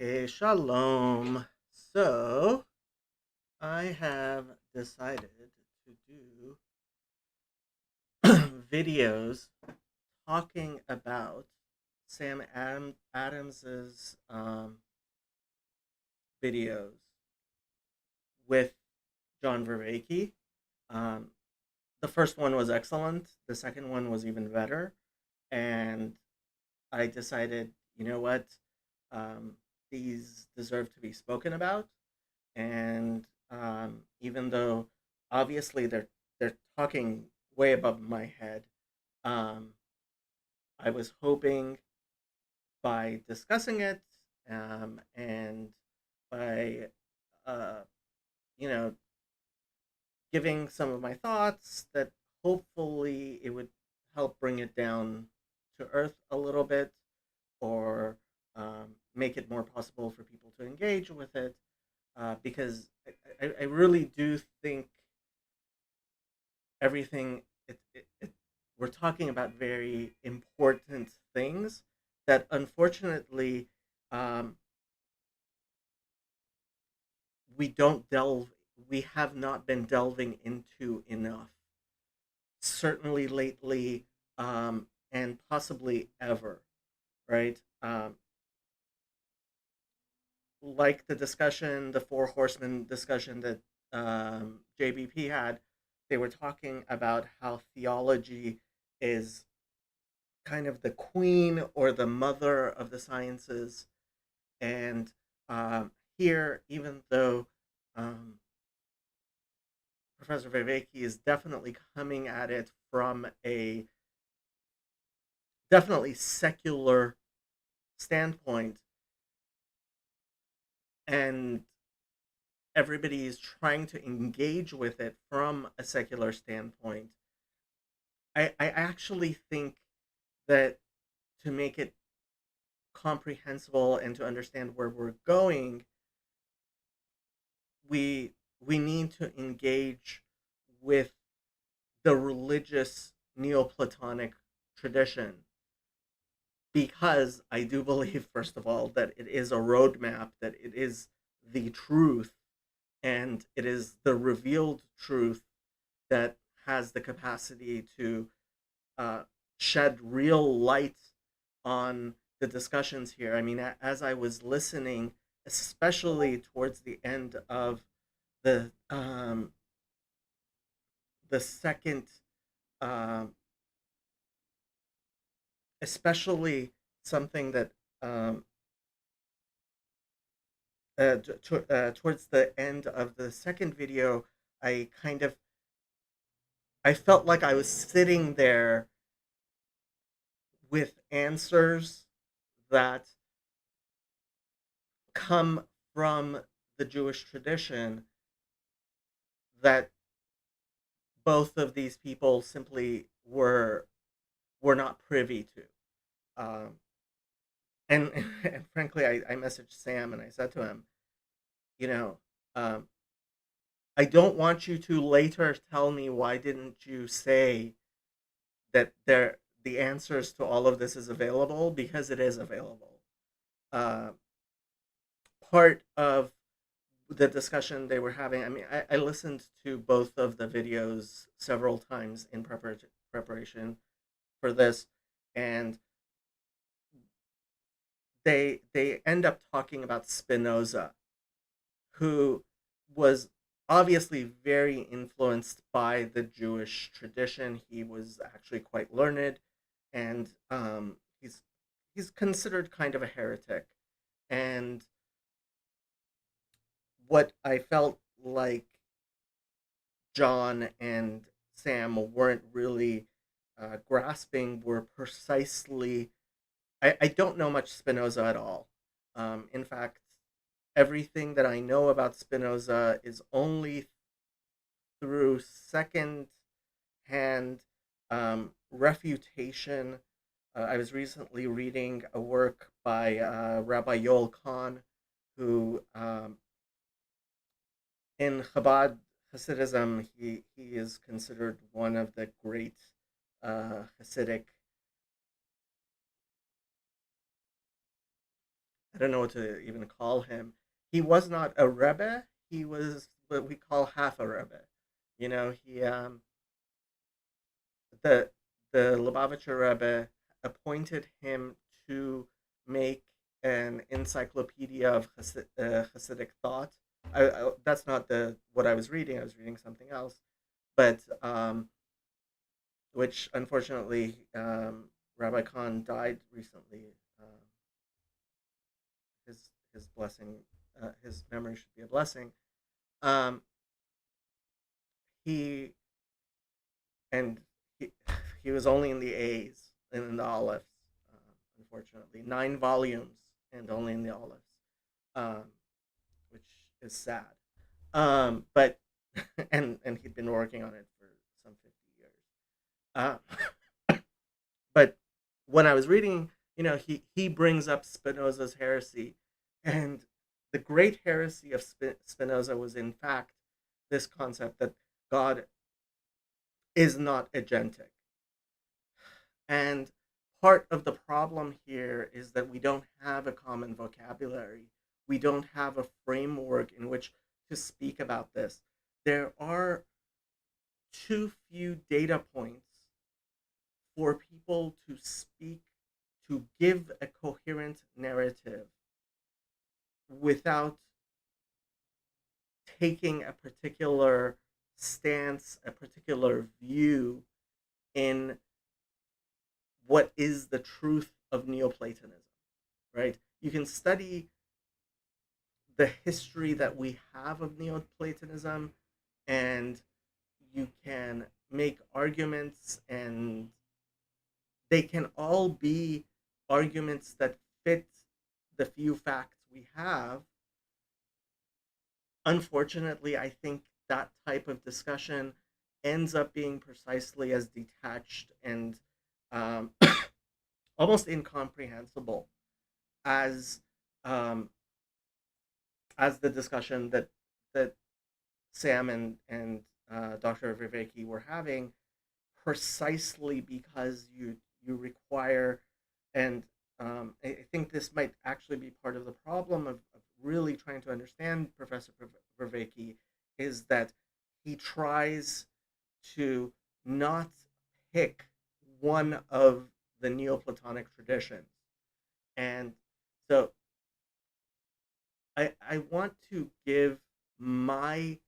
Okay, shalom. So, I have decided to do videos talking about Adams's videos with John Vervaeke. Um, the first one was excellent. The second one was even better. And I decided, you know what? Um, these deserve to be spoken about. And even though obviously they're talking way above my head, um, I was hoping by discussing it and by uh, you know giving some of my thoughts that hopefully it would help bring it down to earth a little bit or make it more possible for people to engage with it because I really do think everything we're talking about very important things that unfortunately um, we don't delve we have not been delving into enough, certainly lately, and possibly ever, right? Like the four horsemen discussion that JBP had, they were talking about how theology is kind of the queen or the mother of the sciences. And here, even though um, Professor Vervaeke is definitely coming at it from a definitely secular standpoint, and everybody is trying to engage with it from a secular standpoint, I actually think that to make it comprehensible and to understand where we're going, we we need to engage with the religious Neoplatonic tradition because I do believe, first of all, that it is a roadmap, that it is the truth, and it is the revealed truth that has the capacity to uh, shed real light on the discussions here. I mean, as I was listening, especially towards the end of the um, the second, um, especially something that um, towards the end of the second video, I kind of I felt like I was sitting there with answers that come from the Jewish tradition that both of these people simply were not privy to. Um, and, and frankly, I messaged Sam and I said to him, you know, um, I don't want you to later tell me why didn't you say that the answers to all of this is available, because it is available. Uh, Part of the discussion they were having. I mean, I listened to both of the videos several times in preparation for this, and they end up talking about Spinoza, who was obviously very influenced by the Jewish tradition. He was actually quite learned, and he's considered kind of a heretic. And what I felt like John and Sam weren't really grasping were precisely. I don't know much Spinoza at all. In fact, everything that I know about Spinoza is only through second hand refutation. I was recently reading a work by Rabbi Yoel Kahn, who in Chabad Hasidism, he is considered one of the great Hasidic, I don't know what to even call him. He was not a rebbe. He was what we call half a rebbe. You know, he the the Lubavitcher Rebbe appointed him to make an encyclopedia of Hasidic thought. That's not the what I was reading. I was reading something else, but which unfortunately Rabbi Khan died recently. His blessing, his memory should be a blessing. Um, he and he, he was only in the A's and in the Olives, unfortunately. 9 volumes and only in the Olives, um, which is sad. But and he'd been working on it for some 50 years. But when I was reading, he brings up Spinoza's heresy, and the great heresy of Spinoza was in fact this concept that God is not agentic. And part of the problem here is that we don't have a common vocabulary. We don't have a framework in which to speak about this. There are too few data points for people to speak, to give a coherent narrative without taking a particular stance, a particular view in what is the truth of Neoplatonism, right? You can study the history that we have of Neoplatonism, and you can make arguments, and they can all be arguments that fit the few facts we have. Unfortunately, I think that type of discussion ends up being precisely as detached and um, almost incomprehensible as um, as the discussion that Sam and Dr. Vervaeke were having, precisely because you require, and I think this might actually be part of the problem of really trying to understand Professor Vervaeke, is that he tries to not pick one of the Neoplatonic traditions. And so I want to give my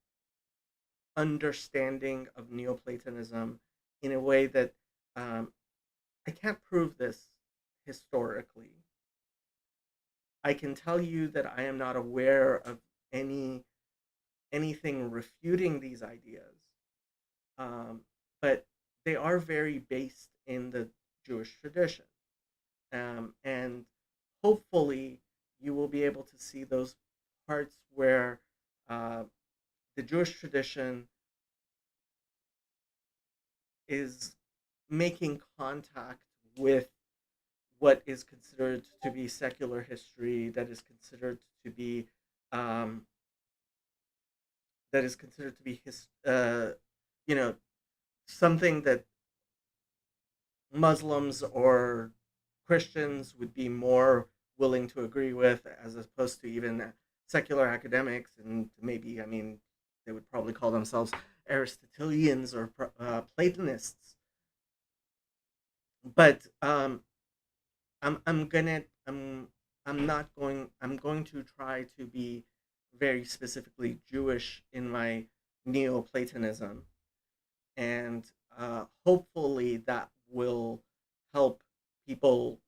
understanding of Neoplatonism in a way that um, I can't prove this historically. I can tell you that I am not aware of anything refuting these ideas, um, but they are very based in the Jewish tradition, and hopefully you will be able to see those parts where uh, the Jewish tradition is making contact with what is considered to be secular history, that is considered to be um, you know, something that Muslims or Christians would be more willing to agree with, as opposed to even secular academics, and maybe, I mean, they would probably call themselves Aristotelians or Platonists. But I'm gonna I'm not going I'm going to try to be very specifically Jewish in my Neoplatonism, and hopefully that will help people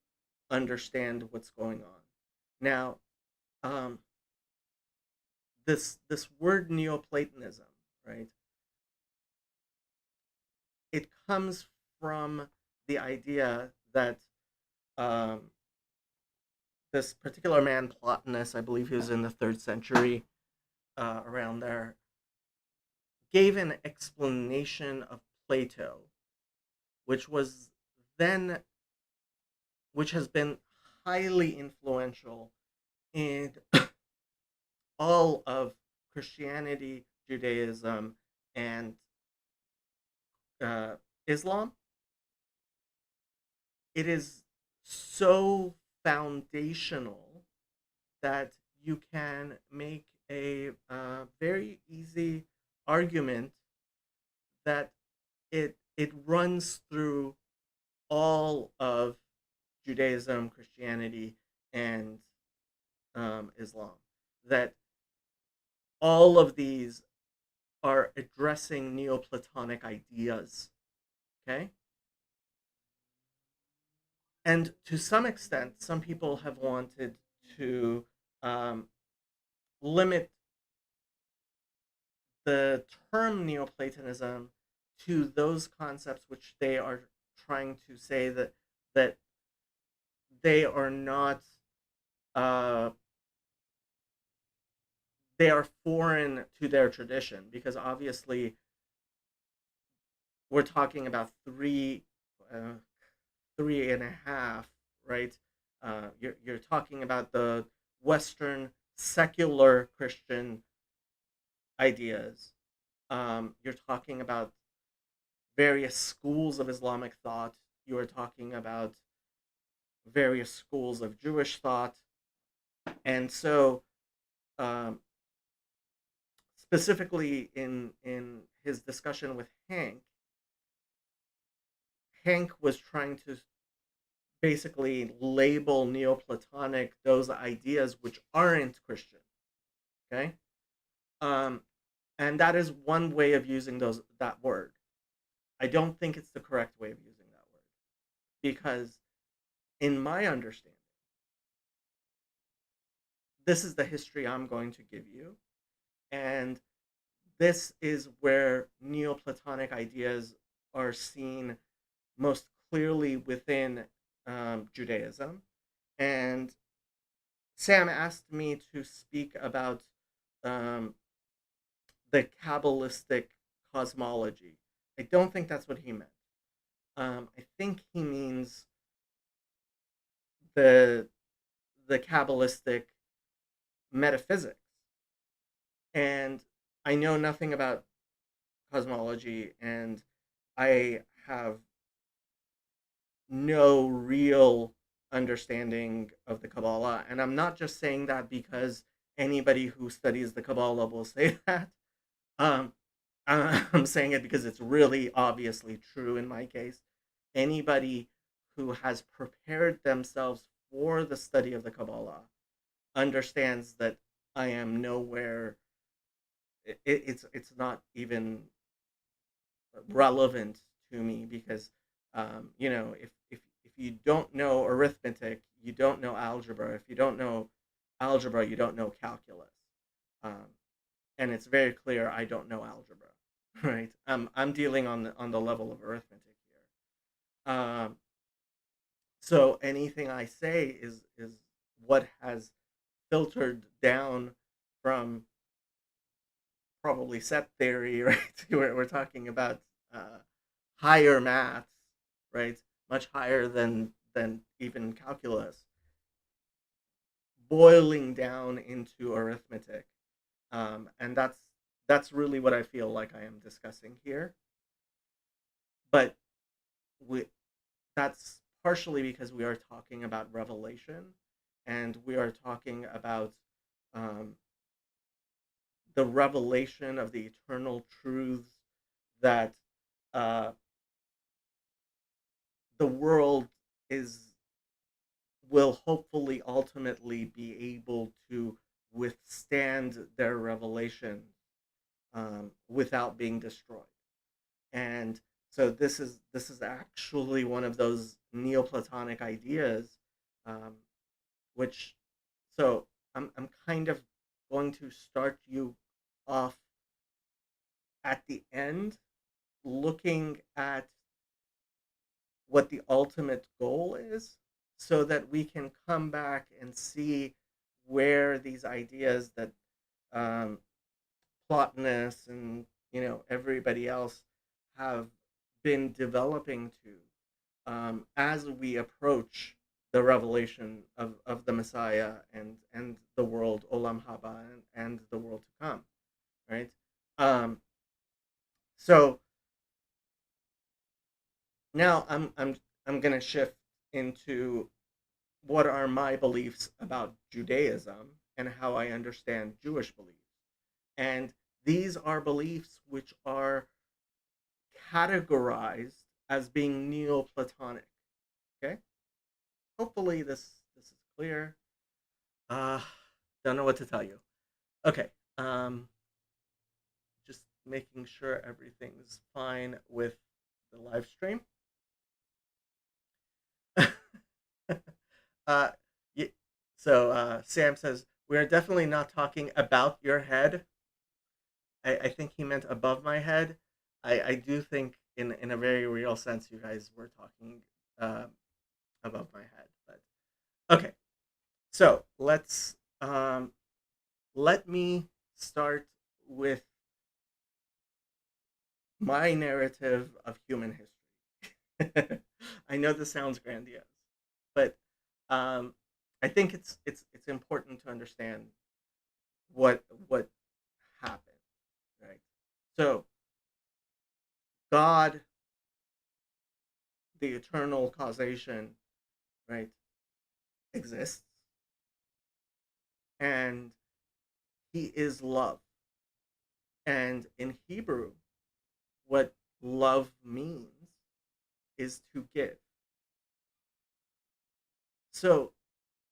understand what's going on. Now, um, this word Neoplatonism, right? It comes from the idea that um, this particular man, Plotinus, I believe he was in the third century, around there, gave an explanation of Plato, which was then, which has been highly influential in all of Christianity, Judaism, and uh, Islam. It is so foundational that you can make a very easy argument that it runs through all of Judaism, Christianity, and Islam. That all of these are addressing Neoplatonic ideas. Okay, and to some extent, some people have wanted to um, limit the term Neoplatonism to those concepts which they are trying to say that they are not uh, they are foreign to their tradition, because obviously we're talking about uh, three and a half, right? You're talking about the Western secular Christian ideas. You're talking about various schools of Islamic thought. You are talking about various schools of Jewish thought, and so um, specifically in his discussion with Hank was trying to basically label Neoplatonic those ideas which aren't Christian. Okay, um, and that is one way of using that word. I don't think it's the correct way of using that word, because in my understanding, this is the history I'm going to give you, and this is where Neoplatonic ideas are seen most clearly within Judaism. And Sam asked me to speak about um, the Kabbalistic cosmology. I don't think that's what he meant. I think he means the the Kabbalistic metaphysics. And I know nothing about cosmology, and I have no real understanding of the Kabbalah. And I'm not just saying that because anybody who studies the Kabbalah will say that. Um, I'm saying it because it's really obviously true in my case. Anybody who has prepared themselves for the study of the Kabbalah understands that I am nowhere. It's not even relevant to me, because if you don't know arithmetic, you don't know algebra. If you don't know algebra, you don't know calculus. Um, and it's very clear I don't know algebra, right? I'm dealing on the level of arithmetic here. So anything I say is what has filtered down from probably set theory, right? We're talking about uh, higher maths, right? Much higher than even calculus, boiling down into arithmetic, and that's really what I feel like I am discussing here. But we, that's partially because we are talking about revelation, and we are talking about um, the revelation of the eternal truths that uh, the world is will hopefully ultimately be able to withstand their revelation without being destroyed. And so this is actually one of those Neoplatonic ideas, um, which so I'm kind of going to start you off at the end, looking at what the ultimate goal is, so that we can come back and see where these ideas that um, Plotinus and everybody else have been developing to, as we approach the revelation of the Messiah and the world Olam Haba, and the world to come, right? Um, so now I'm gonna shift into what are my beliefs about Judaism and how I understand Jewish beliefs. And these are beliefs which are categorized as being Neoplatonic. Okay? Hopefully this is clear. Uh don't know what to tell you. Okay. Um just making sure everything's fine with the live stream. uh y- Sam says we are definitely not talking about your head. I think he meant above my head. I do think in a very real sense you guys were talking uh, above my head. But okay, so let me start with my narrative of human history. I know this sounds grandiose, but um, I think it's important to understand what happened, right? So God, the eternal causation, right, exists, and He is love. And in Hebrew, what love means is to give. So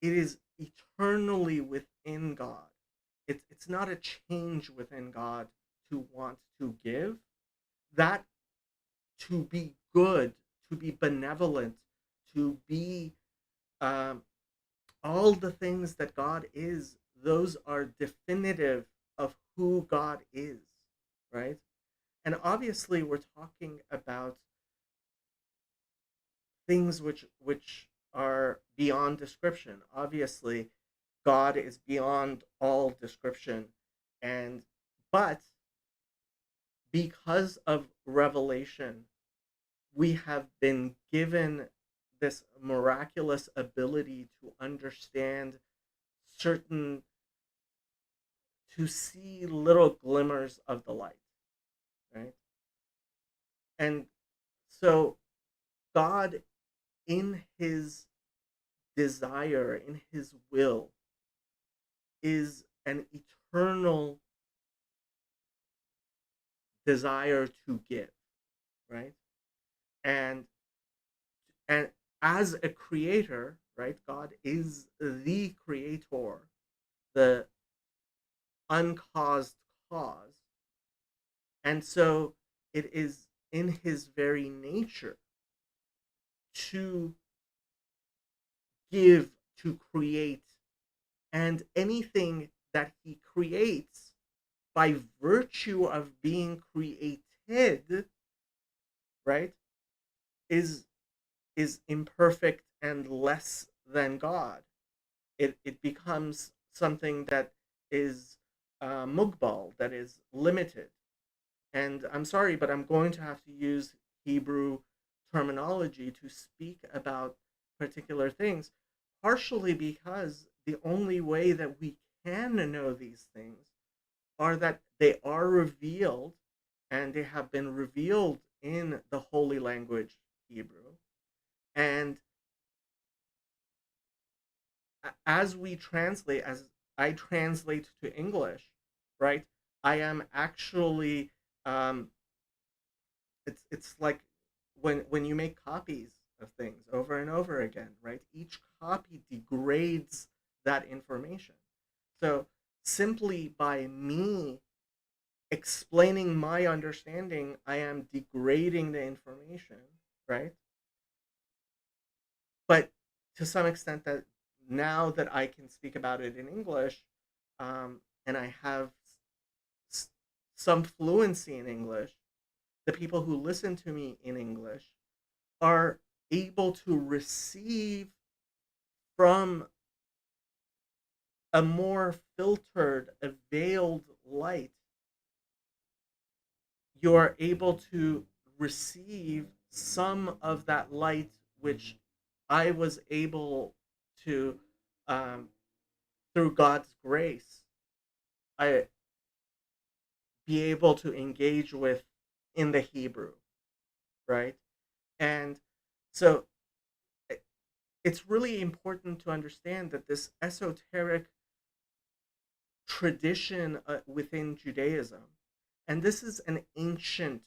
it is eternally within God. It's not a change within God to want to give. That to be good, to be benevolent, to be um, all the things that God is, those are definitive of who God is, right? And obviously, we're talking about things which are beyond description. Obviously, God is beyond all description, and but because of revelation, we have been given this miraculous ability to understand certain, to see little glimmers of the light, right? And so God, in his desire, in his will, is an eternal desire to give, right? And and as a creator, right? God is the creator, the uncaused cause. And so it is in his very nature to give, to create, and anything that he creates by virtue of being created, right, is is imperfect and less than God. It becomes something that is mugbal, that is limited. And I'm sorry, but I'm going to have to use Hebrew terminology to speak about particular things, partially because the only way that we can know these things are that they are revealed, and they have been revealed in the holy language Hebrew. And as we translate, as I translate to English, right, I am actually um, it's like when you make copies of things over and over again, right? Each copy degrades that information. So simply by me explaining my understanding, I am degrading the information, right? But to some extent, that now that I can speak about it in English, and I have s- some fluency in English, the people who listen to me in English are able to receive from a more filtered, a veiled light. You're able to receive some of that light which I was able to, um, through God's grace, I be able to engage with in the Hebrew, right? And so it's really important to understand that this esoteric tradition within Judaism, and this is an ancient,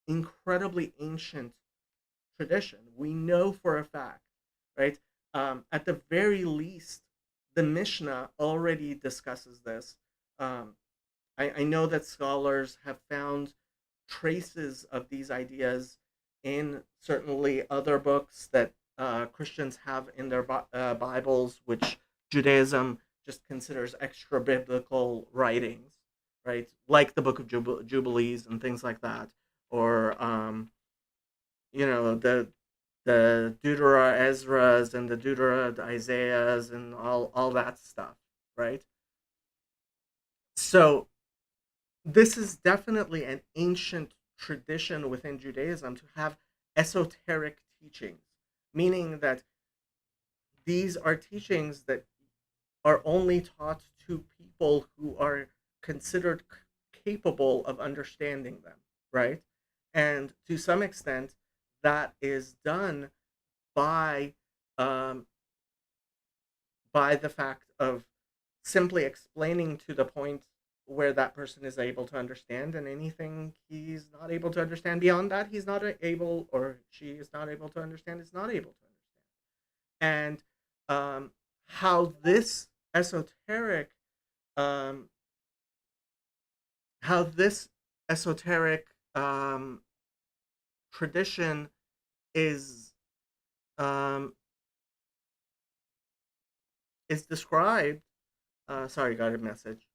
incredibly ancient tradition. We know for a fact, right? At the very least, the Mishnah already discusses this. Um, I know that scholars have found traces of these ideas in certainly other books that Christians have in their Bibles, which Judaism just considers extra biblical writings, right? Like the Book of Jubilees and things like that, or the Deutera Ezras and the Deutera Isaiahs and all that stuff, right? So this is definitely an ancient tradition within Judaism to have esoteric teachings, meaning that these are teachings that are only taught to people who are considered capable of understanding them, right? And to some extent, that is done by um, by the fact of simply explaining to the point where that person is able to understand, and anything he's not able to understand beyond that, he's not able, or she is not able to understand, is not able to understand. And how this esoteric um, how this esoteric tradition is um, is described. Sorry, got a message.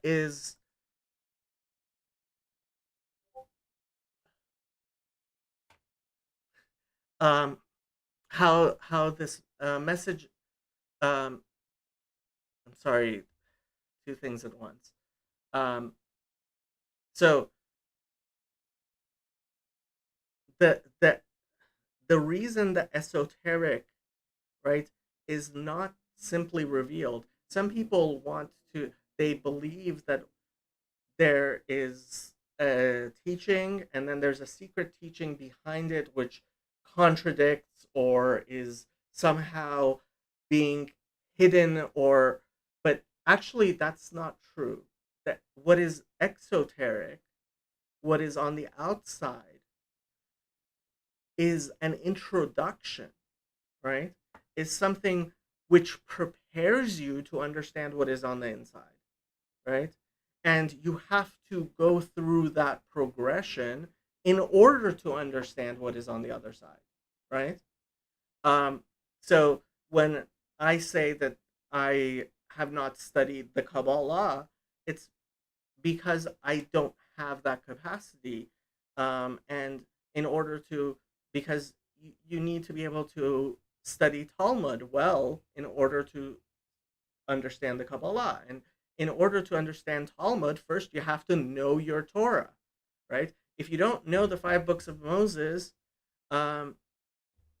Is um, how this message. Um, I'm sorry, two things at once. Um, so the the the reason that esoteric, right, is not simply revealed. Some people want to. They believe that there is a teaching and then there's a secret teaching behind it which contradicts or is somehow being hidden, or but actually that's not true. That what is exoteric, what is on the outside, is an introduction, right? Is something which prepares you to understand what is on the inside, right? And you have to go through that progression in order to understand what is on the other side, right? Um, so when I say that I have not studied the Kabbalah, it's because I don't have that capacity. And in order to, because you need to be able to study Talmud well in order to understand the Kabbalah. And in order to understand Talmud, first you have to know your Torah, right? If you don't know the five books of Moses, um,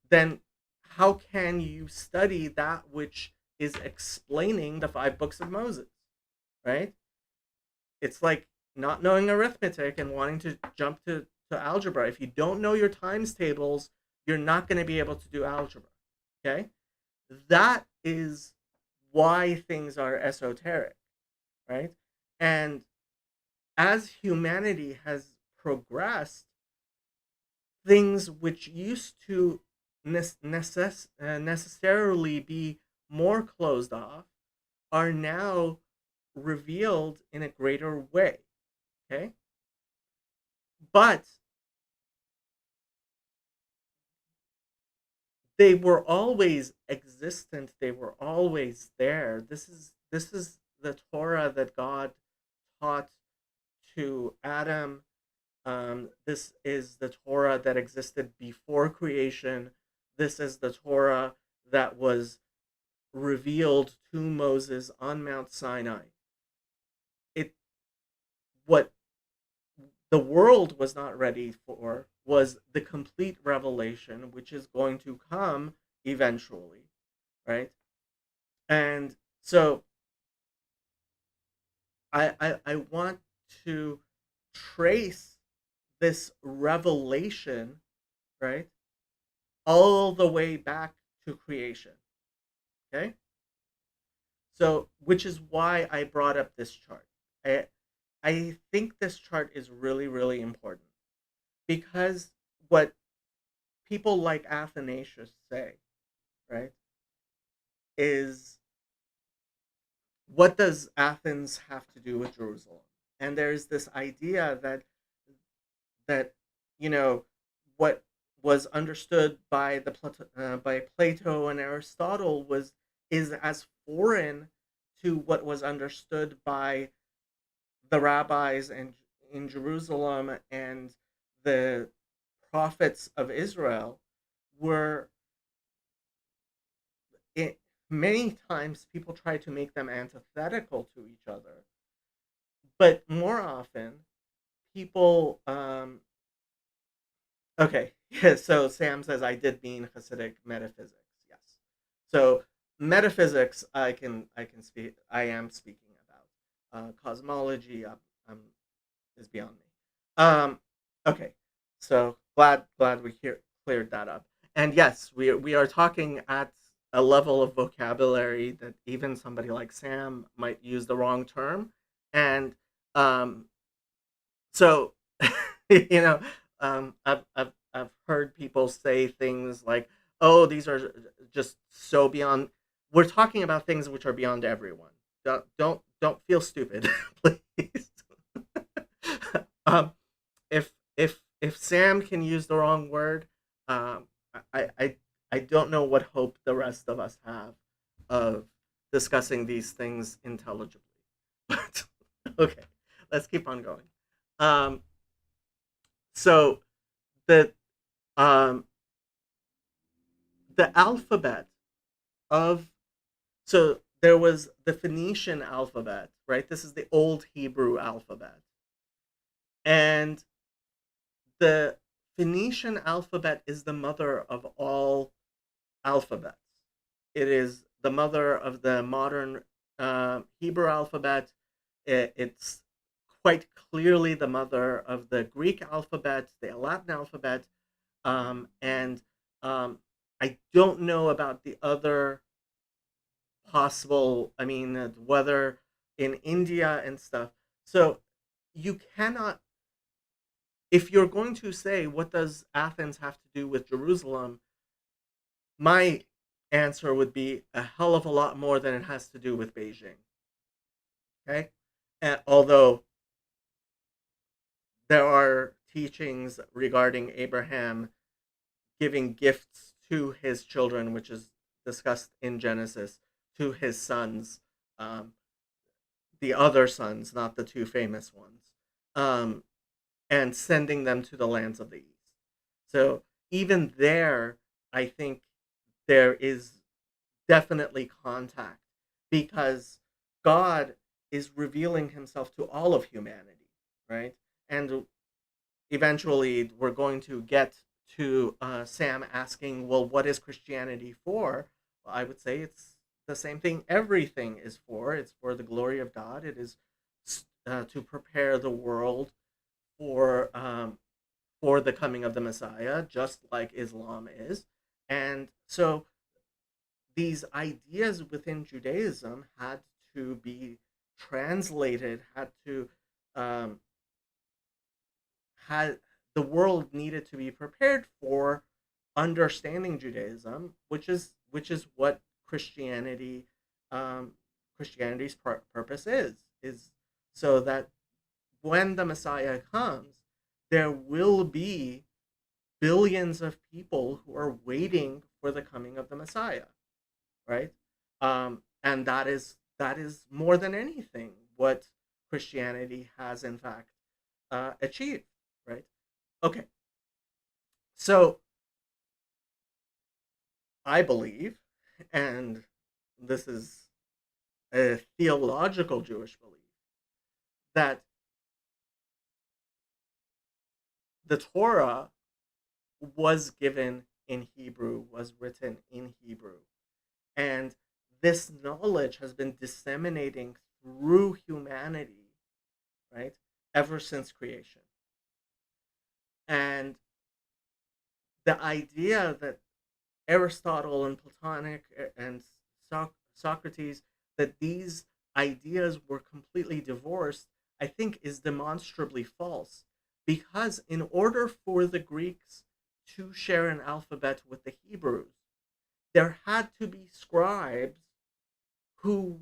then how can you study that which is explaining the five books of Moses, right? It's like not knowing arithmetic and wanting to jump to algebra. If you don't know your times tables, you're not going to be able to do algebra, okay? That is why things are esoteric, right? And as humanity has progressed, things which used to necessarily be more closed off are now revealed in a greater way. Okay, but they were always existent. They were always there. This is the Torah that God taught to Adam. This is the Torah that existed before creation. This is the Torah that was revealed to Moses on Mount Sinai. It What the world was not ready for was the complete revelation, which is going to come eventually, right? And so I want to trace this revelation, right? all the way back to creation. Okay? So, which is why I brought up this chart. I, I think this chart is really, really important because what people like Athanasius say, right, is what does Athens have to do with Jerusalem? And there's this idea that you know what was understood by by Plato and Aristotle was is as foreign to what was understood by the rabbis and in Jerusalem and the prophets of Israel were it, many times people try to make them antithetical to each other, but more often people okay. Yeah, so Sam says I did mean Hasidic metaphysics. Yes. So metaphysics, I can speak. I am speaking about cosmology. Um, is beyond me. Okay. So glad we cleared that up. And yes, we are talking at a level of vocabulary that even somebody like Sam might use the wrong term, and um, so you know I've heard people say things like, oh, these are just so beyond. We're talking about things which are beyond everyone. Don't feel stupid. Please. um if Sam can use the wrong word, um I don't know what hope the rest of us have of discussing these things intelligibly. But okay, let's keep on going. um so the um the alphabet of so there was the Phoenician alphabet, right? This is the old Hebrew alphabet. And the Phoenician alphabet is the mother of all alphabets. It is the mother of the modern Hebrew alphabet. It's quite clearly the mother of the Greek alphabet, the Latin alphabet, and I don't know about the other possible. I mean, whether in India and stuff. So you cannot, if you're going to say what does Athens have to do with Jerusalem, my answer would be a hell of a lot more than it has to do with Beijing. Okay, and although there are teachings regarding Abraham giving gifts to his children, which is discussed in Genesis, to his sons, um, the other sons, not the two famous ones, um, and sending them to the lands of the east. So even there, I think there is definitely contact because God is revealing himself to all of humanity, right? And eventually we're going to get to Sam asking, well, what is Christianity for? Well, I would say it's the same thing everything is for. It's for the glory of God. It is to prepare the world for for the coming of the Messiah, just like Islam is. And so these ideas within Judaism had to be translated, um, had the world needed to be prepared for understanding Judaism, which is what Christianity, um, Christianity's purpose is so that when the Messiah comes, there will be billions of people who are waiting for the coming of the Messiah, right? And that is more than anything what Christianity has in fact achieved, right? Okay, so I believe, and this is a theological Jewish belief, that the Torah was given in Hebrew, was written in Hebrew, and this knowledge has been disseminating through humanity, right, ever since creation. And the idea that Aristotle and Platonic and Socrates, that these ideas were completely divorced, I think is demonstrably false. Because in order for the Greeks to share an alphabet with the Hebrews, there had to be scribes who,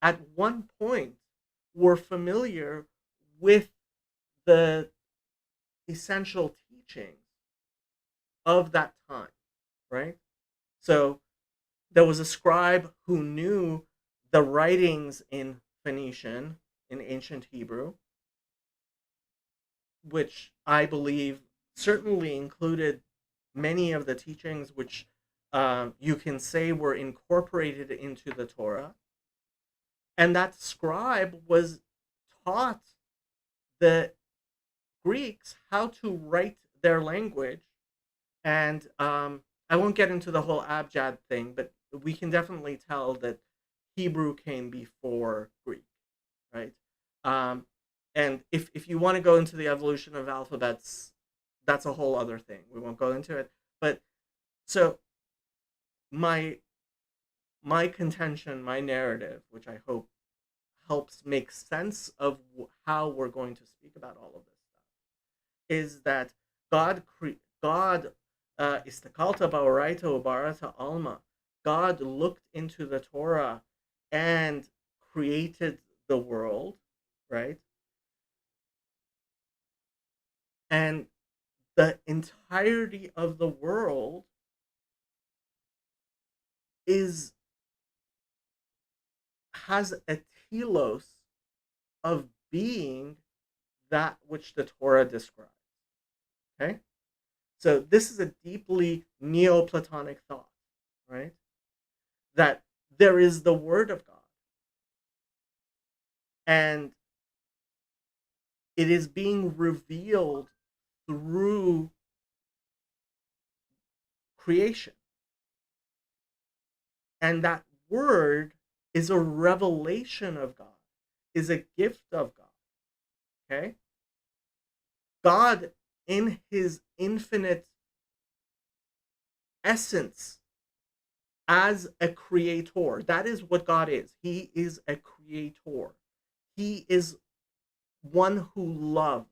at one point, were familiar with the essential teachings of that time, right? So there was a scribe who knew the writings in Phoenician, in ancient Hebrew, which I believe certainly included many of the teachings which you can say were incorporated into the Torah. And that scribe was taught the Greeks how to write their language. And I won't get into the whole abjad thing, but we can definitely tell that Hebrew came before Greek, right? Um, and if you want to go into the evolution of alphabets, that's a whole other thing. We won't go into it. But so my my contention, my narrative, which I hope helps make sense of how we're going to speak about all of this stuff, is that God istakalta ba'oraita barata alma. God looked into the Torah and created the world, right? And the entirety of the world is has a telos of being that which the Torah describes. Okay? So this is a deeply Neoplatonic thought, right? That there is the Word of God, and it is being revealed through creation. And that Word is a revelation of God, is a gift of God. Okay? God, in his infinite essence, as a creator, that is what God is. He is a creator. He is one who loves,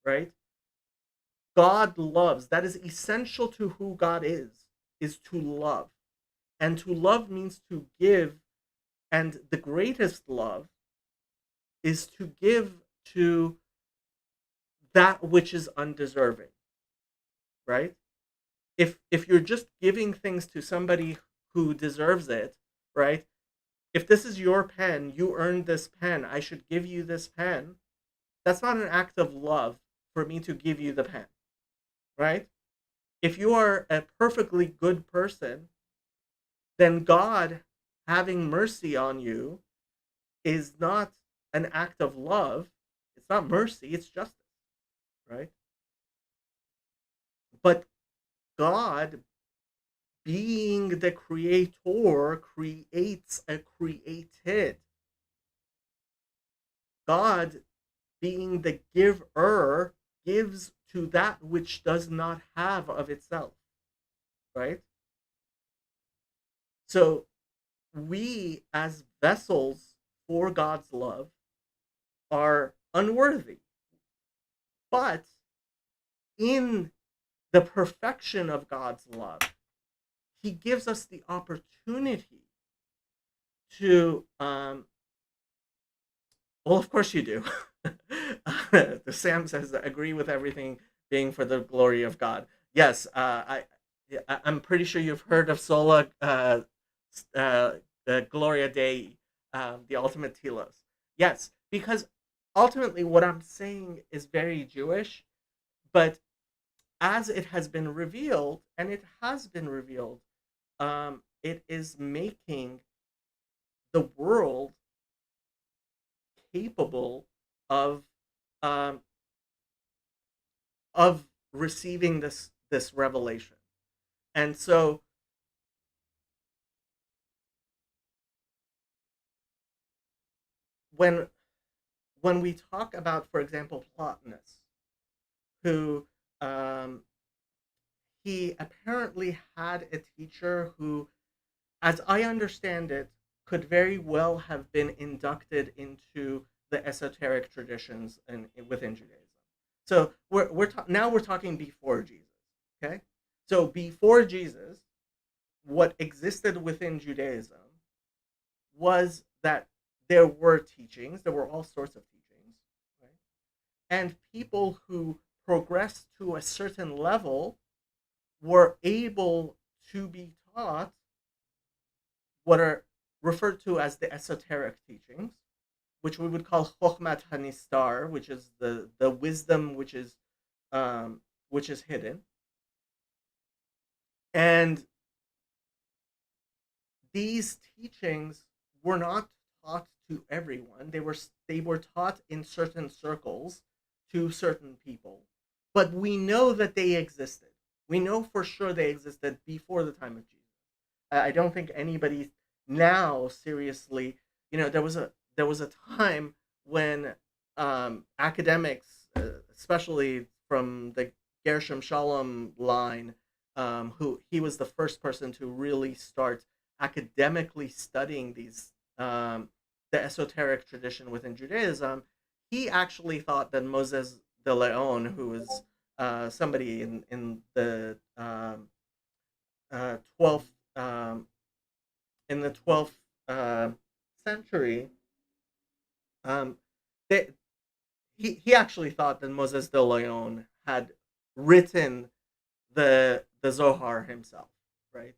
right? God loves. That is essential to who God is to love. And to love means to give. And the greatest love is to give to that which is undeserving, right? If you're just giving things to somebody who deserves it, right? If this is your pen, you earned this pen, I should give you this pen. That's not an act of love for me to give you the pen, right? If you are a perfectly good person, then God having mercy on you is not an act of love. It's not mercy, it's justice, right? But God, being the creator, creates a created. God, being the giver, gives to that which does not have of itself, right? So we, as vessels for God's love, are unworthy. But in the perfection of God's love, he gives us the opportunity to, well, of course you do. The Sam says, agree with everything being for the glory of God. Yes, I'm pretty sure you've heard of Sola uh, Gloria Dei, the ultimate telos. Yes, because ultimately what I'm saying is very Jewish, but as it has been revealed, and it has been revealed, it is making the world capable of um, of receiving this revelation. And so when when we talk about, for example, Plotinus, who um, he apparently had a teacher who, as I understand it, could very well have been inducted into the esoteric traditions within Judaism. So now we're talking before Jesus. Okay, so before Jesus, what existed within Judaism was that there were teachings, there were all sorts of teachings, right? And people who progressed to a certain level were able to be taught what are referred to as the esoteric teachings, which we would call Chokhmat Hanistar, which is the wisdom which is hidden. And these teachings were not taught to everyone. They were taught in certain circles to certain people. But we know that they existed. We know for sure they existed before the time of Jesus. I don't think anybody now seriously, there was a time when academics, especially from the Gershom Shalom line, who he was the first person to really start academically studying the esoteric tradition within Judaism. He actually thought that Moses de Leon, who was somebody in the 12th in the 12th uh, century, um, they, he actually thought that Moses de Leon had written the Zohar himself, right?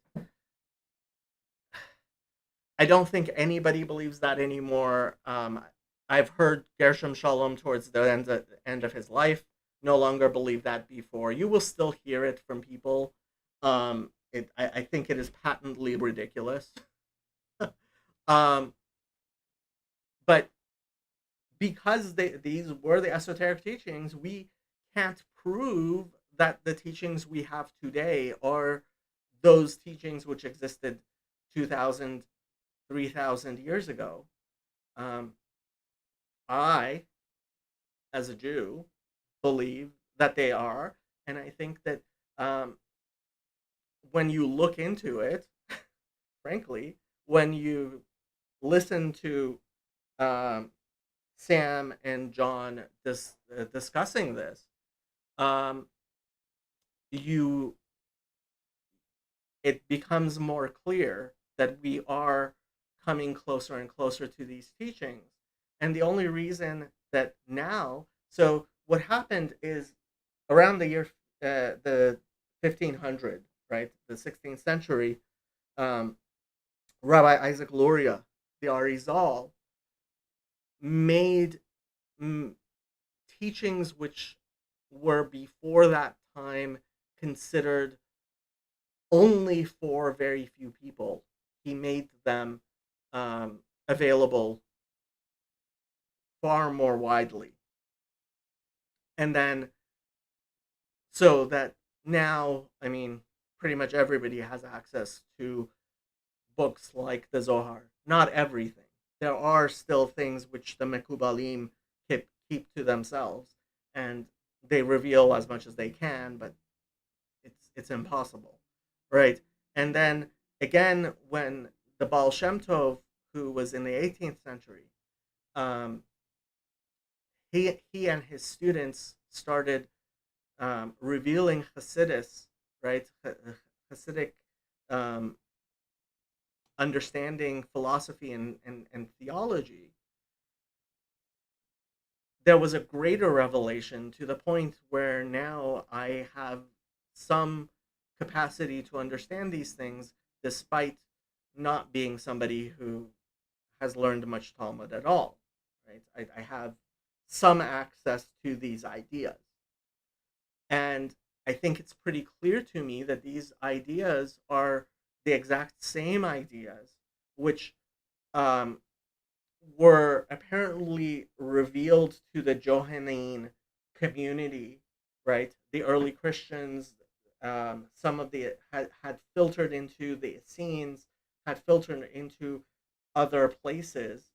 I don't think anybody believes that anymore. I've heard Gershom Shalom towards the end of his life no longer believe that before. You will still hear it from people. I think it is patently ridiculous. um, but because these were the esoteric teachings, we can't prove that the teachings we have today are those teachings which existed 2,000, 3,000 years ago. Um, I, as a Jew, believe that they are. And I think that um, when you look into it, frankly, when you listen to um, Sam and John discussing this, um, you it becomes more clear that we are coming closer and closer to these teachings. And the only reason that now, so what happened is around the year the 1500, right, the 16th century, um, Rabbi Isaac Luria, the Arizal, made mm, teachings which were before that time considered only for very few people. He made them available far more widely. And then, so that now, I mean, pretty much everybody has access to books like the Zohar. Not everything. There are still things which the Mekubalim keep to themselves, and they reveal as much as they can, but it's impossible, right? And then again, when the Baal Shem Tov, who was in the 18th century, um, he and his students started revealing Hasidus, right? Hasidic um, understanding, philosophy, and theology. There was a greater revelation to the point where now I have some capacity to understand these things despite not being somebody who has learned much Talmud at all. Right? I have some access to these ideas. And I think it's pretty clear to me that these ideas are the exact same ideas which um, were apparently revealed to the Johannine community, right? The early Christians, some of the had filtered into the Essenes, had filtered into other places,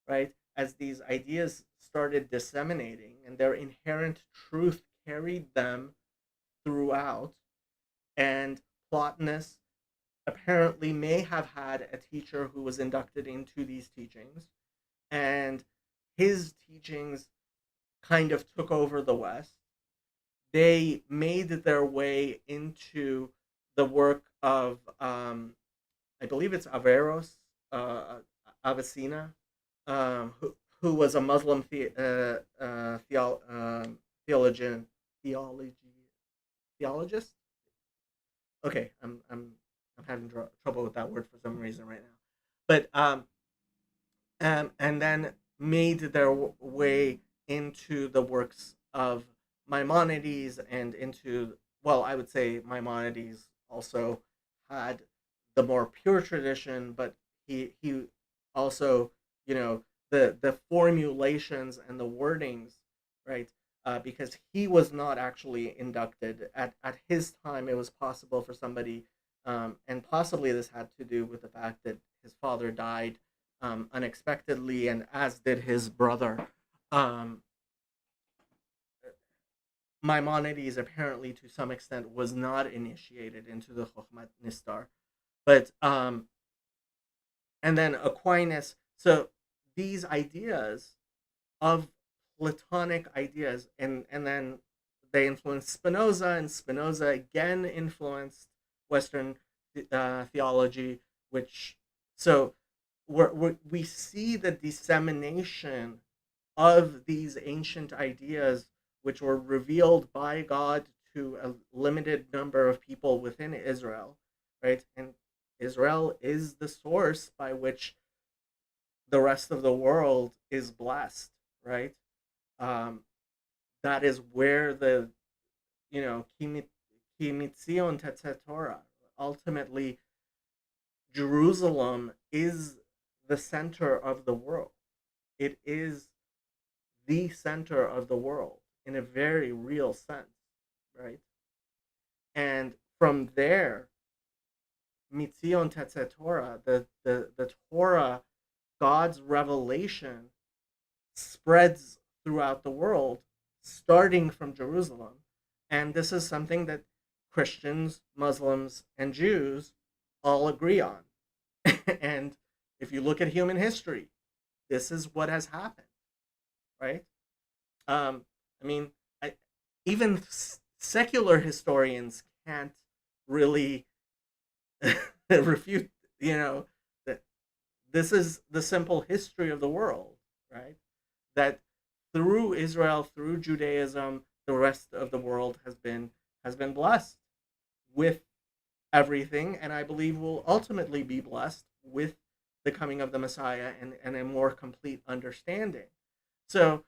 right? As these ideas started disseminating and their inherent truth carried them throughout. And Plotinus apparently may have had a teacher who was inducted into these teachings, and his teachings kind of took over the West. They made their way into the work of, I believe it's Averroes, Avicenna, who was a Muslim theologian, theologist. Okay, I'm having trouble with that word for some reason right now, but and then made their way into the works of Maimonides and into, well, I would say Maimonides also had the more pure tradition, but he also, the formulations and the wordings, right? Because he was not actually inducted at his time. It was possible for somebody, and possibly this had to do with the fact that his father died unexpectedly, and as did his brother. Um, Maimonides apparently, to some extent, was not initiated into the Chokhmat Nistar, but and then Aquinas. So these ideas of Platonic ideas, and then they influenced Spinoza, and Spinoza again influenced Western theology, which so we see the dissemination of these ancient ideas, which were revealed by God to a limited number of people within Israel, right? And Israel is the source by which the rest of the world is blessed, right? Um, that is where the, Kimitzion Tetzetora, ultimately Jerusalem is the center of the world. It is the center of the world in a very real sense, right? And from there, Mitzion Tetzetora, the Torah, God's revelation, spreads throughout the world, starting from Jerusalem. And this is something that Christians, Muslims, and Jews all agree on. And if you look at human history, this is what has happened, right? I mean, I, even secular historians can't really refute, that this is the simple history of the world, right? That through Israel, through Judaism, the rest of the world has been blessed with everything, and I believe will ultimately be blessed with the coming of the Messiah and a more complete understanding. So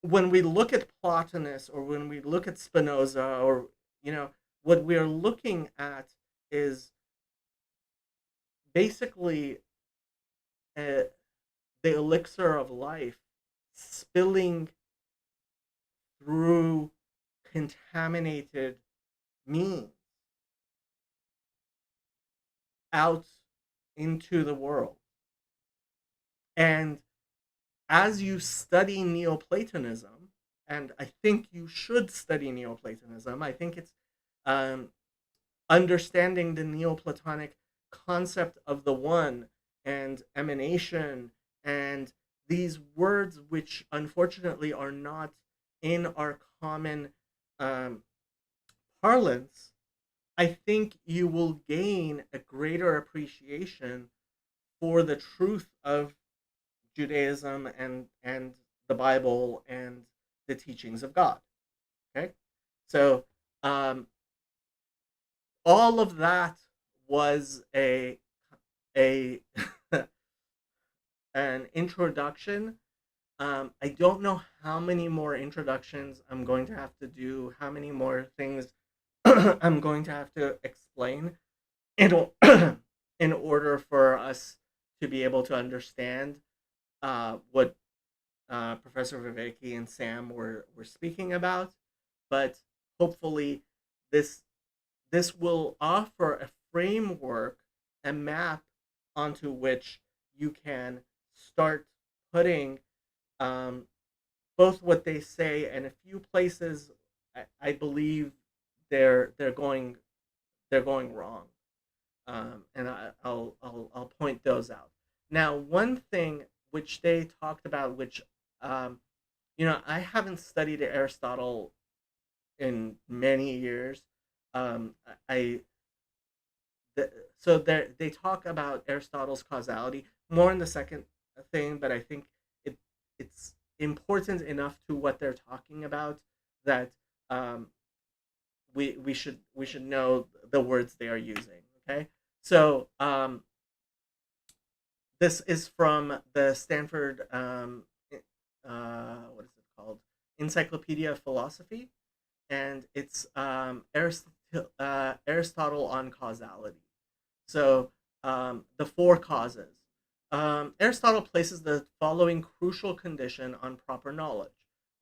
when we look at Plotinus, or when we look at Spinoza, or what we are looking at is basically uh, the elixir of life spilling through contaminated means out into the world. And as you study Neoplatonism, and I think you should study Neoplatonism, I think it's um, understanding the Neoplatonic concept of the one and emanation, and these words which unfortunately are not in our common um, parlance. I think you will gain a greater appreciation for the truth of Judaism and the Bible and the teachings of God. Okay, so um, all of that was a an introduction. I don't know how many more introductions I'm going to have to do, how many more things I'm going to have to explain in in order for us to be able to understand what Professor Vervaeke and Sam were speaking about. But hopefully, this this will offer a framework, a map onto which you can start putting um, both what they say, and a few places I believe they're going they're going wrong, and I'll point those out. Now, one thing which they talked about, which I haven't studied Aristotle in many years. Um, I the, so they talk about Aristotle's causality more in the second thing, but I think it it's important enough to what they're talking about that um, we should know the words they are using. Okay, so this is from the Stanford what is it called, Encyclopedia of Philosophy, and it's Aristotle on causality. So the four causes. Aristotle places the following crucial condition on proper knowledge.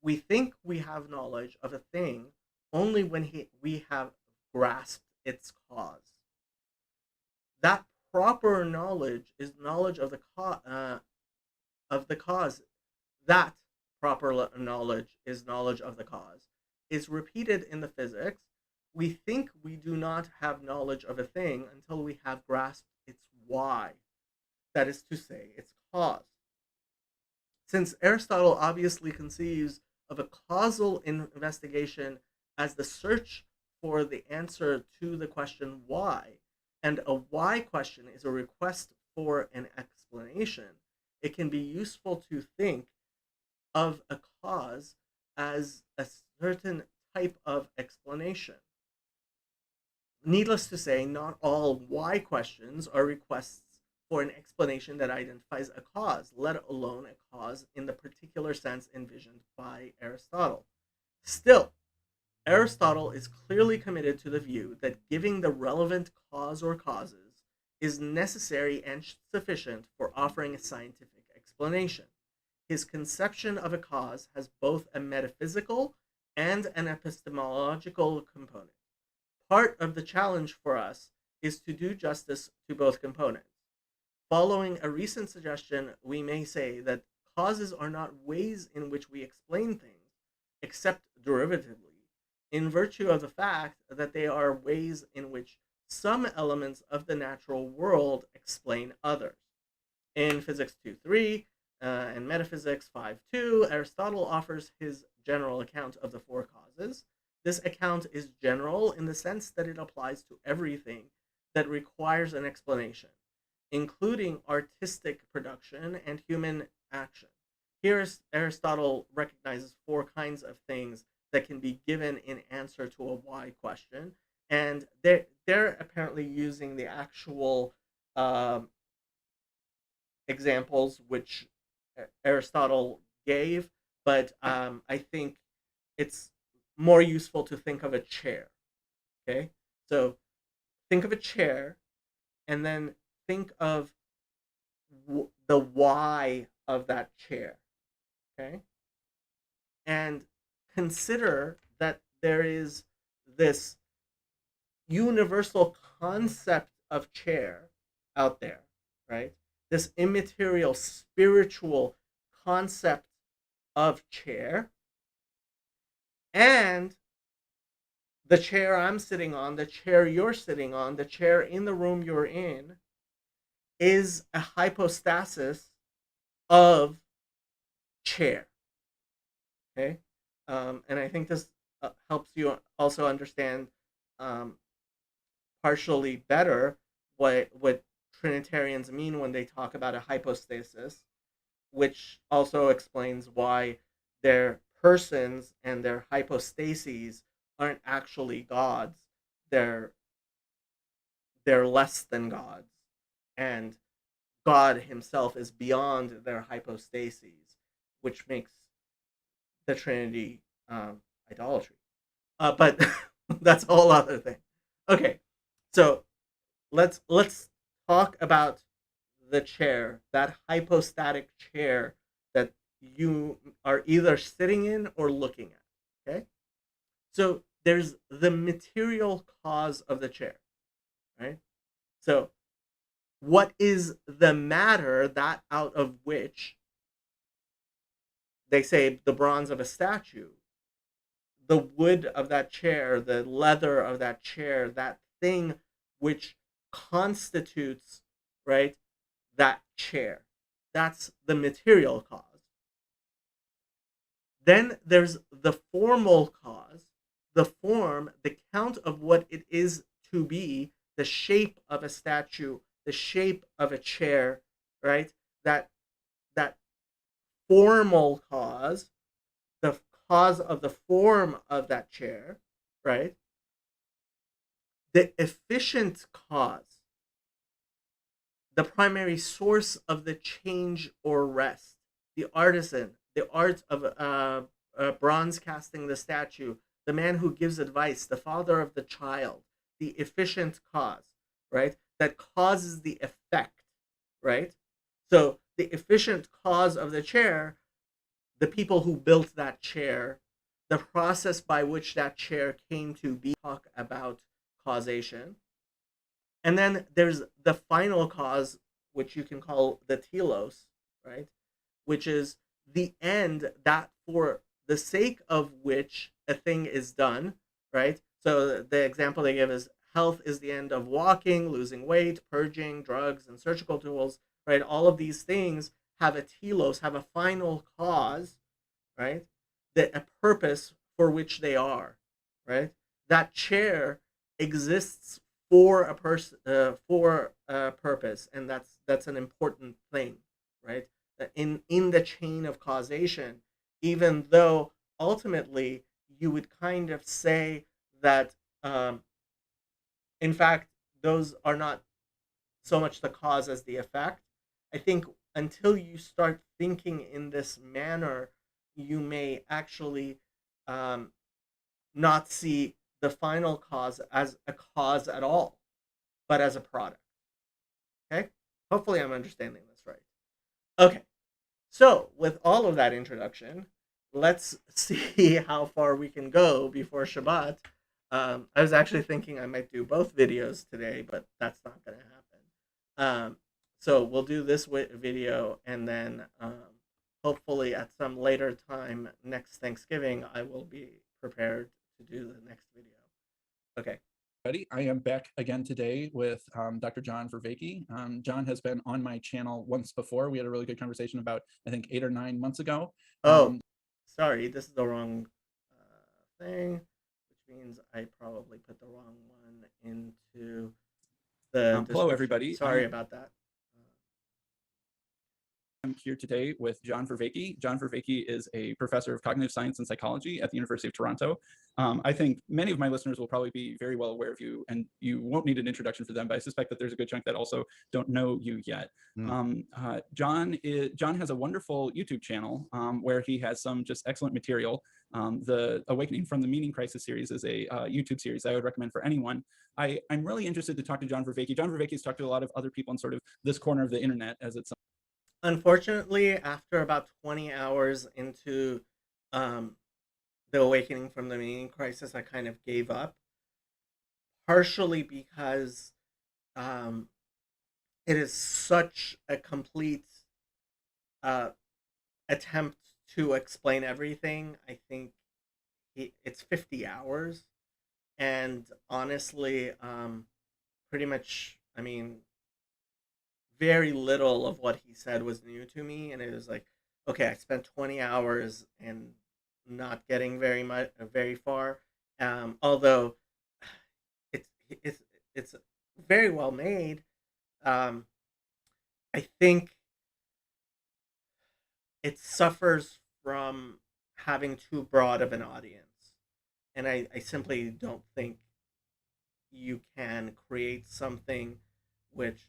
We think we have knowledge of a thing only when we have grasped its cause. That proper knowledge is knowledge of the cause. That proper knowledge is knowledge of the cause. Is repeated in the physics. We think we do not have knowledge of a thing until we have grasped its why, that is to say, its cause. Since Aristotle obviously conceives of a causal investigation as the search for the answer to the question why, and a why question is a request for an explanation, it can be useful to think of a cause as a certain type of explanation. Needless to say, not all why questions are requests for an explanation that identifies a cause, let alone a cause in the particular sense envisioned by Aristotle. Still, Aristotle is clearly committed to the view that giving the relevant cause or causes is necessary and sufficient for offering a scientific explanation. His conception of a cause has both a metaphysical and an epistemological component. Part of the challenge for us is to do justice to both components. Following a recent suggestion, we may say that causes are not ways in which we explain things, except derivatively, in virtue of the fact that they are ways in which some elements of the natural world explain others. In Physics 2:3 and Metaphysics 5:2, Aristotle offers his general account of the four causes. This account is general in the sense that it applies to everything that requires an explanation, including artistic production and human action. Here, Aristotle recognizes four kinds of things that can be given in answer to a why question, and they're apparently using the actual examples which Aristotle gave, but I think it's more useful to think of a chair. Okay, so think of a chair, and then think of the why of that chair. Okay, and consider that there is this universal concept of chair out there, right? This immaterial spiritual concept of chair, and the chair I'm sitting on, the chair you're sitting on, the chair in the room you're in is a hypostasis of chair. Okay, and I think this helps you also understand um, partially better what Trinitarians mean when they talk about a hypostasis, which also explains why their persons and their hypostases aren't actually gods. They're they're less than gods, and God Himself is beyond their hypostases, which makes the Trinity idolatry. But that's a whole other thing. Okay, so let's talk about the chair, that hypostatic chair that you are either sitting in or looking at. Okay, so there's the material cause of the chair, right? So what is the matter that out of which they say the bronze of a statue, the wood of that chair, the leather of that chair, that thing which constitutes, right, that chair. That's the material cause. Then there's the formal cause, the form, the count of what it is to be, the shape of a statue, the shape of a chair, right? That formal cause, the cause of the form of that chair, right? The efficient cause, the primary source of the change or rest, the artisan, the art of bronze casting the statue, the man who gives advice, the father of the child, the efficient cause, right? That causes the effect, right? So the efficient cause of the chair, the people who built that chair, the process by which that chair came to be, talk about causation. And then there's the final cause, which you can call the telos, right? Which is the end that for the sake of which a thing is done, right? So the example they give is health is the end of walking, losing weight, purging, drugs, and surgical tools, right? All of these things have a telos, have a final cause, right? That a purpose for which they are, right? That chair exists for a person, for a purpose, and that's an important thing, right? In the chain of causation, even though ultimately you would kind of say that, in fact, those are not so much the cause as the effect. I think until you start thinking in this manner, you may actually um, not see the final cause as a cause at all, but as a product. Okay? Hopefully, I'm understanding this right. Okay. So, with all of that introduction, let's see how far we can go before Shabbat. I was actually thinking I might do both videos today, but that's not going to happen. So we'll do this video, and then hopefully at some later time next Thanksgiving, I will be prepared to do the next video. Okay. I am back again today with Dr. John Vervaeke. John has been on my channel once before. We had a really good conversation about, I think, 8 or 9 months ago. Oh, sorry, this is the wrong thing, which means I probably put the wrong one into the Hello, description. everybody. Sorry about that. I'm here today with John Vervaeke. John Vervaeke is a professor of cognitive science and psychology at the University of Toronto. I think many of my listeners will probably be very well aware of you, and you won't need an introduction for them, but I suspect that there's a good chunk that also don't know you yet. John has a wonderful YouTube channel where he has some just excellent material. The Awakening from the Meaning Crisis series is a YouTube series I would recommend for anyone. I'm really interested to talk to John Vervaeke. John Vervaeke has talked to a lot of other people in sort of this corner of the internet, as it's Unfortunately, after about 20 hours into the Awakening from the Meaning Crisis, I kind of gave up, partially because um, it is such a complete uh, attempt to explain everything. I think it's 50 hours, and honestly, pretty much, I mean, very little of what he said was new to me, and it was like, okay, I spent 20 hours and not getting very far. Although it's it's it's very well made. Um, I think it suffers from having too broad of an audience, and I simply don't think you can create something which,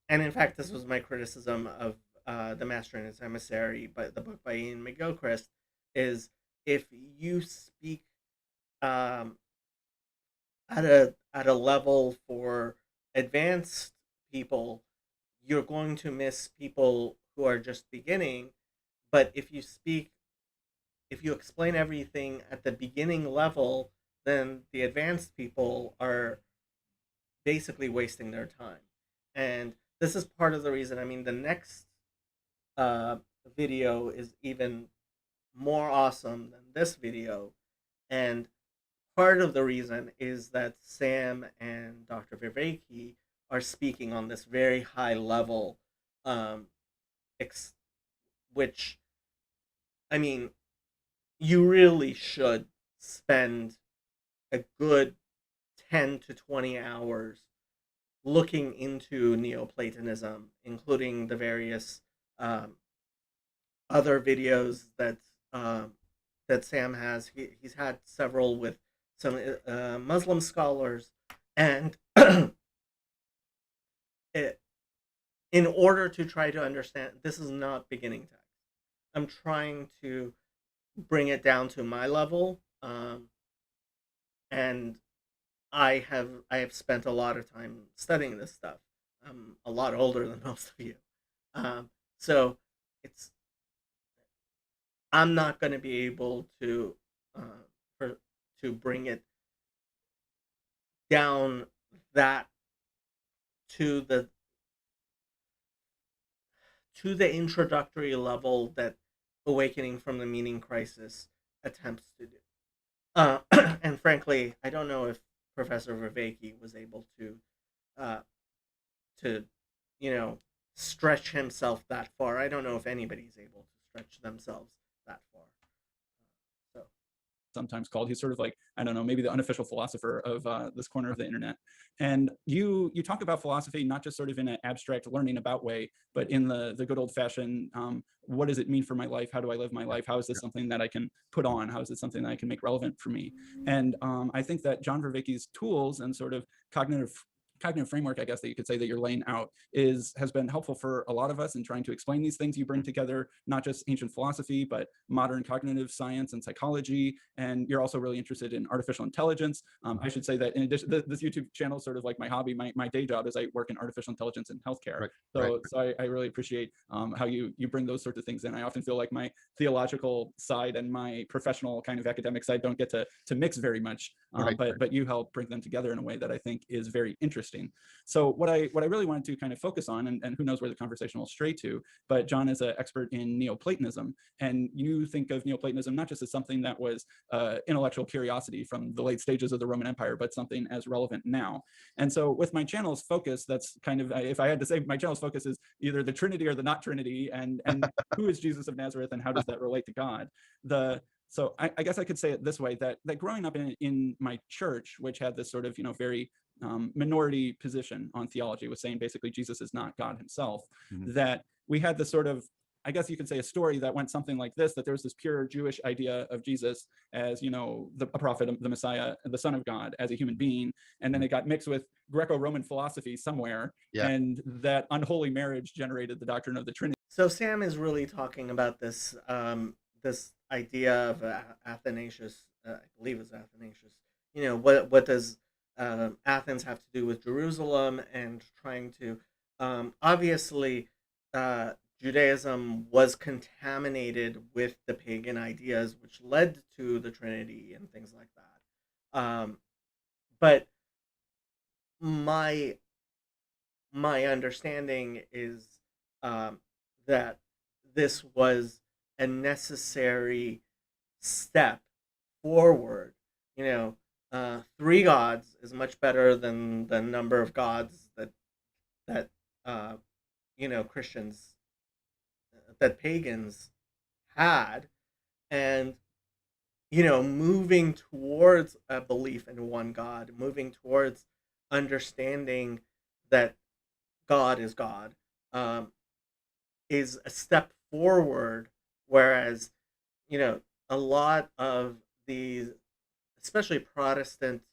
and in fact, this was my criticism of The Master and His Emissary, but the book by Ian McGilchrist, is if you speak um, at a level for advanced people, you're going to miss people who are just beginning. But if you explain everything at the beginning level, then the advanced people are basically wasting their time. And this is part of the reason. I mean, the next uh, video is even more awesome than this video, and part of the reason is that Sam and Dr. Vervaeke are speaking on this very high level, um, ex- which, I mean, you really should spend a good 10 to 20 hours looking into Neoplatonism, including the various um, other videos um, that Sam has. He's had several with some Muslim scholars, and it, in order to try to understand, this is not beginning text. I'm trying to bring it down to my level, and I have spent a lot of time studying this stuff. I'm a lot older than most of you, so it's I'm not going to be able to for, to bring it down that to the introductory level that Awakening from the Meaning Crisis attempts to do. And frankly, I don't know if Professor Vervaeke was able uh, to you know stretch himself that far. I don't know if anybody's able to stretch themselves that far. So Sometimes called. He's sort of like, I don't know, maybe the unofficial philosopher of this corner of the internet. And you talk about philosophy not just sort of in an abstract learning about way, but in the good old fashioned, what does it mean for my life? How do I live my life? How is this something that I can put on? How is it something that I can make relevant for me? And I think that John Vervaeke's tools and sort of cognitive framework, I guess, that you could say that you're laying out has been helpful for a lot of us in trying to explain these things. You bring together not just ancient philosophy, but modern cognitive science and psychology. And you're also really interested in artificial intelligence. I should say that in addition, this YouTube channel is sort of like my hobby. My day job is I work in artificial intelligence in healthcare. Right, so I really appreciate how you bring those sorts of things in. I often feel like my theological side and my professional kind of academic side don't get to mix very much, but you help bring them together in a way that I think is very interesting. So what I really wanted to kind of focus on, and who knows where the conversation will stray to, but John is an expert in Neoplatonism, and you think of Neoplatonism not just as something that was intellectual curiosity from the late stages of the Roman Empire, but something as relevant now. And so with my channel's focus, that's kind of, if I had to say, my channel's focus is either the Trinity or the not Trinity, and who is Jesus of Nazareth and how does that relate to God? So I guess I could say it this way, that growing up in my church, which had this sort of, very minority position on theology, was saying basically Jesus is not God himself, that we had this sort of, I guess you could say, a story that went something like this, that there's this pure Jewish idea of Jesus as, a prophet, the Messiah, the Son of God, as a human being. And then it got mixed with Greco-Roman philosophy somewhere. Yeah. And that unholy marriage generated the doctrine of the Trinity. So Sam is really talking about this this idea of Athanasius, I believe it's Athanasius. What does Athens have to do with Jerusalem, and trying to obviously Judaism was contaminated with the pagan ideas, which led to the Trinity and things like that. But my understanding is um, that this was a necessary step forward. Three gods is much better than the number of gods that uh, Christians, that pagans had, and moving towards a belief in one God, moving towards understanding that God is God, um, is a step forward. Whereas, a lot of these, especially Protestant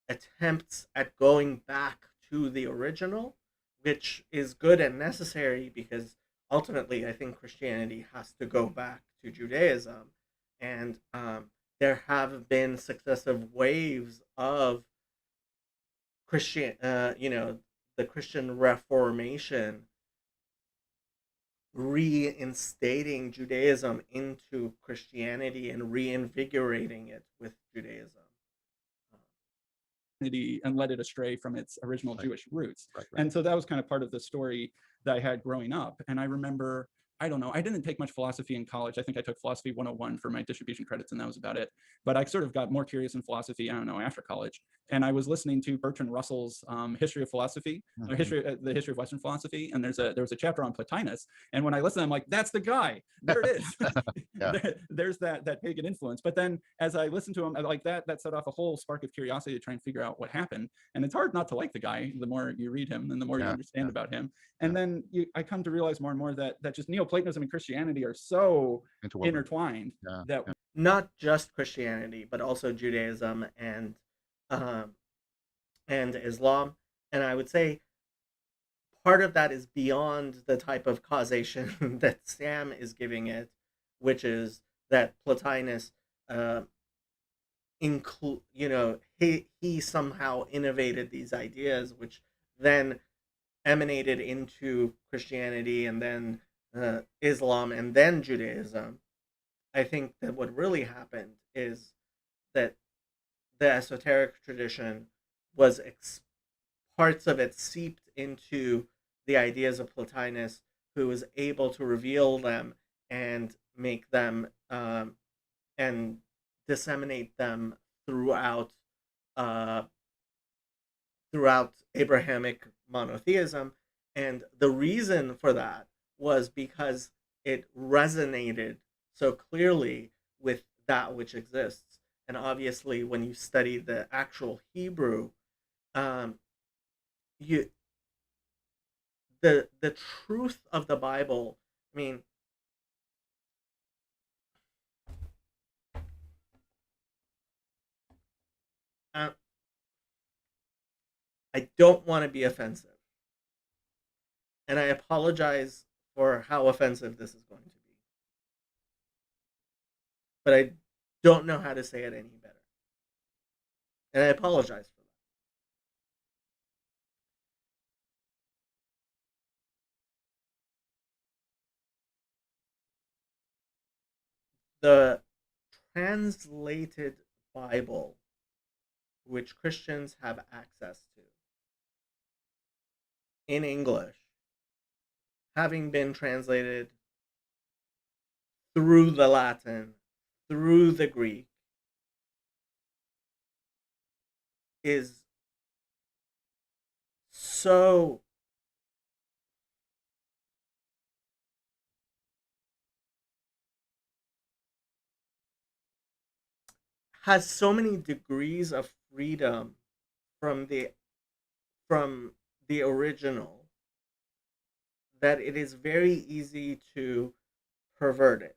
attempts at going back to the original, which is good and necessary because ultimately I think Christianity has to go back to Judaism. And there have been successive waves of the Christian Reformation reinstating Judaism into Christianity and reinvigorating it with Judaism. And led it astray from its original Jewish roots. And so that was kind of part of the story that I had growing up. And I remember I don't know. I didn't take much philosophy in college. I think I took philosophy 101 for my distribution credits, and that was about it. But I sort of got more curious in philosophy, I don't know, after college. And I was listening to Bertrand Russell's History of Philosophy, or the history of Western philosophy. And there was a chapter on Plotinus. And when I listened, I'm like, that's the guy. There it is. There's that pagan influence. But then as I listened to him, like that set off a whole spark of curiosity to try and figure out what happened. And it's hard not to like the guy the more you read him and the more you understand about him. And then I come to realize more and more that just Neoplatonism and Christianity are so intertwined that not just Christianity, but also Judaism and Islam. And I would say part of that is beyond the type of causation that Sam is giving it, which is that Plotinus, he somehow innovated these ideas, which then emanated into Christianity and then Islam and then Judaism. I think that what really happened is that the esoteric tradition was parts of it seeped into the ideas of Plotinus, who was able to reveal them and make them and disseminate them throughout uh, throughout Abrahamic monotheism. And the reason for that was because it resonated so clearly with that which exists. And obviously, when you study the actual Hebrew, you the truth of the Bible. I mean, uh, I don't want to be offensive, and I apologize for how offensive this is going to be, but I don't know how to say it any better, and I apologize for that. The translated Bible, which Christians have access to in English, having been translated through the Latin, through the Greek, is so has so many degrees of freedom from from the original that it is very easy to pervert it.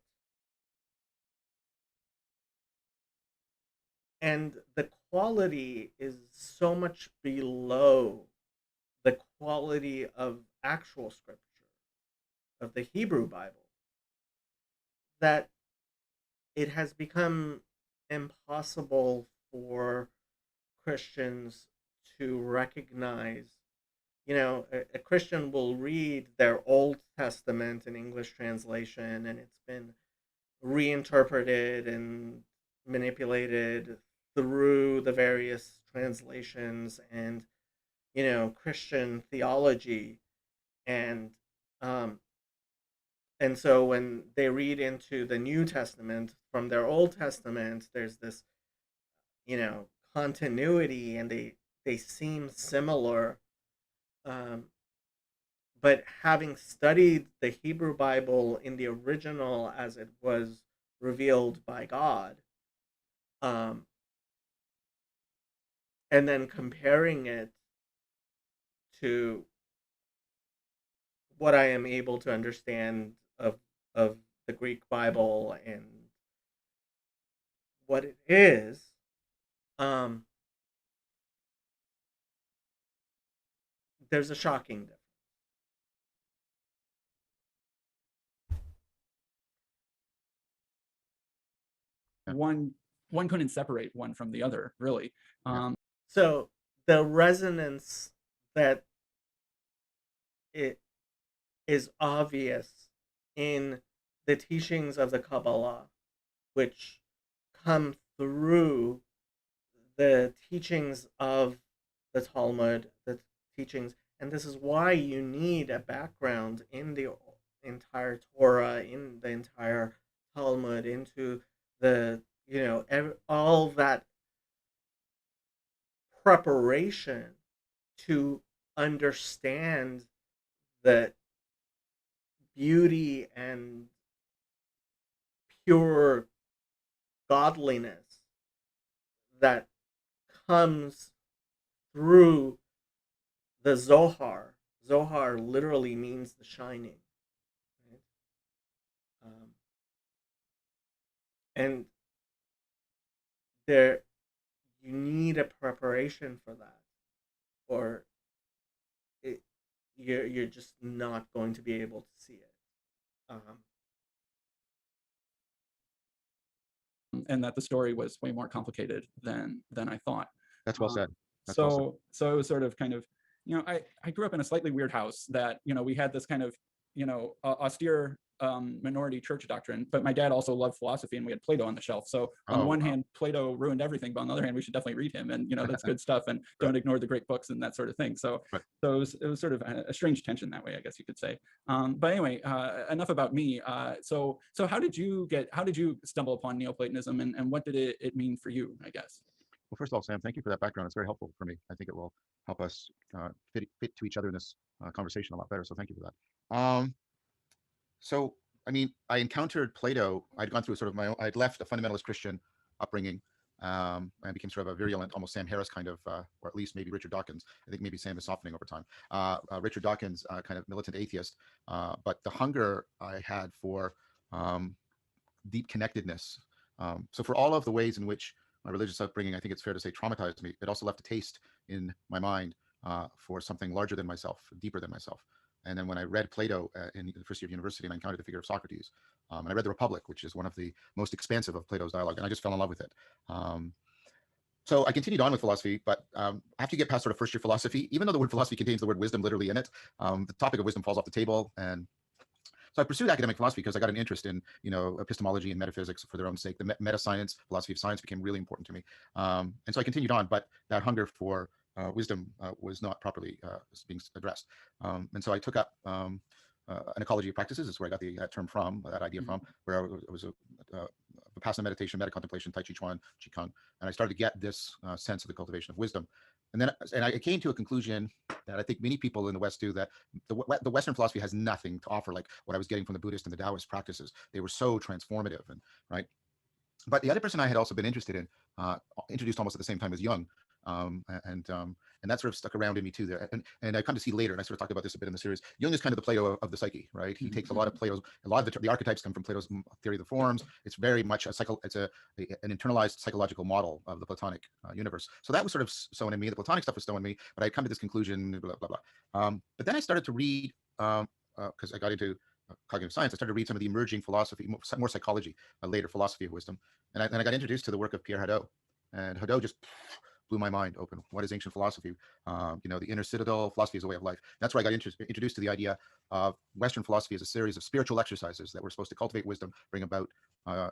And the quality is so much below the quality of actual scripture, of the Hebrew Bible, that it has become impossible for Christians to recognize. A Christian will read their Old Testament in English translation, and it's been reinterpreted and manipulated through the various translations and Christian theology, and um, and so when they read into the New Testament from their Old Testament, there's this you know continuity, and they seem similar. Um, but having studied the Hebrew Bible in the original as it was revealed by God, um, and then comparing it to what I am able to understand of the Greek Bible and what it is, um, there's a shocking difference. one couldn't separate one from the other, really. So the resonance that it is obvious in the teachings of the Kabbalah, which come through the teachings of the Talmud, the teachings, and this is why you need a background in the entire Torah, in the entire Talmud, into the, all that preparation to understand the beauty and pure godliness that comes through the Zohar. Zohar literally means the shining, right? Um, and there, you need a preparation for that, or it, you're just not going to be able to see it. Um, And that the story was way more complicated than I thought. That's well Um, said. That's well said. so it was sort of kind of, I grew up in a slightly weird house that, we had this kind of, austere minority church doctrine, but my dad also loved philosophy and we had Plato on the shelf. So on the Oh, one wow. hand, Plato ruined everything, but on the other hand, we should definitely read him, and that's good stuff, and Right. don't ignore the great books and that sort of thing. So Right. so it was sort of a strange tension that way, I guess you could say. But anyway, enough about me. So how did you stumble upon Neoplatonism, and what did it mean for you, I guess? Well, first of all, Sam, thank you for that background. It's very helpful for me. I think it will help us fit to each other in this conversation a lot better. So thank you for that. So, I mean, I encountered Plato. I'd gone through sort of I'd left a fundamentalist Christian upbringing. And became sort of a virulent, almost Sam Harris kind of, or at least maybe Richard Dawkins. I think maybe Sam is softening over time. Richard Dawkins, kind of militant atheist. But the hunger I had for deep connectedness. So for all of the ways in which my religious upbringing, I think it's fair to say, traumatized me, it also left a taste in my mind for something larger than myself, deeper than myself. And then when I read Plato in the first year of university, and I encountered the figure of Socrates, and I read the Republic, which is one of the most expansive of Plato's dialogue, and I just fell in love with it. So I continued on with philosophy, but after you get past sort of first year philosophy, even though the word philosophy contains the word wisdom literally in it, the topic of wisdom falls off the table. And so I pursued academic philosophy because I got an interest in, epistemology and metaphysics for their own sake. The meta science, philosophy of science became really important to me. And so I continued on, but that hunger for wisdom was not properly being addressed. And so I took up an ecology of practices, is where I got that term from, that idea from, where it was a vipassana meditation, meta contemplation, tai chi chuan, qigong, and I started to get this sense of the cultivation of wisdom. And I came to a conclusion that I think many people in the West do, that the Western philosophy has nothing to offer like what I was getting from the Buddhist and the Taoist practices. They were so transformative, and right. But the other person I had also been interested in, introduced almost at the same time as Jung, and that sort of stuck around in me too. There, and I come to see later, and I sort of talked about this a bit in the series. Jung is kind of the Plato of the psyche, right? He takes a lot of Plato's, a lot of the archetypes come from Plato's theory of the forms. It's very much an internalized psychological model of the Platonic universe. So that was sort of sown in me. The Platonic stuff was sown in me, but I come to this conclusion, blah blah blah. But then I started to read, because I got into cognitive science. I started to read some of the emerging philosophy, more psychology, later philosophy of wisdom, and I got introduced to the work of Pierre Hadot, and Hadot just blew my mind open. What is ancient philosophy? The inner citadel, philosophy is a way of life. That's where I got introduced to the idea of Western philosophy as a series of spiritual exercises that were supposed to cultivate wisdom, bring about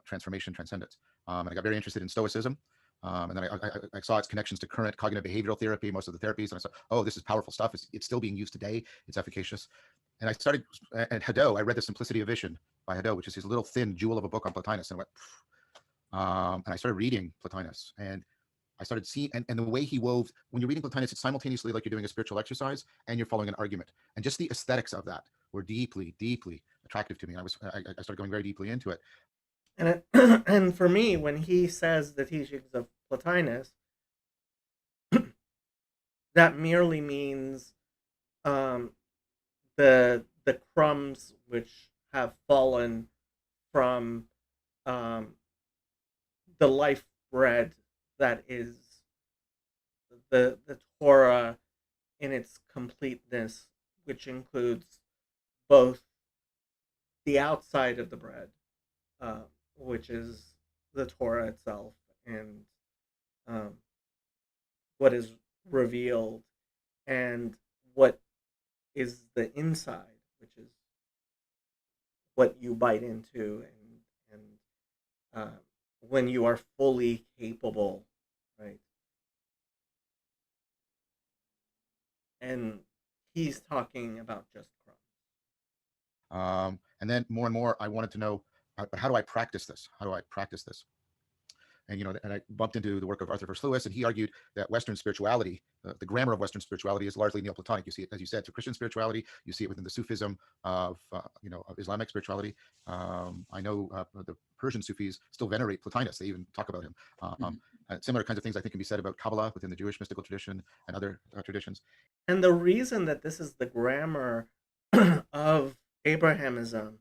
transformation, transcendence. And I got very interested in Stoicism. And then I saw its connections to current cognitive behavioral therapy, most of the therapies, and I saw, oh, this is powerful stuff. It's still being used today. It's efficacious. And I started at Hadot. I read The Simplicity of Vision by Hadot, which is his little thin jewel of a book on Plotinus, and I went, and I started reading Plotinus, and I started seeing, and the way he wove, when you're reading Plotinus, it's simultaneously like you're doing a spiritual exercise and you're following an argument, and just the aesthetics of that were deeply, deeply attractive to me. I started going very deeply into it. and and for me, when he says the teachings of Plotinus, that merely means um, the crumbs which have fallen from um, the life bread that is the Torah in its completeness, which includes both the outside of the bread, uh, which is the Torah itself, and um, what is revealed, and what is the inside, which is what you bite into, and when you are fully capable, right? And he's talking about just crumbs. And then more and more, I wanted to know, but how do I practice this? How do I practice this? And and I bumped into the work of Arthur Verse Lewis, and he argued that Western spirituality, the grammar of Western spirituality, is largely Neoplatonic. You see it, as you said, to Christian spirituality. You see it within the Sufism of of Islamic spirituality. I know the Persian Sufis still venerate Plotinus. They even talk about him. Similar kinds of things I think can be said about Kabbalah within the Jewish mystical tradition and other traditions. And the reason that this is the grammar of Abrahamism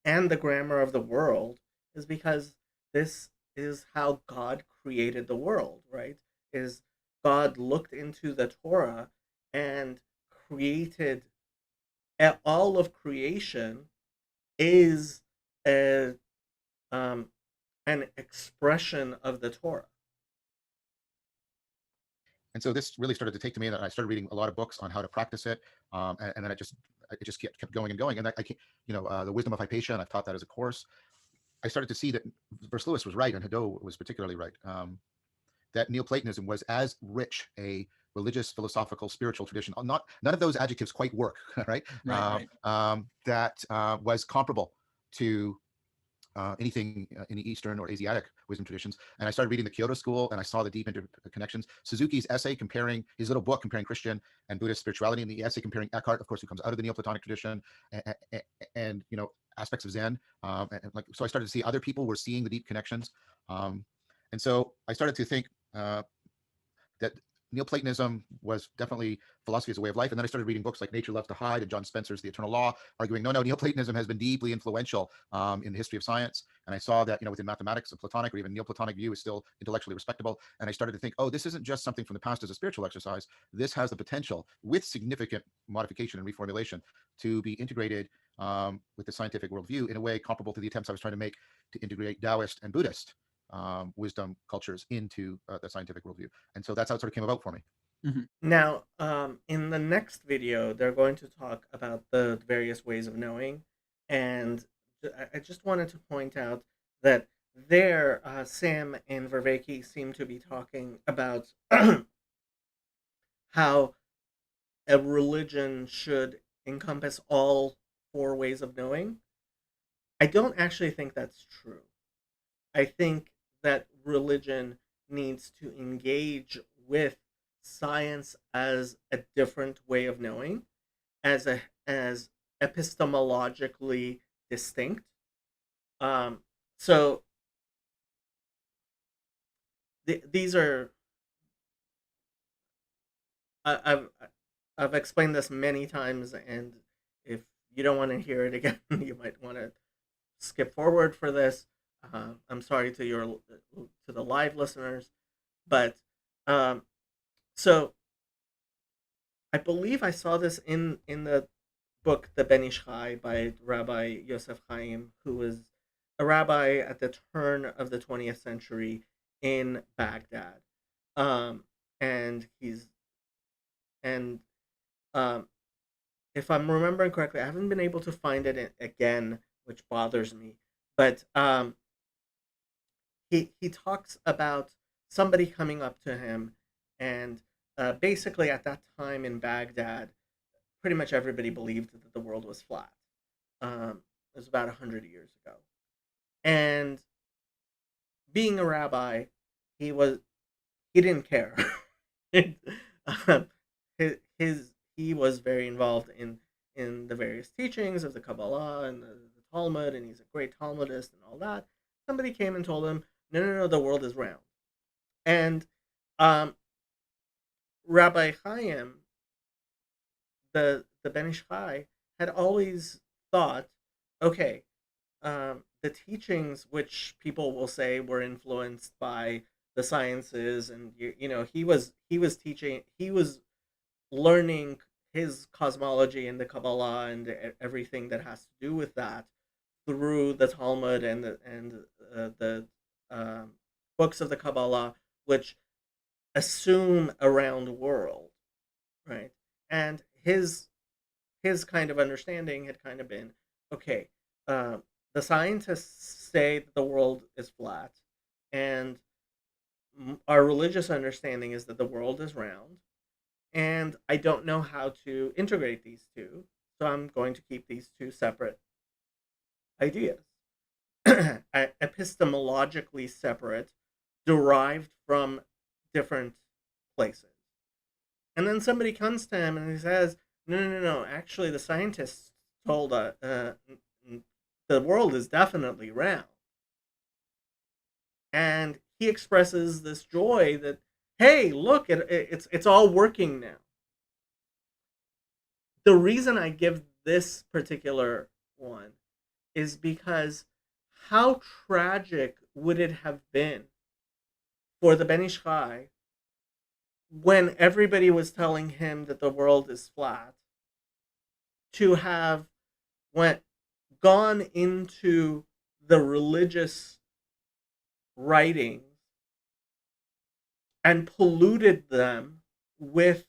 and the grammar of the world is because this is how God created the world, right? Is God looked into the Torah and created all of creation is a an expression of the Torah. And so this really started to take to me, and I started reading a lot of books on how to practice it. And then it just kept going and going. And I can't, the Wisdom of Hypatia, and I've taught that as a course. I started to see that Verse Lewis was right, and Hadot was particularly right. That Neoplatonism was as rich a religious, philosophical, spiritual tradition. None of those adjectives quite work, right? That was comparable to anything in the Eastern or Asiatic wisdom traditions. And I started reading the Kyoto School, and I saw the deep interconnections. Suzuki's essay comparing, his little book comparing Christian and Buddhist spirituality, and the essay comparing Eckhart, of course, who comes out of the Neoplatonic tradition, and aspects of Zen. So I started to see other people were seeing the deep connections. And so I started to think that Neoplatonism was definitely philosophy as a way of life. And then I started reading books like Nature Loves to Hide and John Spencer's The Eternal Law, arguing, no, Neoplatonism has been deeply influential in the history of science. And I saw that, within mathematics, a Platonic or even Neoplatonic view is still intellectually respectable. And I started to think, oh, this isn't just something from the past as a spiritual exercise. This has the potential, with significant modification and reformulation, to be integrated with the scientific worldview in a way comparable to the attempts I was trying to make to integrate Taoist and Buddhist wisdom cultures into the scientific worldview. And so that's how it sort of came about for me. Now, in the next video, they're going to talk about the various ways of knowing, and I just wanted to point out that there, Sam and Vervaeke seem to be talking about how a religion should encompass all four ways of knowing. I don't actually think that's true. I think that religion needs to engage with science as a different way of knowing, as epistemologically distinct. So these are I've I've explained this many times, and if you don't want to hear it again, you might want to skip forward for this. I'm sorry to the live listeners, but so I believe I saw this in the book The Ben Ish Chai by Rabbi Yosef Chaim, who was a rabbi at the turn of the 20th century in Baghdad, and he's and if I'm remembering correctly, I haven't been able to find it again, which bothers me. But he talks about somebody coming up to him, and basically at that time in Baghdad, pretty much everybody believed that the world was flat. It was about 100 years ago, and being a rabbi, he was he didn't care. um, he was very involved in the various teachings of the Kabbalah and the Talmud, and he's a great Talmudist and all that. Somebody came and told him, no, the world is round. And Rabbi Chaim, the Ben Ish Chai, had always thought, okay, the teachings which people will say were influenced by the sciences, and he was teaching, he was learning his cosmology and the Kabbalah and everything that has to do with that through the Talmud and the books of the Kabbalah, which assume a round world, right? And his kind of understanding had kind of been, okay, the scientists say that the world is flat, and our religious understanding is that the world is round, and I don't know how to integrate these two. So I'm going to keep these two separate ideas, epistemologically separate, derived from different places. And then somebody comes to him and he says, no, actually the scientists told us the world is definitely round. And he expresses this joy that, hey, look, it's all working now. The reason I give this particular one is because how tragic would it have been for the Ben Ish Chai when everybody was telling him that the world is flat to have gone into the religious writings and polluted them with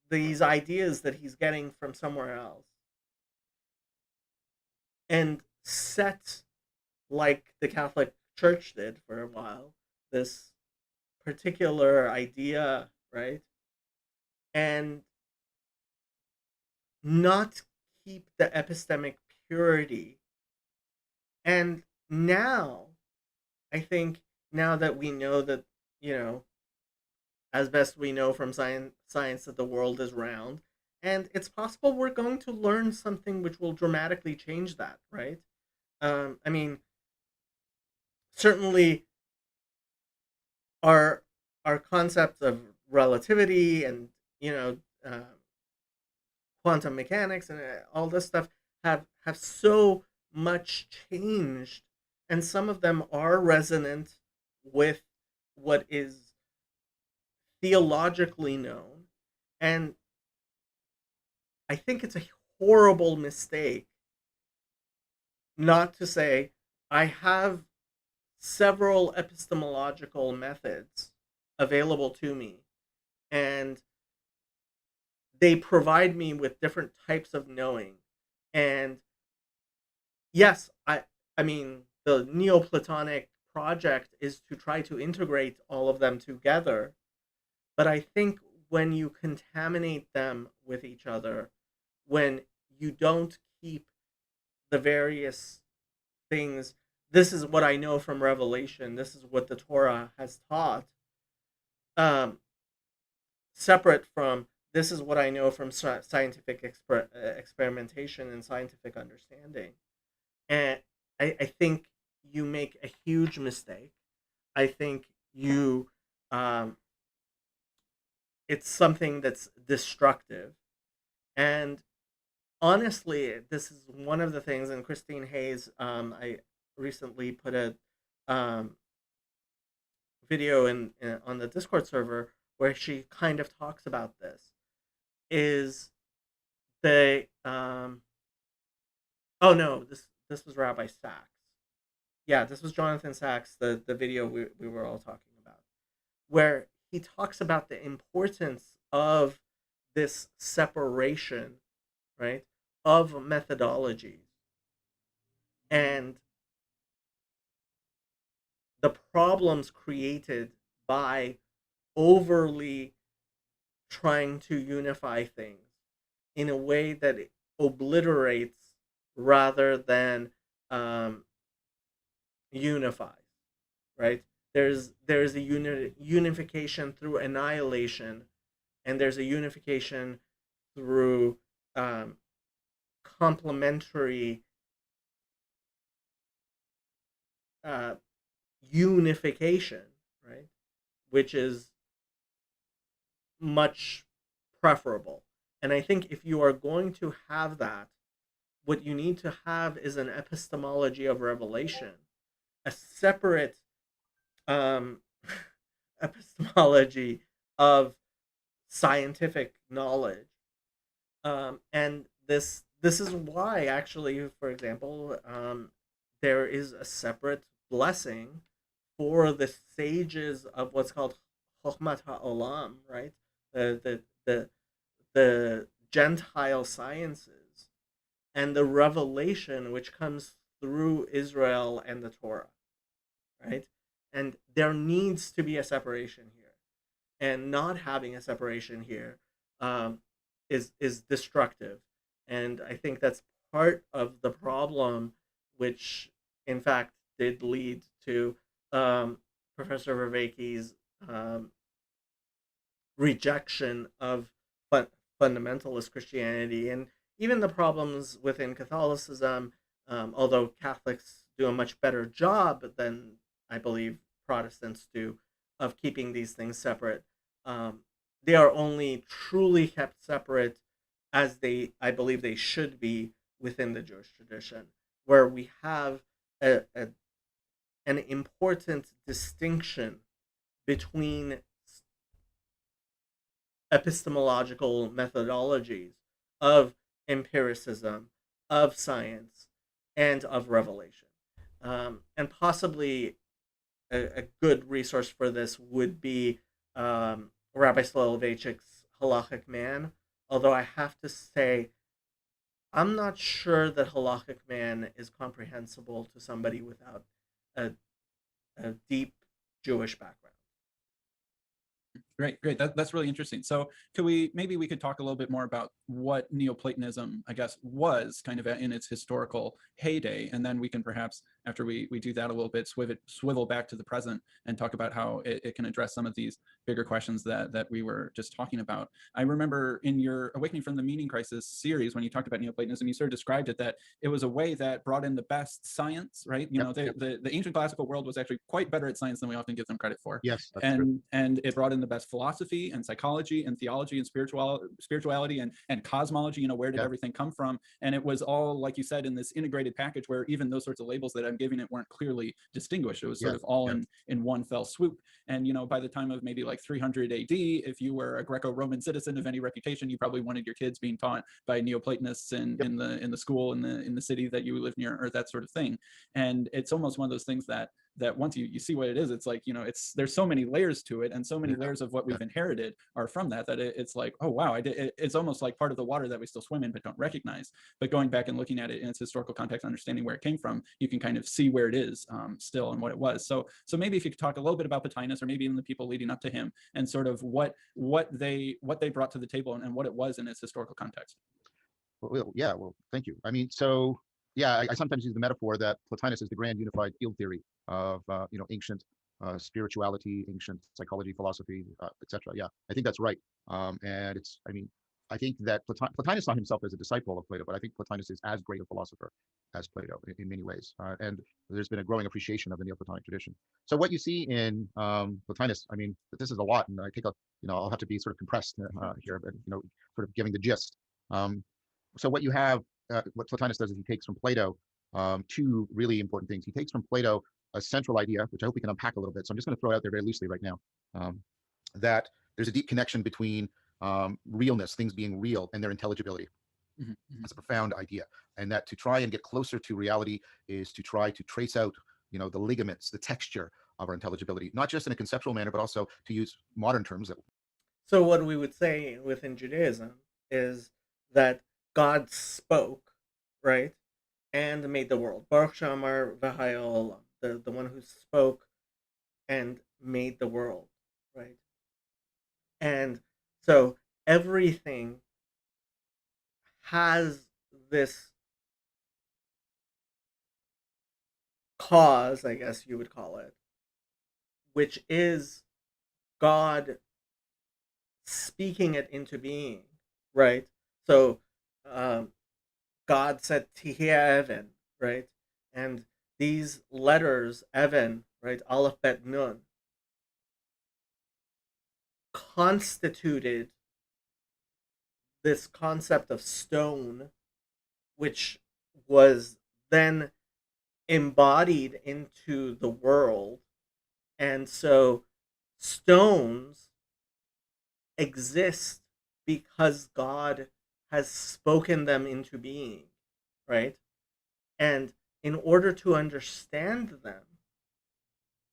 these ideas that he's getting from somewhere else, and set, like the Catholic Church did for a while, this particular idea, right? And not keep the epistemic purity. And now, I think, now that we know that, as best we know from science that the world is round, and it's possible we're going to learn something which will dramatically change that, right? I mean, certainly our concepts of relativity and quantum mechanics and all this stuff have so much changed, and some of them are resonant with what is theologically known. And I think it's a horrible mistake not to say, I have several epistemological methods available to me, and they provide me with different types of knowing. And yes, I mean, the Neoplatonic project is to try to integrate all of them together, but I think when you contaminate them with each other, when you don't keep the various things, this is what I know from Revelation, this is what the Torah has taught, separate from this is what I know from scientific experimentation and scientific understanding. And I think you make a huge mistake. I think you, it's something that's destructive. And honestly, this is one of the things, and Christine Hayes, I recently put a video on the Discord server where she kind of talks about this, is the oh no, this was Rabbi Sachs. Yeah, this was Jonathan Sachs, the video we were all talking about, where he talks about the importance of this separation, right, of methodologies, and the problems created by overly trying to unify things in a way that it obliterates rather than unifies, right? There's a unification through annihilation, and there's a unification through complementary unification, right? Which is much preferable. And I think if you are going to have that, what you need to have is an epistemology of revelation, a separate um, epistemology of scientific knowledge. And this is why, actually, for example, there is a separate blessing for the sages of what's called Chokhmat HaOlam, right? The Gentile sciences, and the revelation which comes through Israel and the Torah, right? And there needs to be a separation here, and not having a separation here is destructive. And I think that's part of the problem, which in fact did lead to Professor Vervaeke's um, rejection of fundamentalist Christianity, and even the problems within Catholicism. Although Catholics do a much better job than I believe Protestants do of keeping these things separate, um, they are only truly kept separate as I believe they should be within the Jewish tradition, where we have an important distinction between epistemological methodologies of empiricism, of science, and of revelation. And possibly a good resource for this would be Rabbi Soloveitchik's Halachic Man, although I have to say, I'm not sure that Halachic Man is comprehensible to somebody without a, a deep Jewish background. Great, great. That's really interesting. So maybe we could talk a little bit more about what Neoplatonism, I guess, was kind of in its historical heyday. And then we can perhaps, after we do that a little bit, swivel back to the present and talk about how it can address some of these bigger questions that we were just talking about. I remember in your Awakening from the Meaning Crisis series, when you talked about Neoplatonism, you sort of described it that it was a way that brought in the best science, right? You know, the ancient classical world was actually quite better at science than we often give them credit for. Yes, that's true. And it brought in the best philosophy and psychology and theology and spirituality and cosmology. You know, where did everything come from? And it was all, like you said, in this integrated package where even those sorts of labels that I'm giving it weren't clearly distinguished. It was sort of all in one fell swoop. And, you know, by the time of maybe like 300 AD, if you were a Greco-Roman citizen of any reputation, you probably wanted your kids being taught by Neoplatonists in the school in the city that you live near, or that sort of thing. And it's almost one of those things that once you see what it is, it's like, you know, there's so many layers to it, and so many layers of what we've inherited are from that it's like, oh wow, it's almost like part of the water that we still swim in but don't recognize. But going back and looking at it in its historical context, understanding where it came from, you can kind of see where it is still and what it was. So maybe if you could talk a little bit about Plotinus, or maybe even the people leading up to him, and sort of what they brought to the table and what it was in its historical context. Well, thank you. I mean, so I sometimes use the metaphor that Plotinus is the grand unified field theory of ancient spirituality, ancient psychology, philosophy, etc. Yeah, I think that's right. And I think that Plotinus saw himself as a disciple of Plato, but I think Plotinus is as great a philosopher as Plato in many ways. And there's been a growing appreciation of the Neoplatonic tradition. So what you see in Plotinus, I mean, this is a lot, and I think I'll have to be sort of compressed here, but sort of giving the gist. So what you have, what Plotinus does is he takes from Plato two really important things. He takes from Plato a central idea, which I hope we can unpack a little bit. So I'm just going to throw it out there very loosely right now, that there's a deep connection between realness, things being real, and their intelligibility. That's a profound idea. And that to try and get closer to reality is to try to trace out, the ligaments, the texture of our intelligibility, not just in a conceptual manner, but also, to use modern terms. So what we would say within Judaism is that God spoke, right, and made the world. Baruch Shamar v'haya olam, the one who spoke and made the world, right? And so everything has this cause, I guess you would call it, which is God speaking it into being, right? So God said Tihya Evan, right? And these letters, Evan, right, Aleph, Bet, Nun, constituted this concept of stone, which was then embodied into the world. And so stones exist because God has spoken them into being, right? And in order to understand them,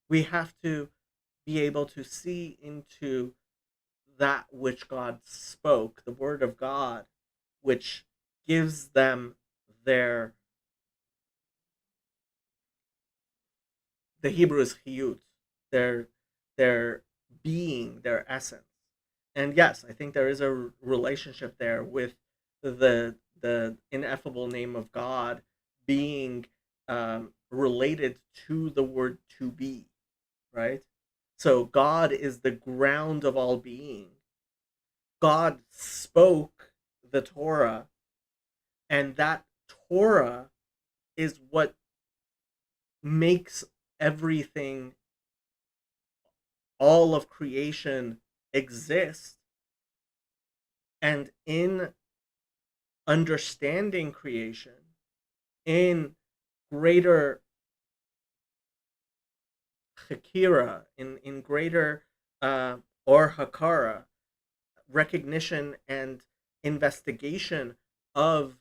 we have to be able to see into that which God spoke, the word of God, which gives them the Hebrew is chiyut, their being, their essence. And yes, I think there is a relationship there with the the ineffable name of God being related to the word to be, right? So God is the ground of all being. God spoke the Torah, and that Torah is what makes everything, all of creation, exist. And in understanding creation, in greater hakira, in greater or hakara, recognition and investigation of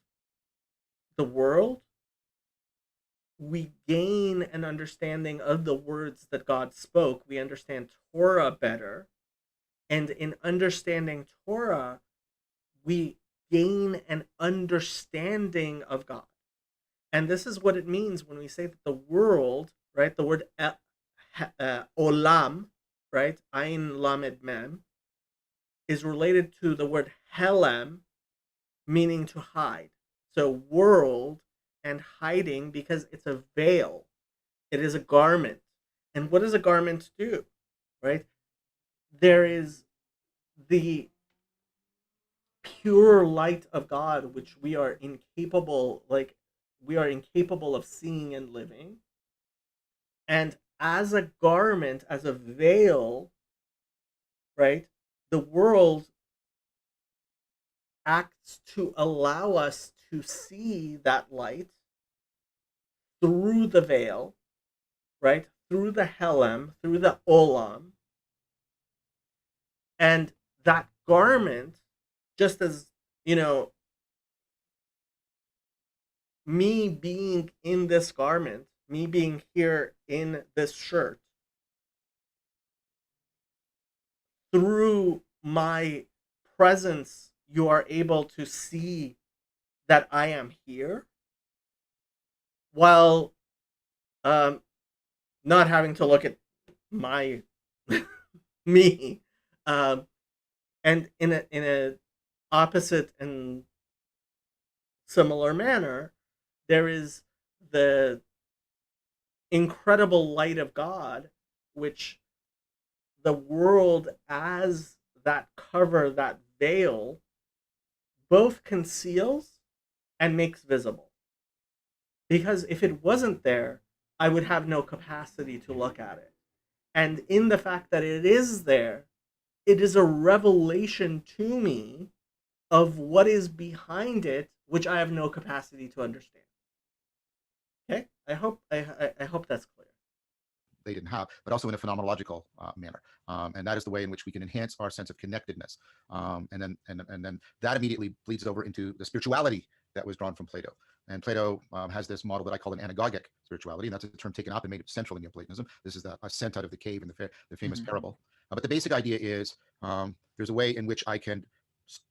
the world, we gain an understanding of the words that God spoke. We understand Torah better. And in understanding Torah, we gain an understanding of God. And this is what it means when we say that the world, right, the word olam, right, Ain Lamed Mem, is related to the word helem, meaning to hide. So world and hiding, because it's a veil. It is a garment. And what does a garment do? Right? There is the pure light of God, which we are incapable of seeing and living. And as a garment, as a veil, right, the world acts to allow us to see that light through the veil, right, through the helem, through the olam. And that garment, just as, me being in this garment, me being here in this shirt, through my presence, you are able to see that I am here, while not having to look at my me. And in a opposite and similar manner, there is the incredible light of God, which the world, as that cover, that veil, both conceals and makes visible. Because if it wasn't there, I would have no capacity to look at it. And in the fact that it is there, it is a revelation to me of what is behind it, which I have no capacity to understand. Okay, I hope that's clear. They didn't have, but also in a phenomenological manner, and that is the way in which we can enhance our sense of connectedness, and then that immediately bleeds over into the spirituality that was drawn from Plato. And Plato has this model that I call an anagogic spirituality, and that's a term taken up and made it central in Neoplatonism. This is the ascent out of the cave in the famous parable. But the basic idea is there's a way in which I can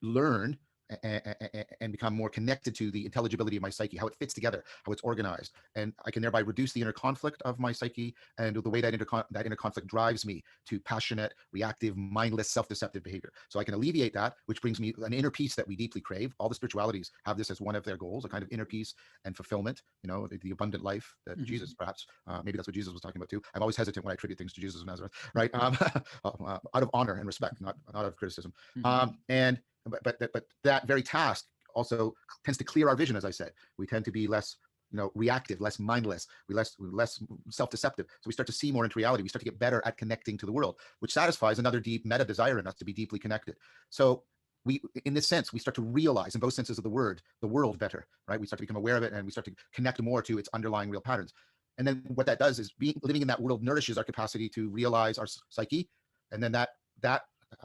learn and become more connected to the intelligibility of my psyche, how it fits together, how it's organized. And I can thereby reduce the inner conflict of my psyche and the way that inner conflict drives me to passionate, reactive, mindless, self-deceptive behavior. So I can alleviate that, which brings me an inner peace that we deeply crave. All the spiritualities have this as one of their goals, a kind of inner peace and fulfillment, the abundant life that Jesus, perhaps, maybe that's what Jesus was talking about too. I'm always hesitant when I attribute things to Jesus of Nazareth, right? Out of honor and respect, not out of criticism. But that very task also tends to clear our vision. As I said, we tend to be less reactive, less mindless, we less self-deceptive. So we start to see more into reality. We start to get better at connecting to the world, which satisfies another deep meta desire in us to be deeply connected. So in this sense, we start to realize in both senses of the world better, right? We start to become aware of it, and we start to connect more to its underlying real patterns. And then what that does is living in that world nourishes our capacity to realize our psyche, and then that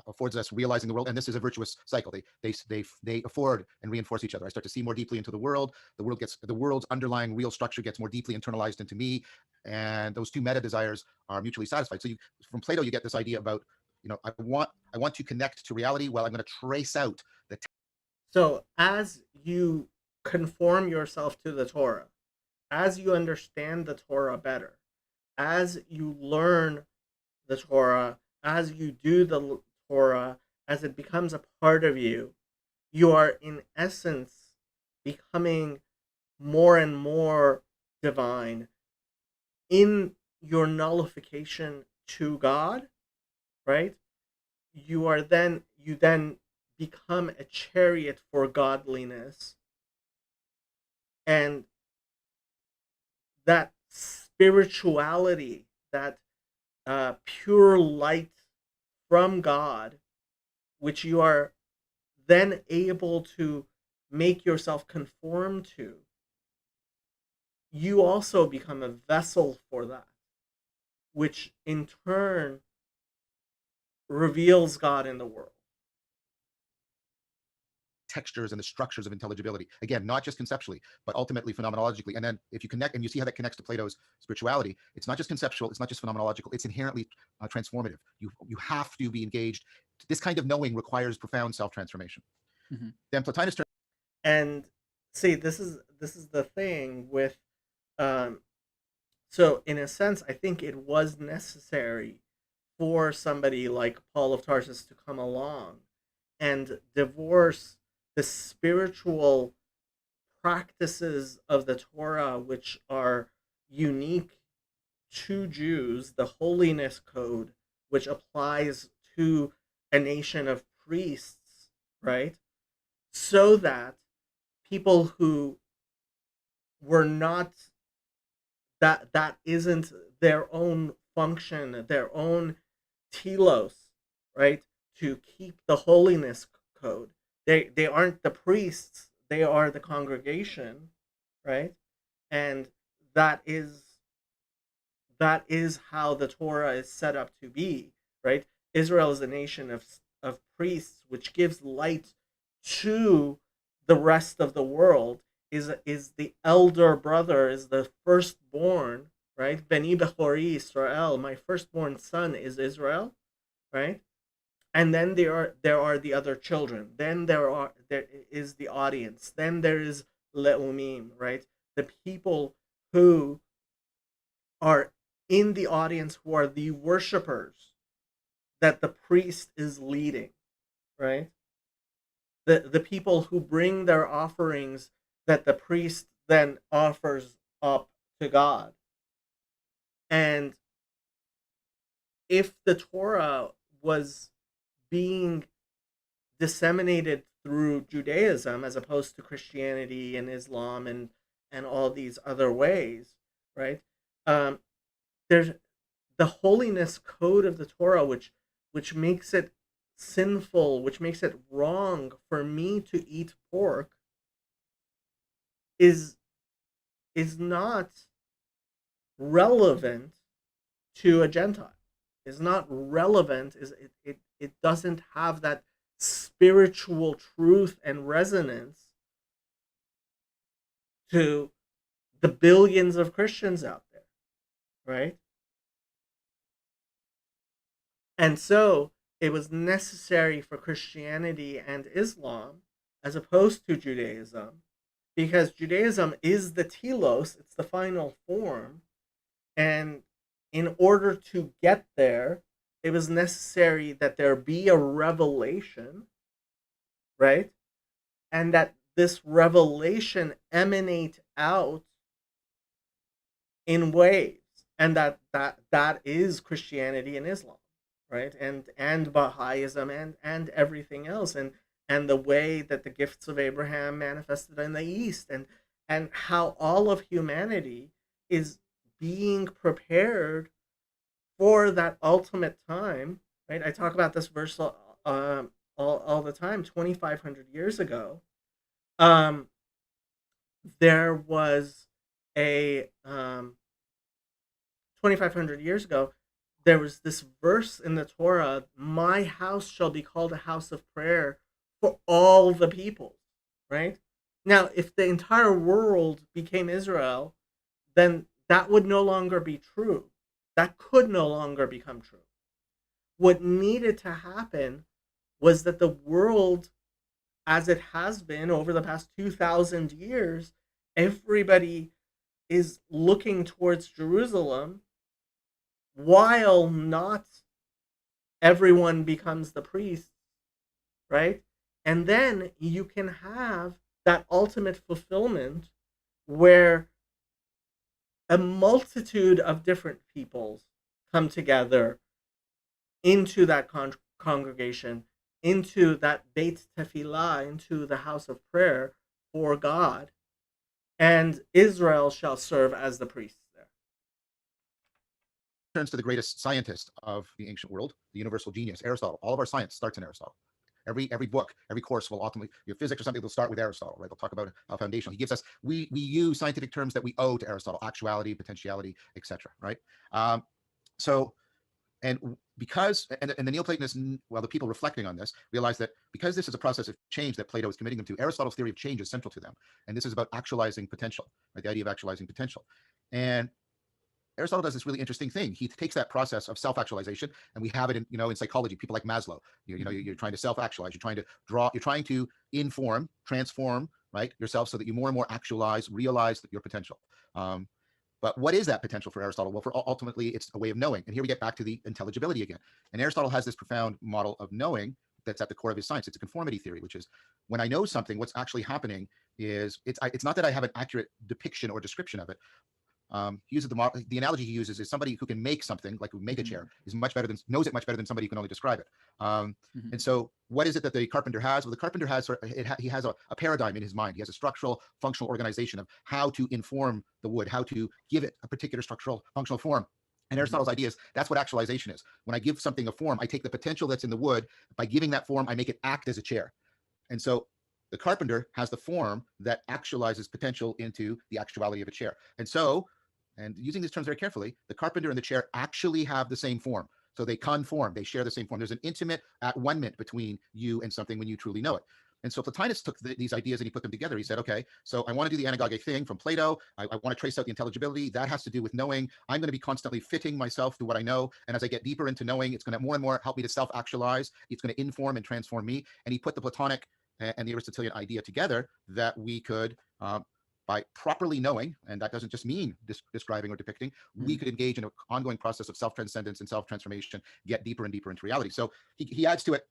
affords us realizing the world. And this is a virtuous cycle. They afford and reinforce each other. I start to see more deeply into the world. The world's underlying real structure gets more deeply internalized into me, and those two meta desires are mutually satisfied. So from Plato, you get this idea about I want to connect to reality while I'm going to trace out the. So as you conform yourself to the Torah, as you understand the Torah better, as you learn the Torah, as you do the Torah, as it becomes a part of you, you are in essence becoming more and more divine in your nullification to God, right? You then become a chariot for godliness, and that spirituality, that pure light from God, which you are then able to make yourself conform to, you also become a vessel for that, which in turn reveals God in the world. Textures and the structures of intelligibility. Again, not just conceptually, but ultimately phenomenologically. And then if you connect and you see how that connects to Plato's spirituality, it's not just conceptual, it's not just phenomenological, it's inherently transformative. You have to be engaged. This kind of knowing requires profound self-transformation. Mhm. Then Plotinus turns. And see, this is the thing with so in a sense, I think it was necessary for somebody like Paul of Tarsus to come along and divorce the spiritual practices of the Torah, which are unique to Jews, the holiness code, which applies to a nation of priests, right? So that people who were not, that isn't their own function, their own telos, right? To keep the holiness code. They aren't the priests, they are the congregation, right? And that is that is how the Torah is set up to be, right? Israel is a nation of priests, which gives light to the rest of the world. Is the elder brother, is the firstborn, right? Beni Bechori Israel, my firstborn son is Israel, right? And then there are the other children. Then there is the audience. Then there is Leumim, right? The people who are in the audience, who are the worshipers that the priest is leading, right? The people who bring their offerings that the priest then offers up to God. And if the Torah was being disseminated through Judaism as opposed to Christianity and Islam and all these other ways, right? There's the holiness code of the Torah, which makes it sinful, which makes it wrong for me to eat pork, is not relevant to a Gentile. Is not relevant. It doesn't have that spiritual truth and resonance to the billions of Christians out there, right? And so it was necessary for Christianity and Islam as opposed to Judaism, because Judaism is the telos, it's the final form. And in order to get there, it was necessary that there be a revelation, right? And that this revelation emanate out in waves. And that is Christianity and Islam, right? And Baha'ism and everything else, and the way that the gifts of Abraham manifested in the East, and how all of humanity is being prepared for that ultimate time, right? I talk about this verse all the time. 2,500 years ago, um, there was a 2,500 years ago, there was this verse in the Torah: "My house shall be called a house of prayer for all the people." Right? Now, if the entire world became Israel, then that would no longer be true. That could no longer become true. What needed to happen was that the world, as it has been over the past 2,000 years, everybody is looking towards Jerusalem, while not everyone becomes the priest, right? And then you can have that ultimate fulfillment where a multitude of different peoples come together into that congregation, into that Beit Tefillah, into the house of prayer for God, and Israel shall serve as the priests there. Turns to the greatest scientist of the ancient world, the universal genius, Aristotle. All of our science starts in Aristotle. Every book, every course will ultimately, your physics or something will start with Aristotle, right? They'll talk about how foundational. He gives us, we use scientific terms that we owe to Aristotle: actuality, potentiality, etc. Right? So, and because, and the Neoplatonists, well, the people reflecting on this realize that because this is a process of change that Plato is committing them to, Aristotle's theory of change is central to them, and this is about actualizing potential, right? The idea of actualizing potential, and Aristotle does this really interesting thing. He takes that process of self-actualization, and we have it in, in psychology. People like Maslow, you're trying to self-actualize. You're trying to draw. You're trying to inform, transform, right, yourself so that you more and more actualize, realize your potential. But what is that potential for Aristotle? Well, for ultimately, it's a way of knowing. And here we get back to the intelligibility again. And Aristotle has this profound model of knowing that's at the core of his science. It's a conformity theory, which is when I know something, what's actually happening is it's not that I have an accurate depiction or description of it. He uses the analogy he uses is somebody who can make something, like make a chair, is much better than, knows it much better than somebody who can only describe it. And so what is it that the carpenter has? Well, the carpenter has, he has a paradigm in his mind. He has a structural functional organization of how to inform the wood, how to give it a particular structural functional form. And Aristotle's idea is that's what actualization is. When I give something a form, I take the potential that's in the wood. By giving that form, I make it act as a chair. And so the carpenter has the form that actualizes potential into the actuality of a chair. And so, and using these terms very carefully, the carpenter and the chair actually have the same form. So they conform, they share the same form. There's an intimate at-one-ment between you and something when you truly know it. And so Plotinus took these ideas and he put them together. He said, okay, so I want to do the anagogic thing from Plato. I want to trace out the intelligibility. That has to do with knowing. I'm going to be constantly fitting myself to what I know. And as I get deeper into knowing, it's going to more and more help me to self-actualize. It's going to inform and transform me. And he put the Platonic and the Aristotelian idea together that we could, by properly knowing, and that doesn't just mean describing or depicting, we could engage in an ongoing process of self-transcendence and self-transformation, get deeper and deeper into reality. So he adds to it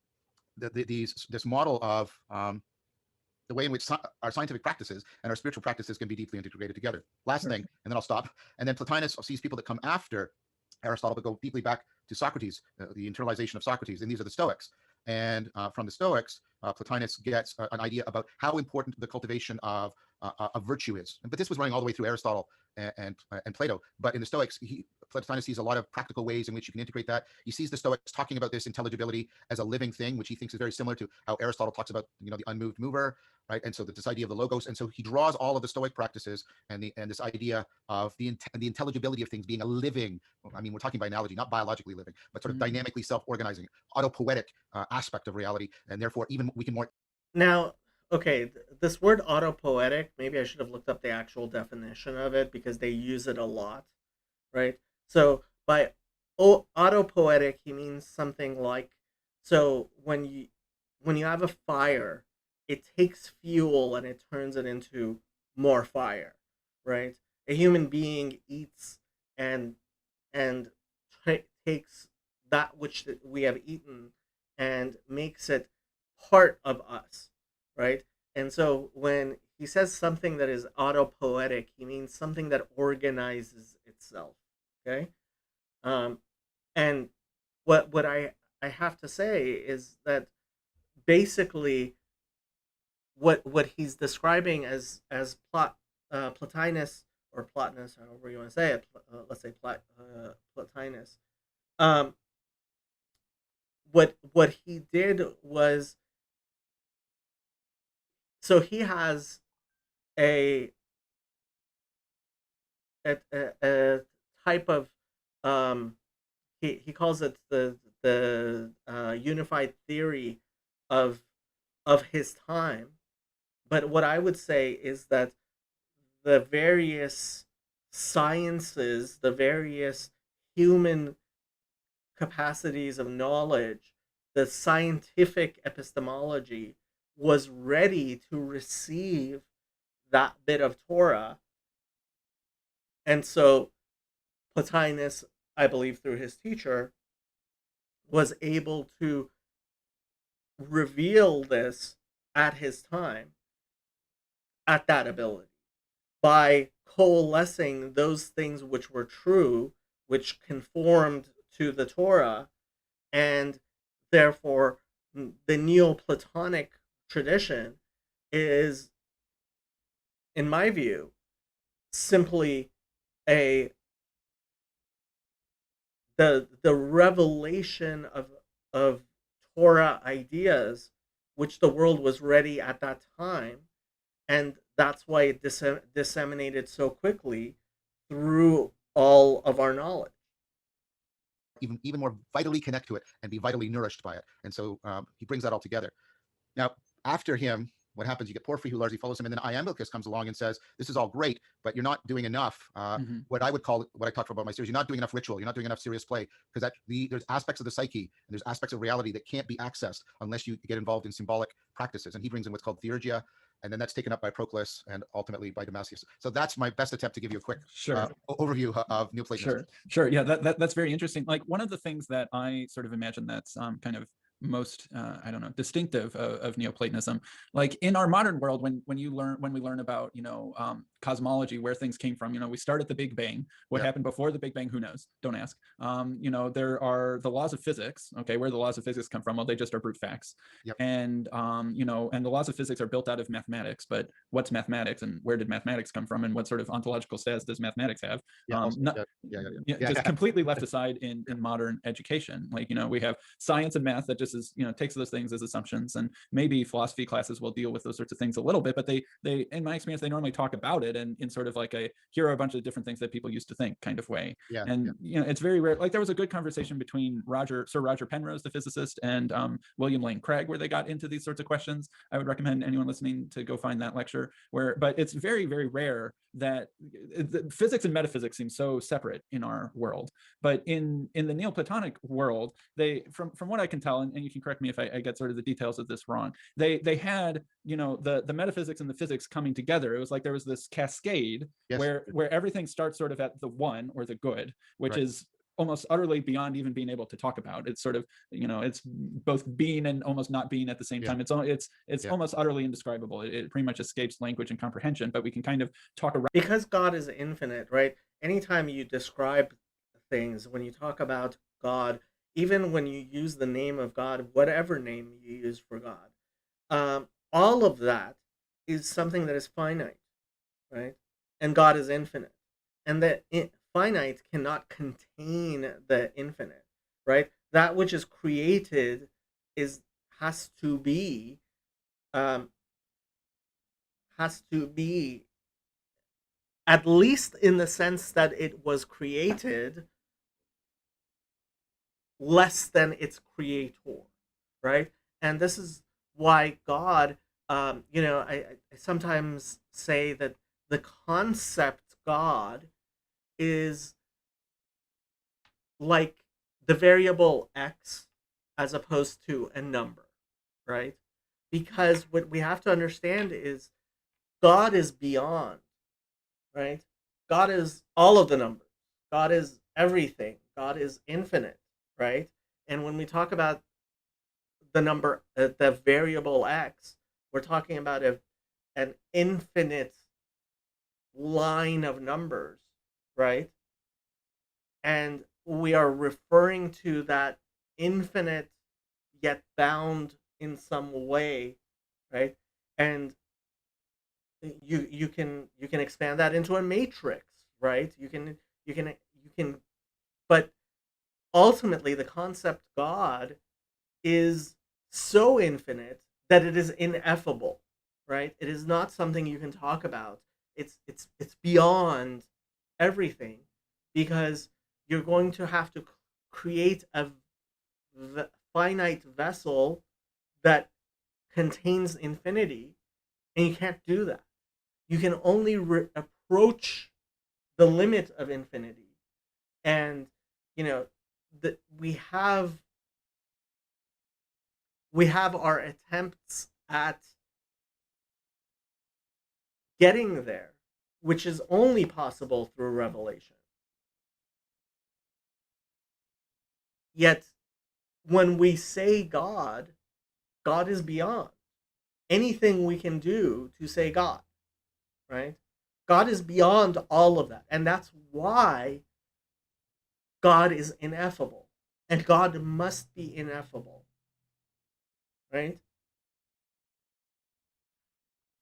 this model of the way in which our scientific practices and our spiritual practices can be deeply integrated together. Last thing, and then I'll stop. And then Plotinus sees people that come after Aristotle, but go deeply back to Socrates, the internalization of Socrates, and these are the Stoics. And from the Stoics, Plotinus gets an idea about how important the cultivation of virtue is. But this was running all the way through Aristotle and Plato. But in the Stoics, Plotinus sees a lot of practical ways in which you can integrate that. He sees the Stoics talking about this intelligibility as a living thing, which he thinks is very similar to how Aristotle talks about, the unmoved mover, right? And so this idea of the logos. And so he draws all of the Stoic practices and this idea of the intelligibility of things being a living, I mean, we're talking by analogy, not biologically living, but sort of dynamically self-organizing, autopoetic aspect of reality. And therefore, even we can more. Now, okay, this word autopoetic, maybe I should have looked up the actual definition of it because they use it a lot, right? So by autopoetic, he means something like, so when you have a fire, it takes fuel and it turns it into more fire, right? A human being eats and takes that which we have eaten and makes it part of us, right? And so when he says something that is autopoetic, he means something that organizes itself. Okay, and what I have to say is that basically what he's describing as Plotinus or Plotinus, however you want to say it, let's say Plotinus. Um, what he did was, so he has a a type of, he calls it the unified theory of his time. But what I would say is that the various sciences, the various human capacities of knowledge, the scientific epistemology was ready to receive that bit of Torah. And so Plotinus, I believe through his teacher, was able to reveal this at his time. at that ability by coalescing those things which were true, which conformed to the Torah, and therefore the Neoplatonic tradition is, in my view, simply a the revelation of Torah ideas which the world was ready at that time, and that's why it disseminated so quickly through all of our knowledge. Even more vitally connect to it and be vitally nourished by it. And so he brings that all together. Now, after him, what happens? You get Porphyry, who largely follows him, and then Iamblichus comes along and says, "This is all great, but you're not doing enough." What I would call, what I talked about in my series, you're not doing enough ritual, you're not doing enough serious play, because there's aspects of the psyche and there's aspects of reality that can't be accessed unless you get involved in symbolic practices. And he brings in what's called theurgia, and then that's taken up by Proclus and ultimately by Damascus. So that's my best attempt to give you a quick overview of Neoplatonism. Sure. Yeah, that's very interesting. Like, one of the things that I sort of imagine that's kind of most I don't know, distinctive of Neoplatonism, like in our modern world, when we learn about cosmology, where things came from, we start at the Big Bang. What happened before the Big Bang, who knows? Don't ask. There are the laws of physics. Okay, where the laws of physics come from? Well, they just are brute facts. And and the laws of physics are built out of mathematics. But what's mathematics, and where did mathematics come from, and what sort of ontological status does mathematics have? Just completely left aside in modern education. Like, we have science and math that just is, takes those things as assumptions, and maybe philosophy classes will deal with those sorts of things a little bit, but they in my experience, they normally talk about it and in sort of like here are a bunch of different things that people used to think kind of way. It's very rare. Like, there was a good conversation between Sir Roger Penrose, the physicist, and William Lane Craig, where they got into these sorts of questions. I would recommend anyone listening to go find that lecture, but it's very, very rare that physics and metaphysics seem so separate in our world. But in the Neoplatonic world, they, from what I can tell, and you can correct me if I get sort of the details of this wrong, they had the metaphysics and the physics coming together. It was like there was this cascade where everything starts sort of at the one, or the good, which is almost utterly beyond even being able to talk about. It's sort of, it's both being and almost not being at the same time. It's almost utterly indescribable. It pretty much escapes language and comprehension, but we can kind of talk around. Because God is infinite, right? Anytime you describe things, when you talk about God, even when you use the name of God, whatever name you use for God, all of that is something that is finite, right? And God is infinite. And the finite cannot contain the infinite, right? That which is created has to be at least in the sense that it was created less than its creator, right? And this is why God, I sometimes say that the concept God is like the variable x as opposed to a number, right? Because what we have to understand is God is beyond, right? God is all of the numbers. God is everything. God is infinite, right? And when we talk about the number, the variable x, we're talking about an infinite line of numbers, right? And we are referring to that infinite yet bound in some way, right? And you can expand that into a matrix, right? You can but ultimately the concept God is so infinite that it is ineffable, right? It is not something you can talk about. It's beyond everything, because you're going to have to create a finite vessel that contains infinity, and you can't do that. You can only approach the limit of infinity, and that we have our attempts at getting there, which is only possible through revelation. Yet, when we say God is beyond anything we can do to say God. right? God is beyond all of that. And that's why God is ineffable. And God must be ineffable, right?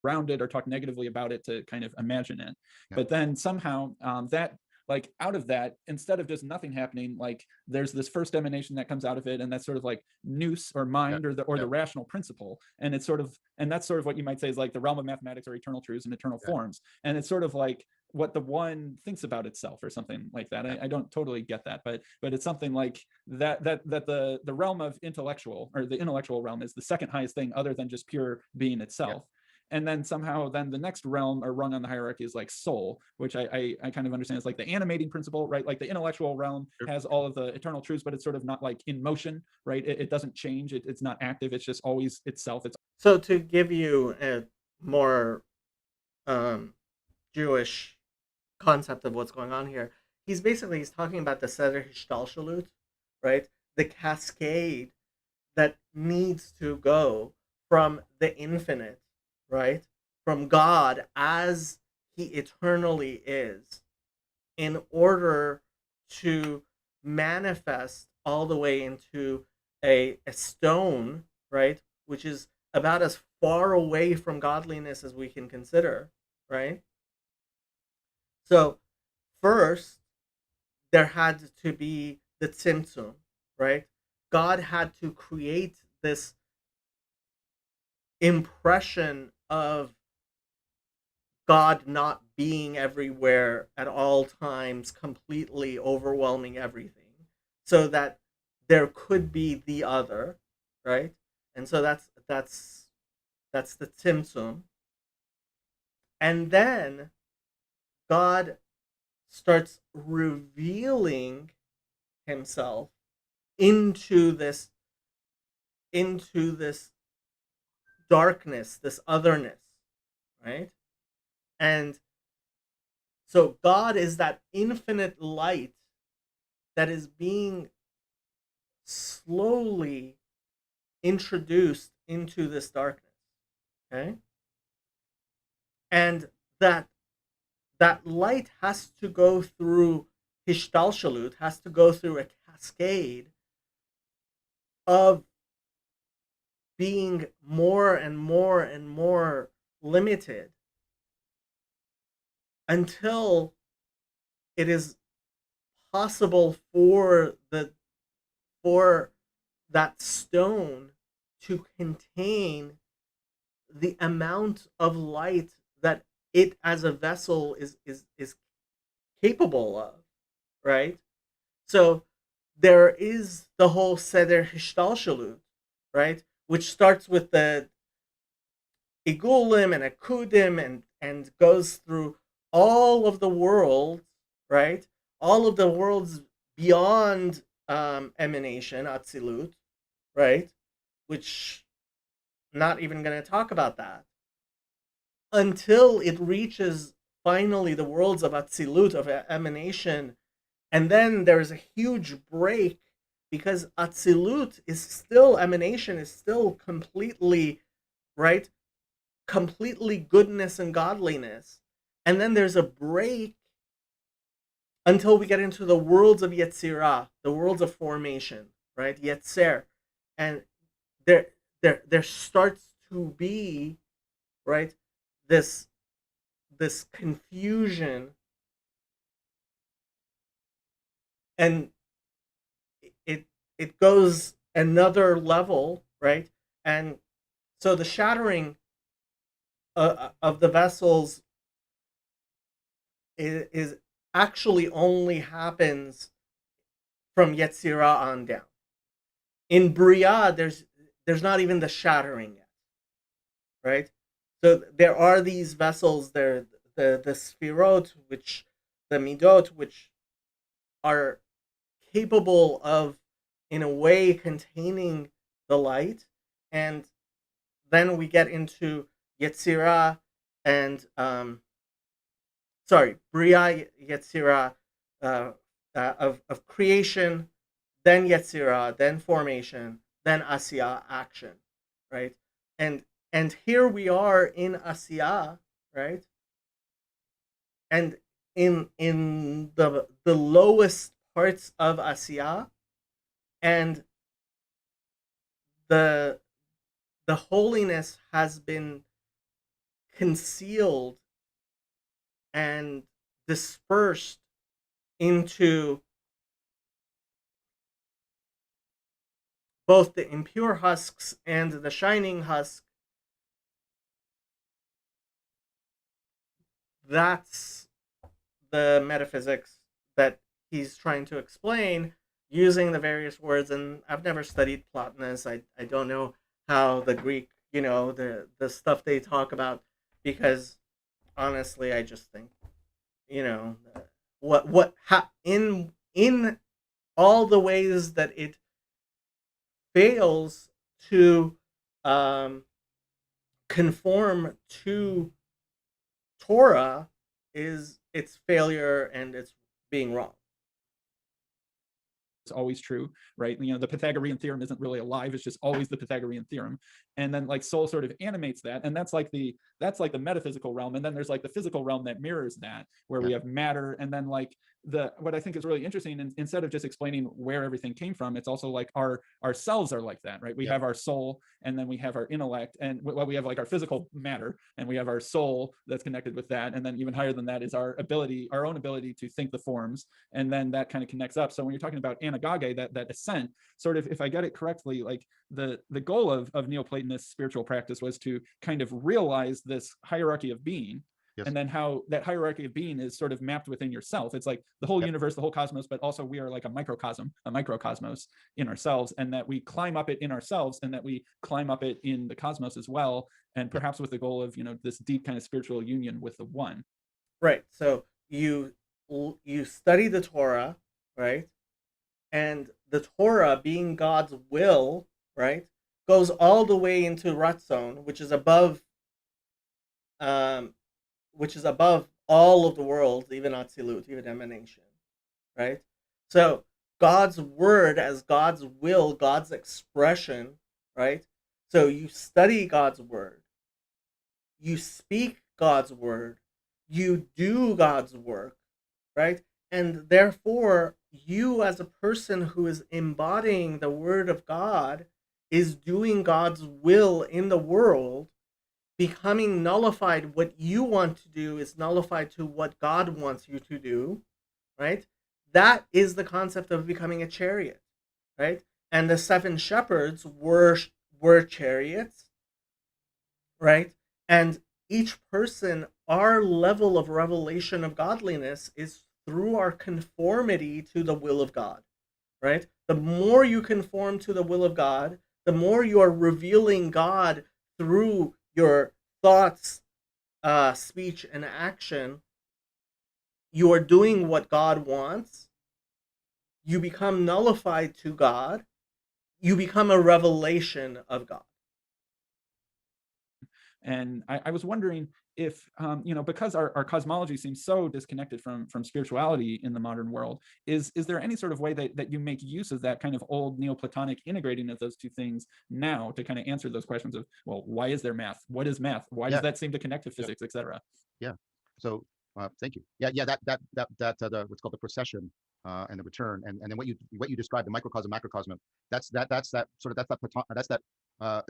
around it or talk negatively about it to kind of imagine it. Yeah. But then somehow that, like, out of that, instead of just nothing happening, like there's this first emanation that comes out of it, and that's sort of like nous or mind, or the rational principle, and it's sort of, and that's sort of what you might say is like the realm of mathematics or eternal truths and eternal forms, and it's sort of like what the one thinks about itself or something like that. I don't totally get that, but it's something like that the realm of intellectual, or the intellectual realm, is the second highest thing other than just pure being itself. And then somehow then the next realm or rung on the hierarchy is like soul, which I kind of understand is like the animating principle, right? Like the intellectual realm has all of the eternal truths, but it's sort of not like in motion, right? It doesn't change. It's not active. It's just always itself. So to give you a more Jewish concept of what's going on here, he's talking about the Seder Hishtalshalut, right? The cascade that needs to go from the infinite, right? From God as he eternally is, in order to manifest all the way into a stone, right? Which is about as far away from godliness as we can consider, right? So, first, there had to be the tzimtzum, right? God had to create this impression of God not being everywhere at all times, completely overwhelming everything, so that there could be the other, right? And so that's the tzimtzum. And then God starts revealing himself into this darkness, this otherness, right? And so God is that infinite light that is being slowly introduced into this darkness. Okay? And that light has to go through Hishtalshalut, has to go through a cascade of being more and more and more limited until it is possible for that stone to contain the amount of light that it as a vessel is capable of, right? So there is the whole Seder Hishtalshalut, right? Which starts with the Igulim and Akudim and goes through all of the worlds, right? All of the worlds beyond emanation, Atzilut, right? Which not even going to talk about that until it reaches finally the worlds of Atzilut, of emanation, and then there's a huge break because Atzilut is still, emanation is still completely, right? Completely goodness and godliness. And then there's a break until we get into the worlds of Yetzirah, the worlds of formation, right? Yetzer. And there starts to be, right, this confusion, and it it goes another level, right? And so the shattering of the vessels is actually only happens from Yetzirah on down. In Bria, there's not even the shattering yet, right? So there are these vessels, there the sphirot, which the midot, which are capable of, in a way, containing the light, and then we get into Yetzirah and Bria, Yetzirah, of creation, then Yetzirah, then formation, then Asiyah, action, right? And here we are in Asiyah, right? and in the lowest parts of Asiya, and the the holiness has been concealed and dispersed into both the impure husks and the shining husk. That's the metaphysics that he's trying to explain using the various words. And I've never studied Plotinus. I don't know how the Greek, the stuff they talk about, because honestly, I just think, you know, in all the ways that it fails to um, conform to Torah is its failure and its being wrong. It's always true, right? The Pythagorean theorem isn't really alive, it's just always the Pythagorean theorem. And then like soul sort of animates that, and that's like the metaphysical realm. And then there's like the physical realm that mirrors that, where we have matter. And then like what I think is really interesting, and instead of just explaining where everything came from, it's also like ourselves are like that, right? We have our soul, and then we have our intellect, and we have like our physical matter, and we have our soul that's connected with that. And then even higher than that is our own ability to think the forms, and then that kind of connects up. So when you're talking about anagoge, that ascent, sort of, if I get it correctly, like the goal of Neoplatonist spiritual practice was to kind of realize this hierarchy of being. Yes. And then how that hierarchy of being is sort of mapped within yourself. It's like the whole universe, the whole cosmos, but also we are like a microcosmos in ourselves, and that we climb up it in ourselves, and that we climb up it in the cosmos as well, and perhaps with the goal of this deep kind of spiritual union with the one. Right. So you study the Torah, right? And the Torah, being God's will, right, goes all the way into Ratzon, which is above all of the worlds, even Atzilut, even emanation, right? So God's word as God's will, God's expression, right? So you study God's word, you speak God's word, you do God's work, right? And therefore, you as a person who is embodying the word of God is doing God's will in the world. Becoming nullified, what you want to do is nullified to what God wants you to do, right? That is the concept of becoming a chariot, right? And the seven shepherds were chariots, right? And each person, our level of revelation of godliness is through our conformity to the will of God, right? The more you conform to the will of God, the more you are revealing God through your thoughts, speech, and action. You are doing what God wants. You become nullified to God. You become a revelation of God. And I was wondering if, because our cosmology seems so disconnected from spirituality in the modern world, is there any sort of way that you make use of that kind of old Neoplatonic integrating of those two things now to kind of answer those questions of, well, why is there math? What is math? Why does that seem to connect to physics, et cetera? Yeah. So thank you. Yeah. That what's called the procession and the return, and then what you described, the microcosm, macrocosm. That's that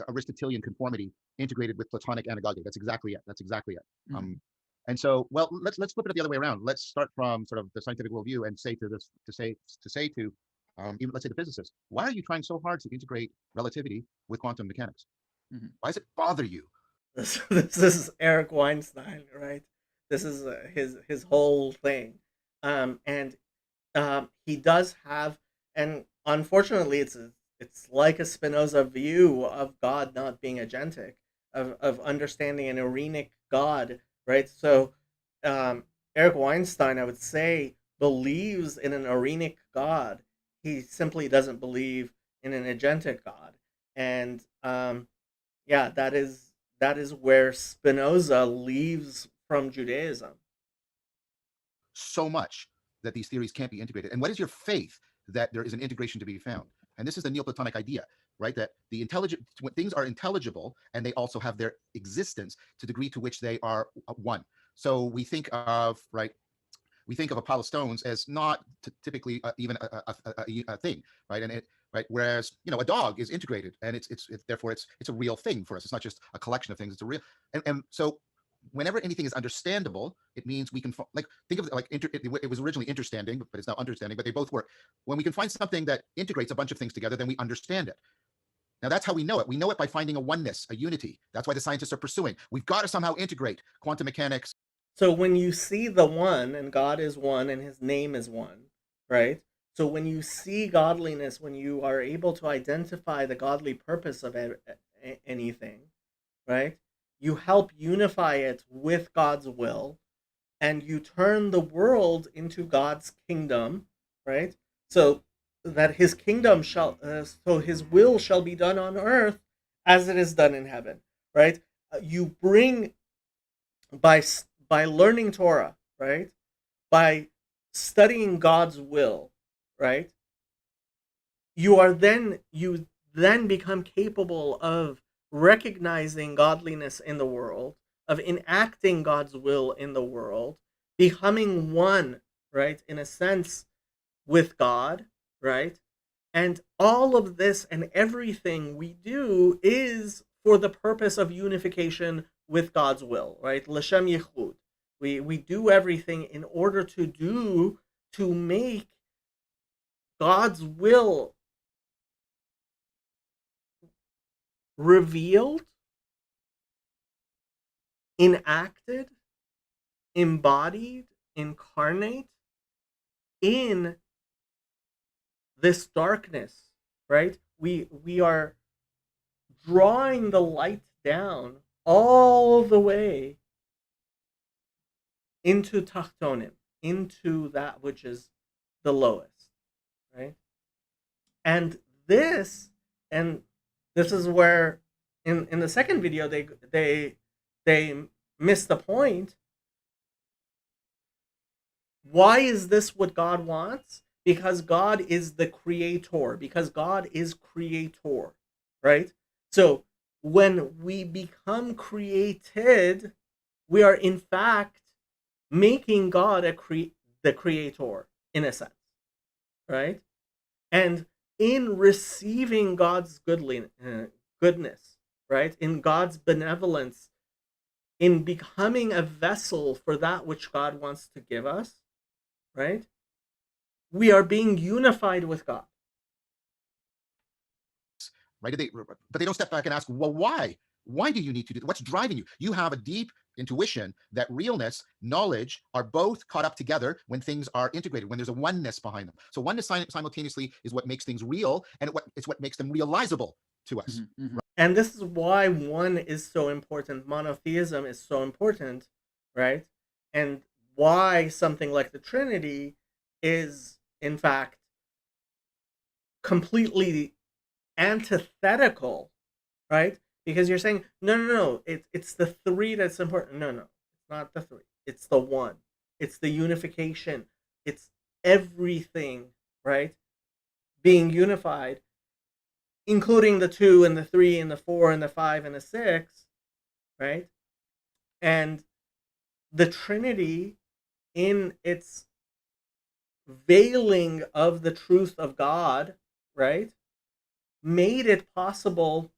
Aristotelian conformity integrated with Platonic anagogy. That's exactly it. Mm-hmm. And so, well, let's flip it the other way around. Let's start from sort of the scientific worldview and say to even let's say the physicists, why are you trying so hard to integrate relativity with quantum mechanics? Mm-hmm. Why does it bother you? This is Eric Weinstein, right? This is his whole thing, and he does have, and unfortunately, it's like a Spinoza view of God not being agentic, of understanding an Irenic God, right? So, Eric Weinstein, I would say, believes in an Irenic God. He simply doesn't believe in an agentic God, and yeah, that is where Spinoza leaves from Judaism. So much that these theories can't be integrated. And what is your faith that there is an integration to be found? And this is the Neoplatonic idea, right? That when things are intelligible and they also have their existence to the degree to which they are one. So we think of, right, we think of a pile of stones as not typically even a thing, right? And it, right, whereas, you know, a dog is integrated, and it's therefore it's a real thing for us. It's not just a collection of things. It's a real, and so whenever anything is understandable, it means we can, like, think of it like it was originally interstanding, but it's now understanding, but they both work. When we can find something that integrates a bunch of things together, then we understand it. Now that's how we know it. We know it by finding a oneness, a unity. That's why the scientists are pursuing. We've got to somehow integrate quantum mechanics. So when you see the one, and God is one and his name is one, right? So when you see godliness, when you are able to identify the godly purpose of anything, right? You help unify it with God's will, and you turn the world into God's kingdom, right? So that his kingdom shall, so his will shall be done on earth as it is done in heaven, right? You bring, by learning Torah, right? By studying God's will, right? You then become capable of recognizing godliness in the world, of enacting God's will in the world, becoming one, right, in a sense, with God, right? And all of this and everything we do is for the purpose of unification with God's will, right? L'shem yichud. We do everything in order to make God's will revealed, enacted, embodied, incarnate in this darkness, right? We are drawing the light down all the way into Tachtonim, into that which is the lowest, right? And this, and this is where in the second video they miss the point. Why is this what God wants? Because God is the creator, because God is creator, right? So when we become created, we are in fact making God the creator in a sense, right? And in receiving God's goodness, right? In God's benevolence, in becoming a vessel for that which God wants to give us, right? We are being unified with God. Right? But they don't step back and ask, well, why? Why do you need to do that? What's driving you? You have a deep intuition that realness, knowledge are both caught up together when things are integrated, when there's a oneness behind them. So oneness simultaneously is what makes things real, and it's what makes them realizable to us. Mm-hmm, mm-hmm. And this is why one is so important. Monotheism is so important, right? And why something like the Trinity is, in fact, completely antithetical, right? Because you're saying, no, it's the three that's important. No, it's not the three. It's the one. It's the unification. It's everything, right? Being unified, including the 2 and the 3 and the 4 and the 5 and the 6, right? And the Trinity, in its veiling of the truth of God, right, made it possible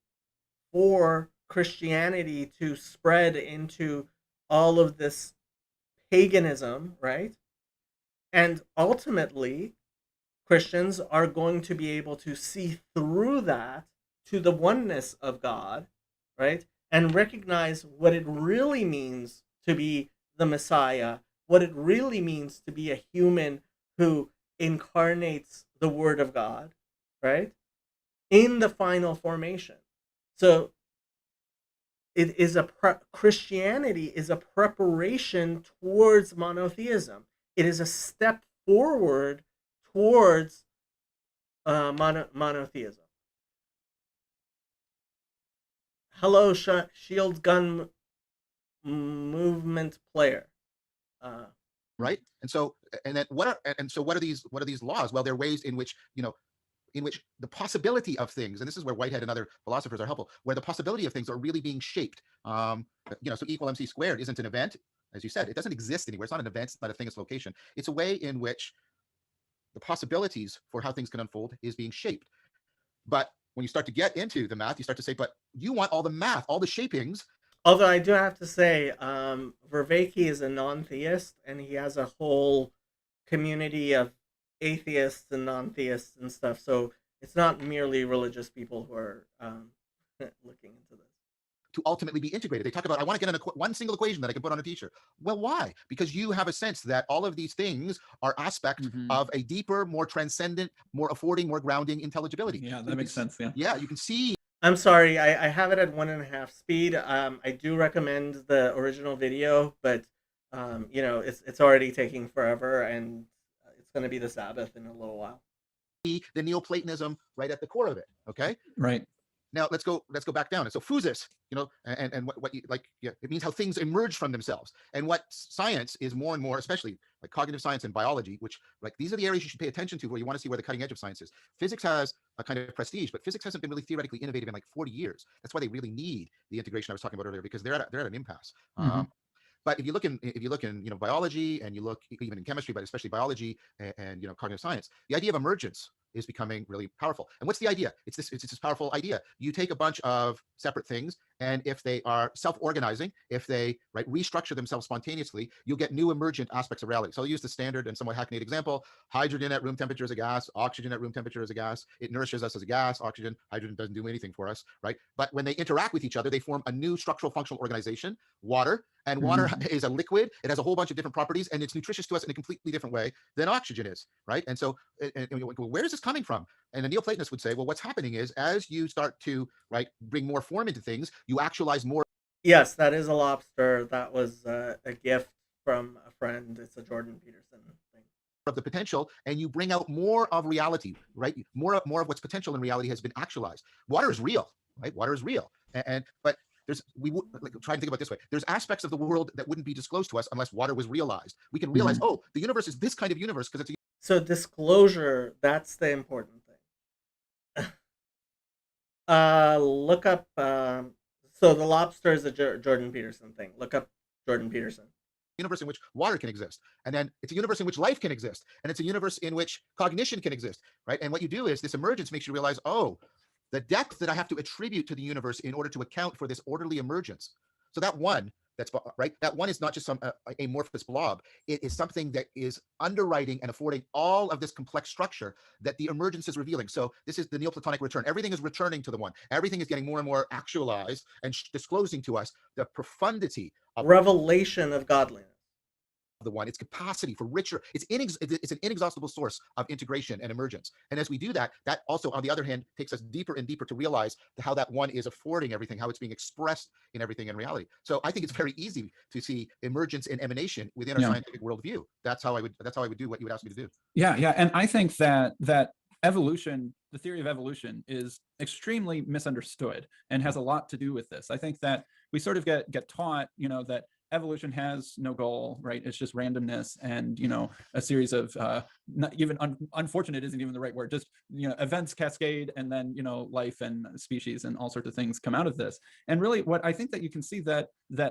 for Christianity to spread into all of this paganism, right? And ultimately, Christians are going to be able to see through that to the oneness of God, right? And recognize what it really means to be the Messiah, what it really means to be a human who incarnates the Word of God, right? In the final formation. So it is Christianity is a preparation towards monotheism. It is a step forward towards monotheism. Hello, shield gun movement player. Right. And so, and then what are these laws? Well, they're ways in which, in which the possibility of things, and this is where Whitehead and other philosophers are helpful, where the possibility of things are really being shaped. So equal MC squared isn't an event. as you said, it doesn't exist anywhere. It's not an event, it's not a thing, it's location. It's a way in which the possibilities for how things can unfold is being shaped. But when you start to get into the math, you start to say, but you want all the math, all the shapings. Although I do have to say, Vervaeke is a non-theist, and he has a whole community of atheists and non-theists and stuff. So it's not merely religious people who are looking into this. To ultimately be integrated. They talk about, I want to get one single equation that I can put on a t-shirt. Well, why? Because you have a sense that all of these things are aspects of a deeper, more transcendent, more affording, more grounding intelligibility. Yeah, that makes sense. Yeah. Yeah, you can see. I'm sorry, I have it at 1.5 speed. I do recommend the original video, but you know, it's already taking forever, and it's going to be the Sabbath in a little while. The Neoplatonism right at the core of it. Okay. Right. Now let's go back down. And so physis, you know, and what you like, yeah, it means how things emerge from themselves. And what science is more and more, especially like cognitive science and biology, which like these are the areas you should pay attention to where you want to see where the cutting edge of science is. Physics has a kind of prestige, but physics hasn't been really theoretically innovative in like 40 years. That's why they really need the integration I was talking about earlier, because they're at an impasse. But if you look in you know, biology, and you look even in chemistry, but especially biology and you know, cognitive science, the idea of emergence is becoming really powerful. And what's the idea? It's this powerful idea. You take a bunch of separate things, and if they are self-organizing, if they restructure themselves spontaneously, you'll get new emergent aspects of reality. So I'll use the standard and somewhat hackneyed example: hydrogen at room temperature is a gas, oxygen at room temperature is a gas. It nourishes us as a gas. Oxygen, hydrogen doesn't do anything for us, right? But when they interact with each other, they form a new structural functional organization, water. And water is a liquid. It has a whole bunch of different properties, and it's nutritious to us in a completely different way than oxygen is, right? And so, where is this coming from? And a Neoplatonist would say, well, what's happening is as you start to bring more form into things, you actualize more. Yes, that is a lobster. That was a gift from a friend. It's a Jordan Peterson thing. Of the potential, and you bring out more of reality, right? More of what's potential in reality has been actualized. Water is real, right? Water is real, but try and think about it this way. There's aspects of the world that wouldn't be disclosed to us unless water was realized. We can realize, oh, the universe is this kind of universe because it's a. So disclosure, that's the important thing. Look up. So the lobster is a Jordan Peterson thing. Look up Jordan Peterson. Universe in which water can exist, and then it's a universe in which life can exist, and it's a universe in which cognition can exist, right? And what you do is this emergence makes you realize, oh, the depth that I have to attribute to the universe in order to account for this orderly emergence. So that one, that's right. That one is not just some amorphous blob. It is something that is underwriting and affording all of this complex structure that the emergence is revealing. So this is the Neoplatonic return. Everything is returning to the one. Everything is getting more and more actualized and disclosing to us the profundity of revelation of godliness. The one, its capacity for richer, it's an inexhaustible source of integration and emergence. And as we do that, that also, on the other hand, takes us deeper and deeper to realize how that one is affording everything, how it's being expressed in everything in reality. So I think it's very easy to see emergence and emanation within our scientific worldview. That's how I would do what you would ask me to do. Yeah, and I think that evolution, the theory of evolution, is extremely misunderstood and has a lot to do with this. I think that we sort of get taught, you know, that evolution has no goal, right? It's just randomness and, you know, a series of not even unfortunate isn't even the right word, just, you know, events cascade, and then, you know, life and species and all sorts of things come out of this. And really what I think that you can see that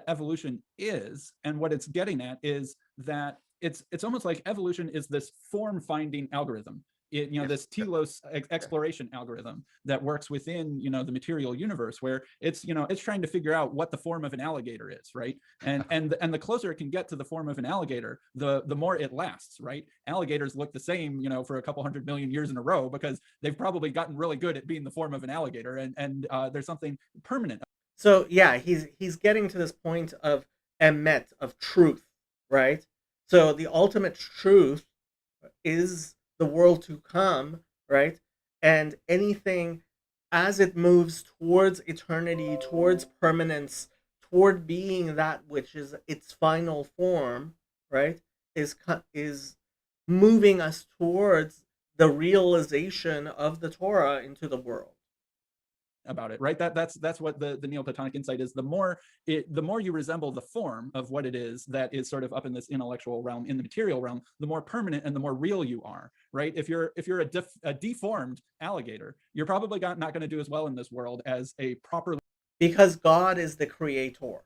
evolution is, and what it's getting at, is that it's almost like evolution is this form finding algorithm. You know, this Telos exploration algorithm that works within, you know, the material universe, where it's, you know, it's trying to figure out what the form of an alligator is, right? And the closer it can get to the form of an alligator, the more it lasts, right? Alligators look the same, you know, for a couple 100 million years in a row, because they've probably gotten really good at being the form of an alligator, and there's something permanent. So yeah, he's getting to this point of emet, of truth, right? So the ultimate truth is the world to come, right? And anything as it moves towards eternity, towards permanence, toward being that which is its final form, right? Is moving us towards the realization of the Torah into the world. About it, right? That's what the Neoplatonic insight is. The more you resemble the form of what it is that is sort of up in this intellectual realm, in the material realm, the more permanent and the more real you are, right? If you're a deformed alligator, you're probably not going to do as well in this world as a properly, because God is the creator.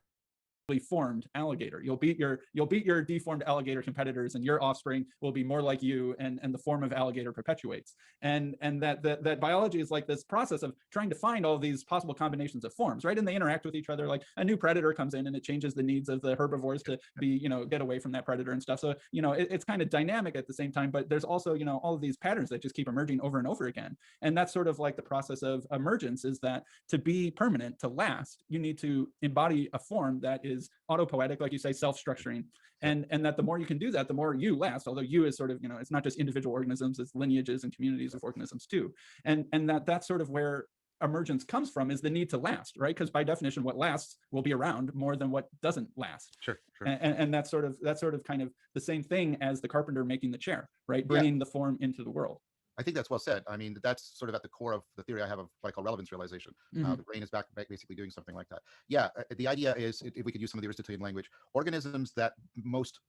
formed alligator. You'll beat your deformed alligator competitors, and your offspring will be more like you, and the form of alligator perpetuates. And that biology is like this process of trying to find all these possible combinations of forms, right? And they interact with each other. Like a new predator comes in and it changes the needs of the herbivores to be, get away from that predator and stuff. So, it's kind of dynamic at the same time, but there's also, all of these patterns that just keep emerging over and over again. And that's sort of like the process of emergence, is that to be permanent, to last, you need to embody a form that is autopoietic, like you say, self-structuring, and that the more you can do that, the more you last. Although you is sort of, it's not just individual organisms, it's lineages and communities of organisms too. And that's sort of where emergence comes from, is the need to last, right? Because by definition, what lasts will be around more than what doesn't last. Sure. And that's sort of kind of the same thing as the carpenter making the chair, right? Bringing the form into the world. I think that's well said. I mean, that's sort of at the core of the theory I have of what I call relevance realization. The brain is back basically doing something like that. Yeah, the idea is, if we could use some of the Aristotelian language, organisms that most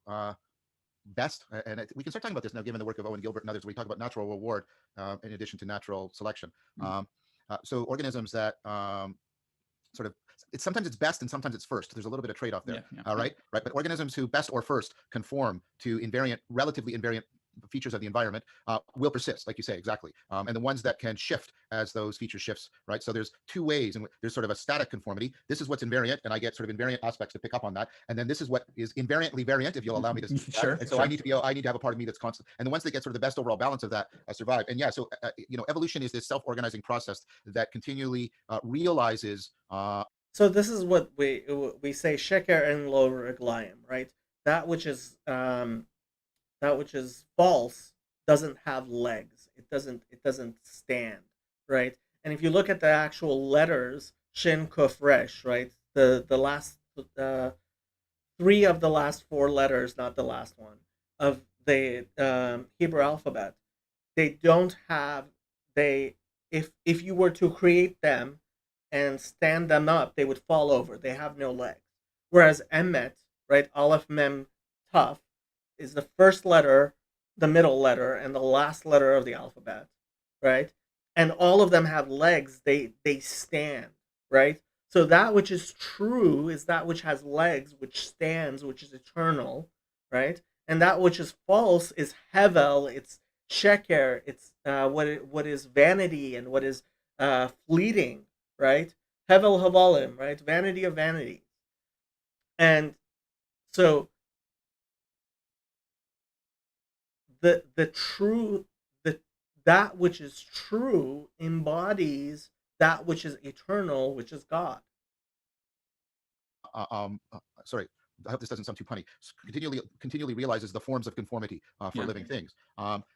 best, and we can start talking about this now, given the work of Owen Gilbert and others. We talk about natural reward in addition to natural selection. So organisms that sort of, sometimes it's best and sometimes it's first. There's a little bit of trade-off there. Right. But organisms who best or first conform to relatively invariant features of the environment will persist, like you say, exactly. And the ones that can shift as those features shifts, right? So there's two ways, and there's sort of a static conformity. This is what's invariant, and I get sort of invariant aspects to pick up on that. And then this is what is invariantly variant, if you'll allow me to. Sure. And so I need to have a part of me that's constant. And the ones that get sort of the best overall balance of that survive. And yeah, so evolution is this self-organizing process that continually realizes. So this is what we say: sheker and lo reglaim, right? That which is false doesn't have legs. It doesn't stand, right? And if you look at the actual letters, shin, kuf, resh, right? The last three of the last four letters, not the last one, of the Hebrew alphabet, they don't have if you were to create them and stand them up, they would fall over. They have no legs. Whereas emet, right, aleph, mem, taf, is the first letter, the middle letter, and the last letter of the alphabet, right? And all of them have legs. They stand, right? So that which is true is that which has legs, which stands, which is eternal, right? And that which is false is hevel, it's sheker, it's what is vanity and what is fleeting, right? Hevel havalim, right? Vanity of vanity. And so that which is true embodies that which is eternal, which is God. Sorry, I hope this doesn't sound too punny. Continually realizes the forms of conformity for living things.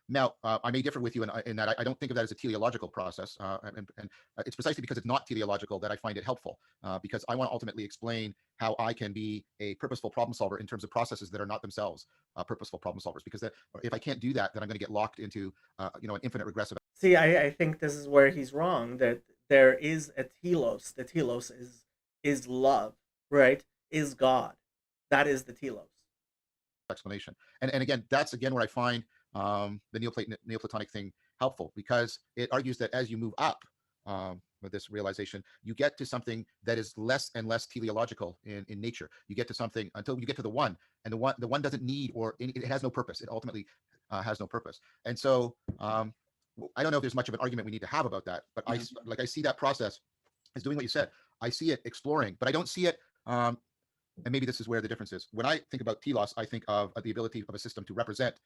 Now, I may differ with you in that I don't think of that as a teleological process, and it's precisely because it's not teleological that I find it helpful, because I want to ultimately explain how I can be a purposeful problem solver in terms of processes that are not themselves purposeful problem solvers. Because if I can't do that, then I'm going to get locked into an infinite regressive. See, I think this is where he's wrong. That there is a telos. The telos is love, right? Is God. That is the telos. Explanation. And again, that's again where I find the Neoplatonic thing helpful, because it argues that as you move up with this realization, you get to something that is less and less teleological in nature. You get to something until you get to the one, and the one doesn't need, or it has no purpose. It ultimately has no purpose. And so I don't know if there's much of an argument we need to have about that, but I see that process as doing what you said. I see it exploring, but I don't see it. And maybe this is where the difference is. When I think about telos, I think of the ability of a system to represent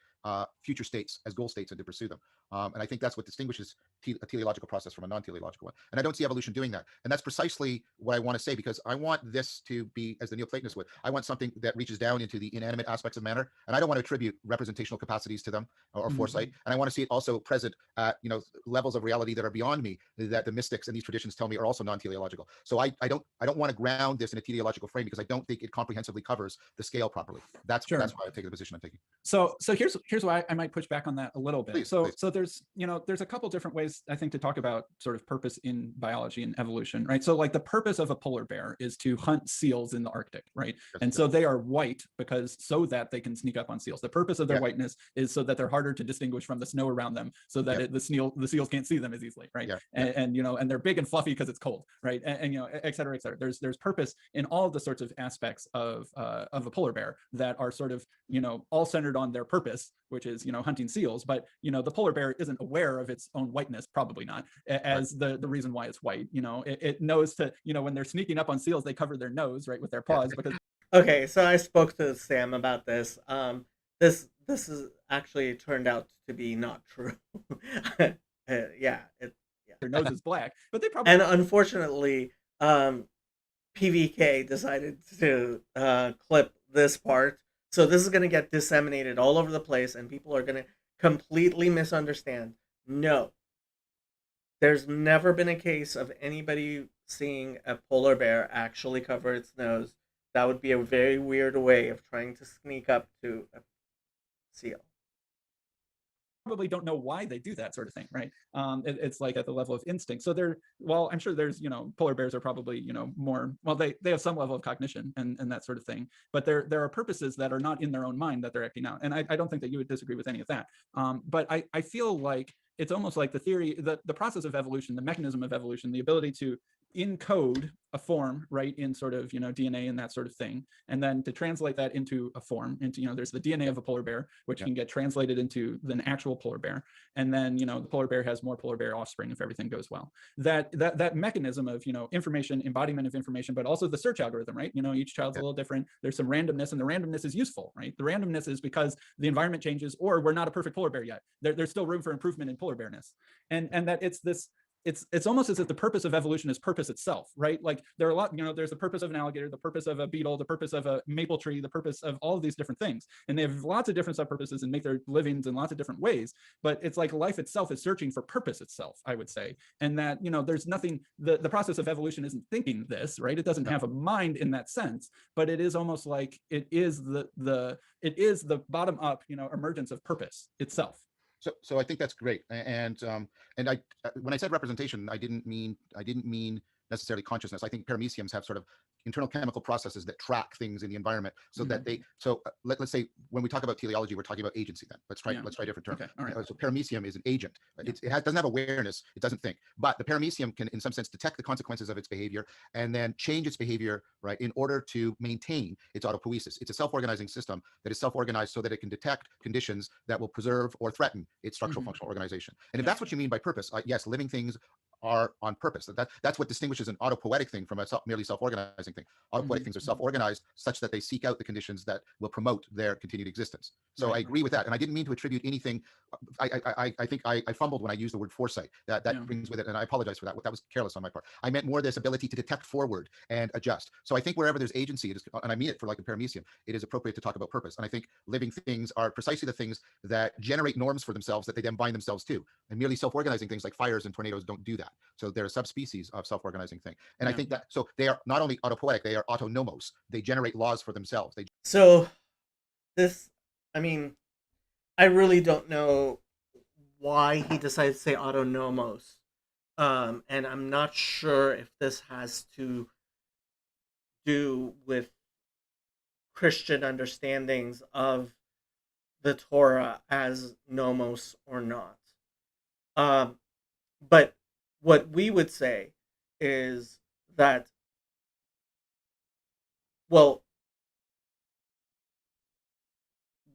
future states as goal states and to pursue them. And I think that's what distinguishes a teleological process from a non-teleological one. And I don't see evolution doing that. And that's precisely what I want to say, because I want this to be, as the Neoplatonists would, I want something that reaches down into the inanimate aspects of matter. And I don't want to attribute representational capacities to them or foresight. And I want to see it also present at levels of reality that are beyond me, that the mystics and these traditions tell me are also non-teleological. So I don't want to ground this in a teleological frame, because I don't think it comprehensively covers the scale properly. That's why I take the position I'm taking. So here's why I might push back on that a little bit. Please, So please. so there's a couple different ways I think to talk about sort of purpose in biology and evolution, right? So like the purpose of a polar bear is to hunt seals in the Arctic, right? Yes, And yes. so they are white because so that they can sneak up on seals. The purpose of their Yeah. whiteness is so that they're harder to distinguish from the snow around them, so that Yeah. the seals can't see them as easily, right? Yeah, And you know, and they're big and fluffy because it's cold, right? And you know, et cetera, et cetera. There's purpose in all of the sorts of aspects of a polar bear that are sort of, you know, all centered on their purpose, which is, you know, hunting seals. But you know, the polar bear isn't aware of its own whiteness, probably not, as the reason why it's white. You know, it knows to, you know, when they're sneaking up on seals, they cover their nose, right, with their paws, because Okay, so I spoke to Sam about this. This is actually turned out to be not true. Yeah, yeah. their nose is black. But they probably And unfortunately, PVK decided to clip this part, so this is going to get disseminated all over the place, and people are going to completely misunderstand. No, there's never been a case of anybody seeing a polar bear actually cover its nose. That would be a very weird way of trying to sneak up to a seal. don't know why they do that sort of thing, right? It's like at the level of instinct. So well, I'm sure there's, you know, polar bears are probably, you know, more, well, they have some level of cognition and that sort of thing, but there are purposes that are not in their own mind that they're acting out. And I don't think that you would disagree with any of that. But I feel like it's almost like the theory, the process of evolution, the mechanism of evolution, the ability to encode a form, right, in sort of, you know, DNA and that sort of thing, and then to translate that into a form, into, you know, there's the DNA of a polar bear, which can get translated into an actual polar bear, and then, you know, the polar bear has more polar bear offspring if everything goes well. That mechanism of, you know, information, embodiment of information, but also the search algorithm, right? You know, each child's a little different. There's some randomness, and the randomness is useful, right? The randomness is because the environment changes, or we're not a perfect polar bear yet. There's still room for improvement in polar bearness, and that it's this. It's almost as if the purpose of evolution is purpose itself, right? Like there are a lot, you know, there's the purpose of an alligator, the purpose of a beetle, the purpose of a maple tree, the purpose of all of these different things. And they have lots of different sub-purposes and make their livings in lots of different ways. But it's like life itself is searching for purpose itself, I would say. And that, you know, there's nothing, the process of evolution isn't thinking this, right? It doesn't have a mind in that sense, but it is almost like it is the bottom up, you know, emergence of purpose itself. So I think that's great. And I when I said representation, I didn't mean necessarily consciousness. I think parameciums have sort of internal chemical processes that track things in the environment, so that they. So let's say when we talk about teleology, we're talking about agency. Then let's try a different term. Okay, all right. So paramecium is an agent. It doesn't have awareness. It doesn't think. But the paramecium can, in some sense, detect the consequences of its behavior and then change its behavior, right, in order to maintain its autopoiesis. It's a self-organizing system that is self-organized so that it can detect conditions that will preserve or threaten its structural functional organization. And if that's what you mean by purpose, yes, living things are on purpose. That's what distinguishes an autopoietic thing from a merely self-organizing thing. Autopoietic things are self-organized such that they seek out the conditions that will promote their continued existence. So I agree with that, and I didn't mean to attribute anything. I think I fumbled when I used the word foresight. That brings with it, and I apologize for that. That was careless on my part. I meant more this ability to detect forward and adjust. So I think wherever there's agency, it is, and I mean it for like a paramecium, it is appropriate to talk about purpose. And I think living things are precisely the things that generate norms for themselves that they then bind themselves to. And merely self-organizing things like fires and tornadoes don't do that. So they're a subspecies of self-organizing thing. And I think that, so they are not only autopoietic, they are autonomos. They generate laws for themselves. So this, I mean, I really don't know why he decided to say autonomos. And I'm not sure if this has to do with Christian understandings of the Torah as nomos or not. But what we would say is that, well,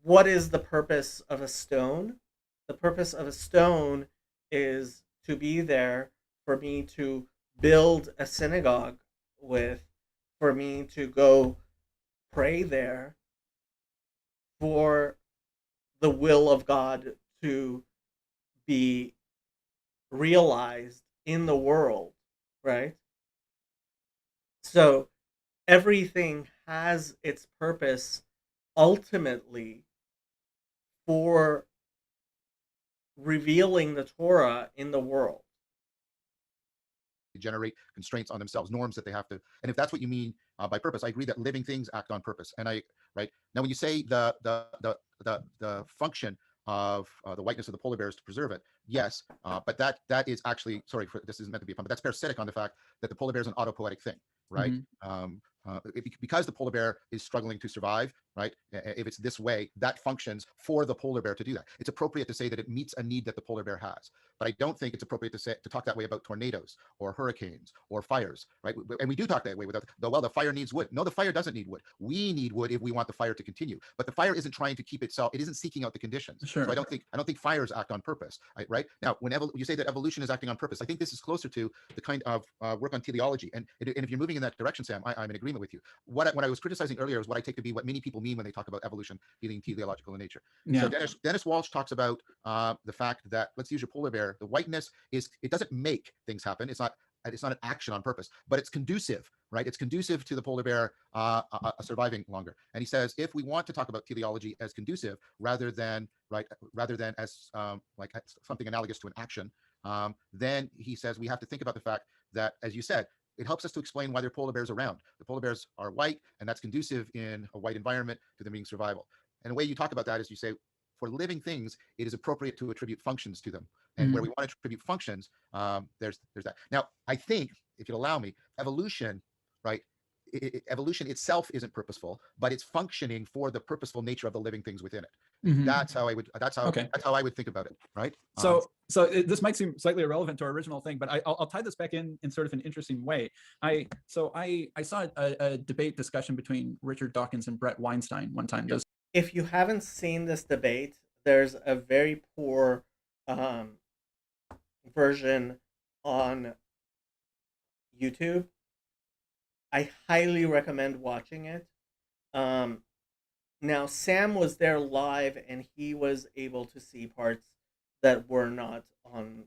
what is the purpose of a stone? The purpose of a stone is to be there for me to build a synagogue with, for me to go pray there, for the will of God to be realized in the world, right? So everything has its purpose ultimately for revealing the Torah in the world. generate constraints on themselves, norms that they have to. And if that's what you mean by purpose, I agree that living things act on purpose. And right now, when you say the function of the whiteness of the polar bear is to preserve it, yes, but that is actually, sorry, this isn't meant to be a pun, but that's parasitic on the fact that the polar bear is an autopoetic thing, right? Because the polar bear is struggling to survive, right? If it's this way, that functions for the polar bear to do that. It's appropriate to say that it meets a need that the polar bear has, but I don't think it's appropriate to talk that way about tornadoes or hurricanes or fires, right? And we do talk that way with the fire needs wood. No, the fire doesn't need wood. We need wood if we want the fire to continue. But the fire isn't trying to keep itself. It isn't seeking out the conditions. Sure. So I don't think fires act on purpose, right? Now, when you say that evolution is acting on purpose, I think this is closer to the kind of work on teleology. And if you're moving in that direction, Sam, I'm in agreement with you. What I was criticizing earlier is what I take to be what many people mean when they talk about evolution being teleological in nature. Yeah. So Dennis Walsh talks about the fact that, let's use your polar bear, the whiteness it doesn't make things happen. It's not an action on purpose, but it's conducive, right? It's conducive to the polar bear surviving longer. And he says, if we want to talk about teleology as conducive rather than as like something analogous to an action, then he says we have to think about the fact that, as you said, it helps us to explain why there are polar bears around. The polar bears are white, and that's conducive in a white environment to them being survival. And the way you talk about that is you say, for living things, it is appropriate to attribute functions to them. And where we want to attribute functions, there's that. Now, I think, if you'll allow me, evolution, right? Evolution itself isn't purposeful, but it's functioning for the purposeful nature of the living things within it. That's how I would think about it, right? So this might seem slightly irrelevant to our original thing, but I'll tie this back in sort of an interesting way. I saw a debate discussion between Richard Dawkins and Brett Weinstein one time. Yep. If you haven't seen this debate, there's a very poor version on YouTube. I highly recommend watching it. Now, Sam was there live, and he was able to see parts that were not on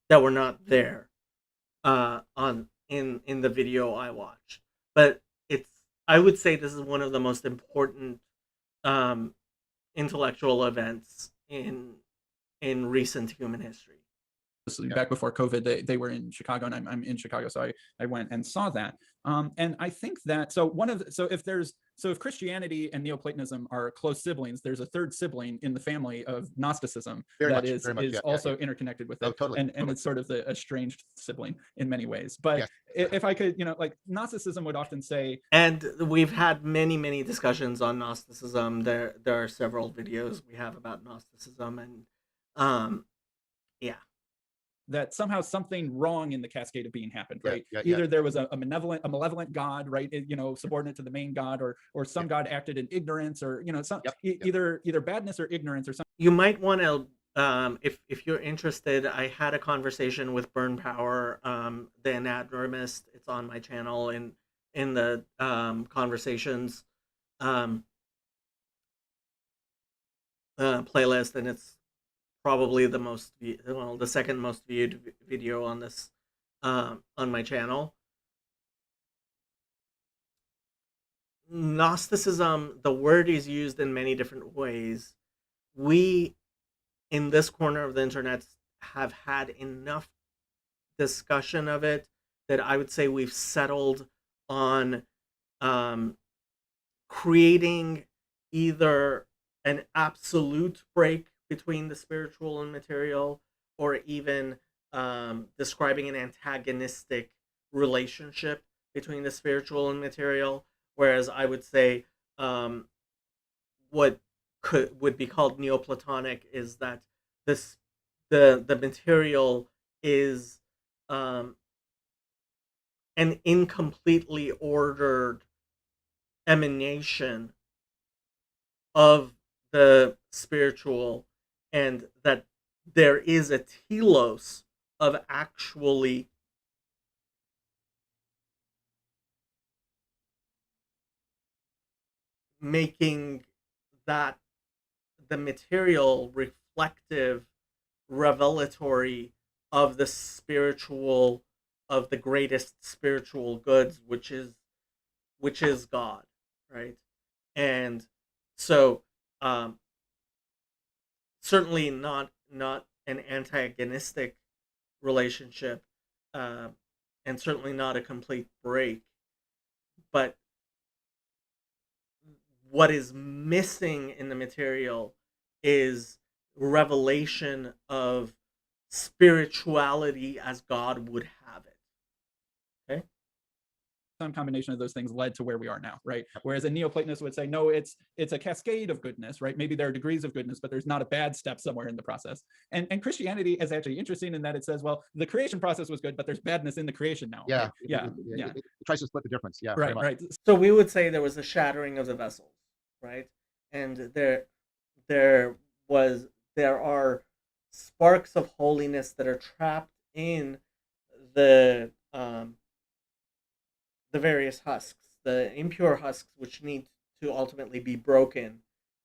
that were not there in the video I watched. But I would say this is one of the most important intellectual events in recent human history. Back before COVID, they were in Chicago, and I'm in Chicago, so I went and saw that. And I think that if Christianity and Neoplatonism are close siblings, there's a third sibling in the family of Gnosticism that is also interconnected with it, totally. And it's sort of the estranged sibling in many ways. But if I could, like Gnosticism would often say, and we've had many discussions on Gnosticism. There are several videos we have about Gnosticism, and that somehow something wrong in the cascade of being happened, right? Either there was a malevolent god, right? Subordinate to the main god, or some god acted in ignorance, or either badness or ignorance or something. You might want to, if you're interested, I had a conversation with Burn Power, the anatomist. It's on my channel in the conversations playlist, and it's probably the second most viewed video on this on my channel. Gnosticism, the word is used in many different ways. We, in this corner of the internet, have had enough discussion of it that I would say we've settled on creating either an absolute break between the spiritual and material, or even describing an antagonistic relationship between the spiritual and material. Whereas I would say what would be called Neoplatonic is that the material is an incompletely ordered emanation of the spiritual, and that there is a telos of actually making that the material reflective, revelatory of the spiritual, of the greatest spiritual goods, which is God, right? And so certainly not an antagonistic relationship, and certainly not a complete break. But what is missing in the material is revelation of spirituality as God would have it. Okay. Some combination of those things led to where we are now, right? Whereas a Neoplatonist would say, no, it's a cascade of goodness, right? Maybe there are degrees of goodness, but there's not a bad step somewhere in the process. And Christianity is actually interesting in that it says, well, the creation process was good, but there's badness in the creation now. Yeah, Right? it tries to split the difference. Yeah, right, right. So we would say there was a shattering of the vessels, right? And there are sparks of holiness that are trapped in the various husks, the impure husks, which need to ultimately be broken,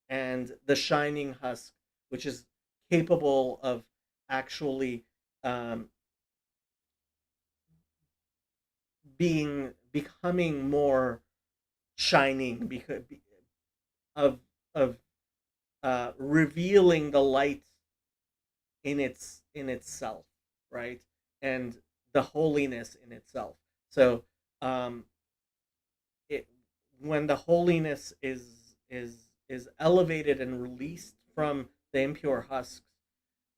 and the shining husk, which is capable of actually becoming more shining because of revealing the light in itself, right, and the holiness in itself. So um, it when the holiness is elevated and released from the impure husks,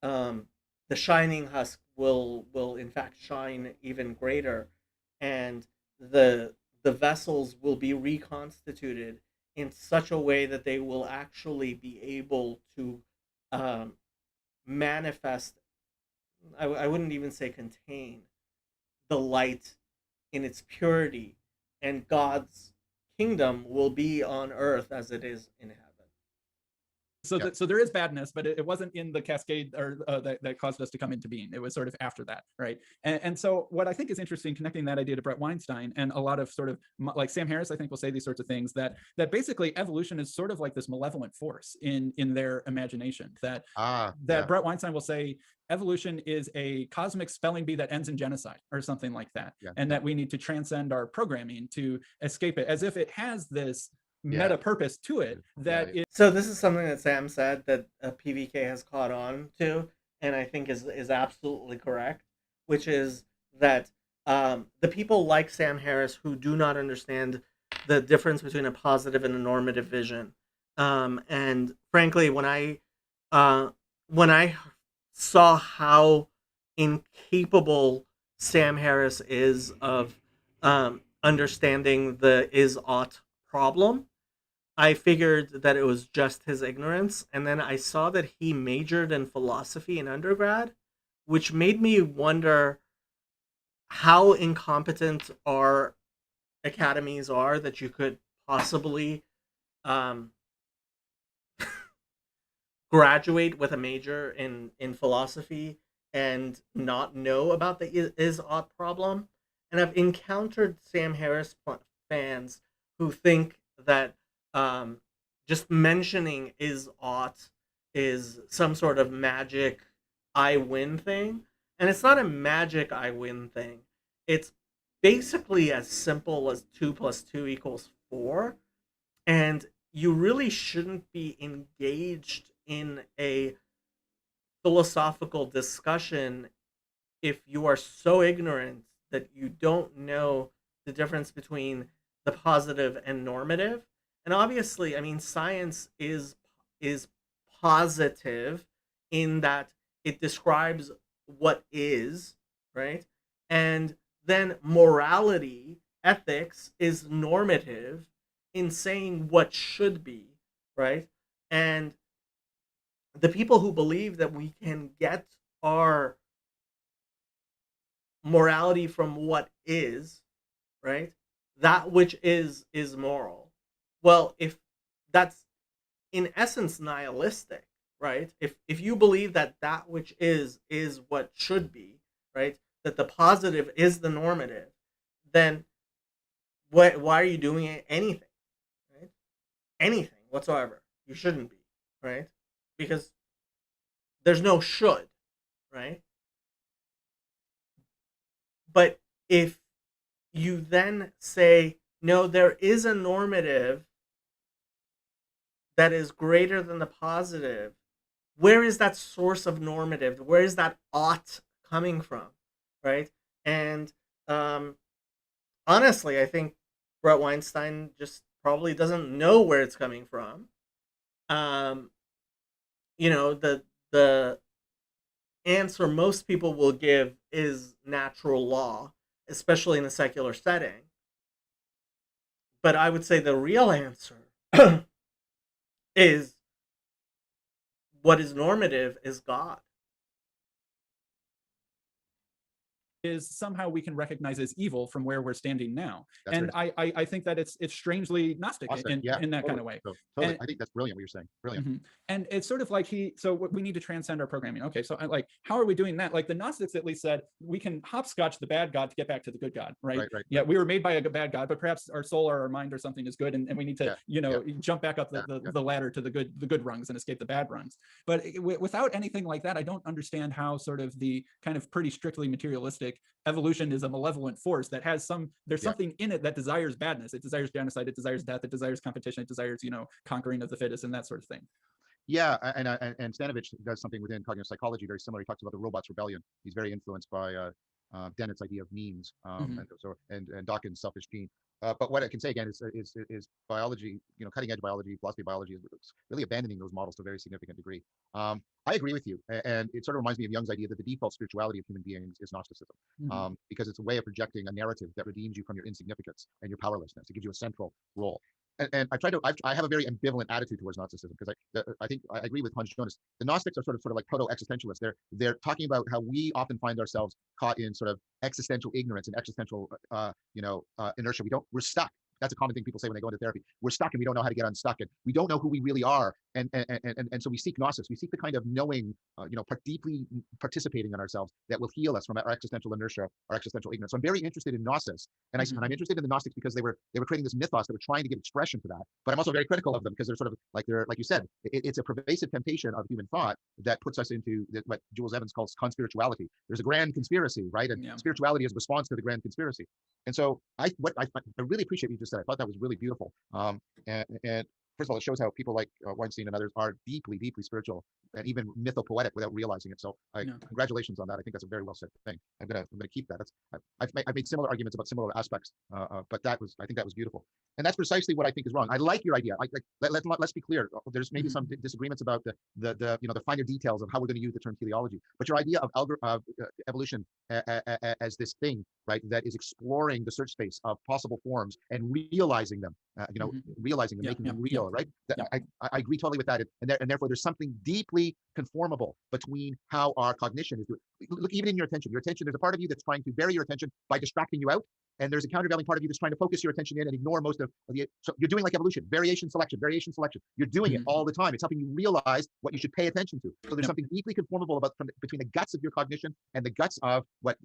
um, the shining husk will in fact shine even greater, and the vessels will be reconstituted in such a way that they will actually be able to um, manifest. I wouldn't even say contain the light in its purity, and God's kingdom will be on earth as it is in heaven. So there is badness, but it wasn't in the cascade or that caused us to come into being. It was sort of after that, right? And so what I think is interesting, connecting that idea to Brett Weinstein and a lot of sort of like Sam Harris, I think will say these sorts of things, that basically evolution is sort of like this malevolent force in their imagination. That Brett Weinstein will say evolution is a cosmic spelling bee that ends in genocide or something like that, and that we need to transcend our programming to escape it, as if it has this meta purpose to it that so this is something that Sam said that PVK has caught on to, and I think is absolutely correct, which is that the people like Sam Harris who do not understand the difference between a positive and a normative vision, and frankly, when I saw how incapable Sam Harris is of understanding the is ought problem, I figured that it was just his ignorance, and then I saw that he majored in philosophy in undergrad, which made me wonder how incompetent our academies are that you could possibly um, graduate with a major in philosophy and not know about the is ought problem. And I've encountered Sam Harris fans who think that um, just mentioning is ought is some sort of magic I win thing. And it's not a magic I win thing. It's basically as simple as 2 plus 2 equals 4. And you really shouldn't be engaged in a philosophical discussion if you are so ignorant that you don't know the difference between the positive and normative. And obviously, I mean, science is positive in that it describes what is, right? And then morality, ethics is normative in saying what should be, right? And the people who believe that we can get our morality from what is, right? That which is moral. Well, if that's in essence nihilistic, right? If you believe that that which is what should be, right? That the positive is the normative, then why are you doing anything, right? Anything whatsoever. You shouldn't be, right? Because there's no should, right? But if you then say, no, there is a normative that is greater than the positive, where is that source of normative? Where is that ought coming from, right? And honestly, I think Brett Weinstein just probably doesn't know where it's coming from. Um, the answer most people will give is natural law, especially in a secular setting. But I would say the real answer is what is normative is God. Is somehow we can recognize as evil from where we're standing now. That's And I think that it's strangely Gnostic awesome. Yeah, in that totally. kind of way. So, totally. And I think that's brilliant what you're saying. Brilliant. and it's sort of like so we need to transcend our programming. Okay, so like, how are we doing that? Like the Gnostics at least said we can hopscotch the bad God to get back to the good God, right? Right, right, Yeah, right. we were made by a bad God, but perhaps our soul or our mind or something is good, and we need to, jump back up the ladder to the good rungs and escape the bad rungs. But without anything like that, I don't understand how sort of the kind of pretty strictly materialistic evolution is a malevolent force that has there's something in it that desires badness. It desires genocide, it desires death, it desires competition, it desires, conquering of the fittest and that sort of thing. Yeah, and Stanovich does something within cognitive psychology very similar. He talks about the robot's rebellion. He's very influenced by Dennett's idea of means, and Dawkins' selfish gene. But what I can say again is biology, cutting edge biology, philosophy of biology is really abandoning those models to a very significant degree. I agree with you, and it sort of reminds me of Jung's idea that the default spirituality of human beings is Gnosticism, because it's a way of projecting a narrative that redeems you from your insignificance and your powerlessness. It gives you a central role. And I have a very ambivalent attitude towards Gnosticism, because I think I agree with Hans Jonas. The Gnostics are sort of like proto-existentialists. They're talking about how we often find ourselves caught in sort of existential ignorance and existential inertia. We're stuck. That's a common thing people say when they go into therapy. We're stuck and we don't know how to get unstuck, and we don't know who we really are. And so we seek gnosis. We seek the kind of knowing, deeply participating in ourselves that will heal us from our existential inertia, our existential ignorance. So I'm very interested in gnosis, and I'm interested in the Gnostics because they were creating this mythos that were trying to give expression to that. But I'm also very critical of them because they're sort of like you said, it's a pervasive temptation of human thought that puts us into what Jules Evans calls conspirituality. There's a grand conspiracy, right? And spirituality is a response to the grand conspiracy. And so I really appreciate what you just said. I thought that was really beautiful. And first of all, it shows how people like Weinstein and others are deeply, deeply spiritual and even mythopoetic without realizing it. So congratulations on that. I think that's a very well said thing. I'm gonna keep that. I've made similar arguments about similar aspects, but I think that was beautiful. And that's precisely what I think is wrong. I like your idea. Let's be clear. There's maybe some disagreements about the finer details of how we're going to use the term teleology. But your idea of evolution as this thing, right, that is exploring the search space of possible forms and realizing them, realizing them, making them real, right? I agree totally with that. And therefore, there's something deeply conformable between how our cognition is doing. Look, even in your attention, there's a part of you that's trying to vary your attention by distracting you out. And there's a countervailing part of you that's trying to focus your attention in and ignore most of the. So you're doing like evolution, variation, selection, variation, selection. You're doing it all the time. It's helping you realize what you should pay attention to. So there's something deeply conformable between the guts of your cognition and the guts of what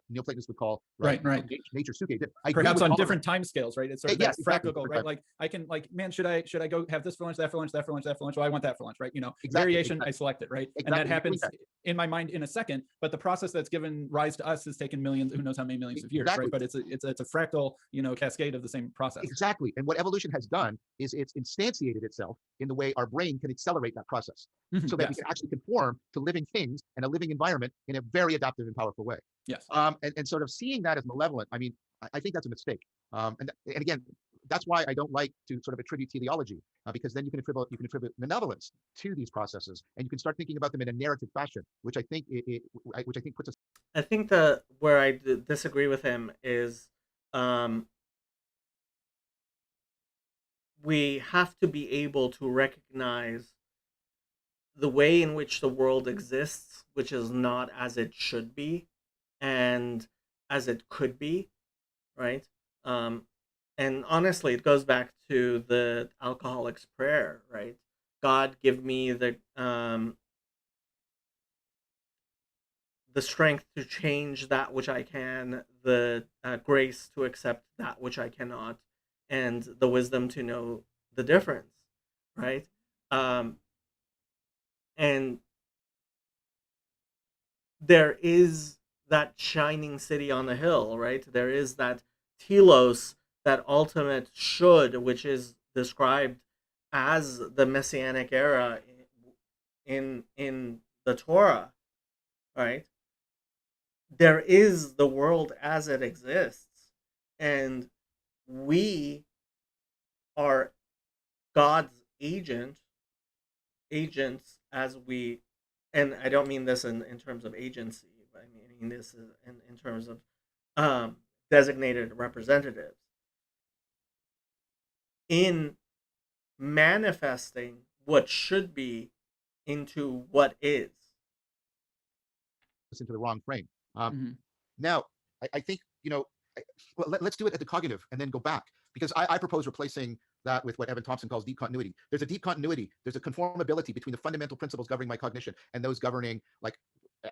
Neoplatonists would call nature suke. Perhaps on different time scales, right? It's sort of practical, right? Like I can man, should I go have this for lunch, that for lunch, that for lunch, that for lunch? Well, I want that for lunch, right? Variation, I select it, right? And that happens in my mind in a second. But the process that's given rise to us has taken millions, who knows how many millions of years, right? But it's a fractal, cascade of the same process. Exactly. And what evolution has done is it's instantiated itself in the way our brain can accelerate that process, so that we can actually conform to living things and a living environment in a very adaptive and powerful way. Yes. And sort of seeing that as malevolent, I mean, I think that's a mistake. And again, that's why I don't like to sort of attribute teleology, because then you can attribute malevolence to these processes, and you can start thinking about them in a narrative fashion, which I think puts us. I think where I disagree with him is we have to be able to recognize the way in which the world exists, which is not as it should be and as it could be, right? And honestly, it goes back to the alcoholic's prayer, right? God, give me the strength to change that which I can, the grace to accept that which I cannot, and the wisdom to know the difference, right? And there is that shining city on the hill, right? There is that telos, that ultimate should, which is described as the messianic era in the Torah, right? there is the world as it exists, and we are God's agents as we, and I don't mean this in terms of agency, but I mean this is in terms of um, designated representatives in manifesting what should be into what is. Into the wrong frame. Mm-hmm. Now, I think, well, let's do it at the cognitive and then go back, because I propose replacing that with what Evan Thompson calls deep continuity. There's a deep continuity. There's a conformability between the fundamental principles governing my cognition and those governing like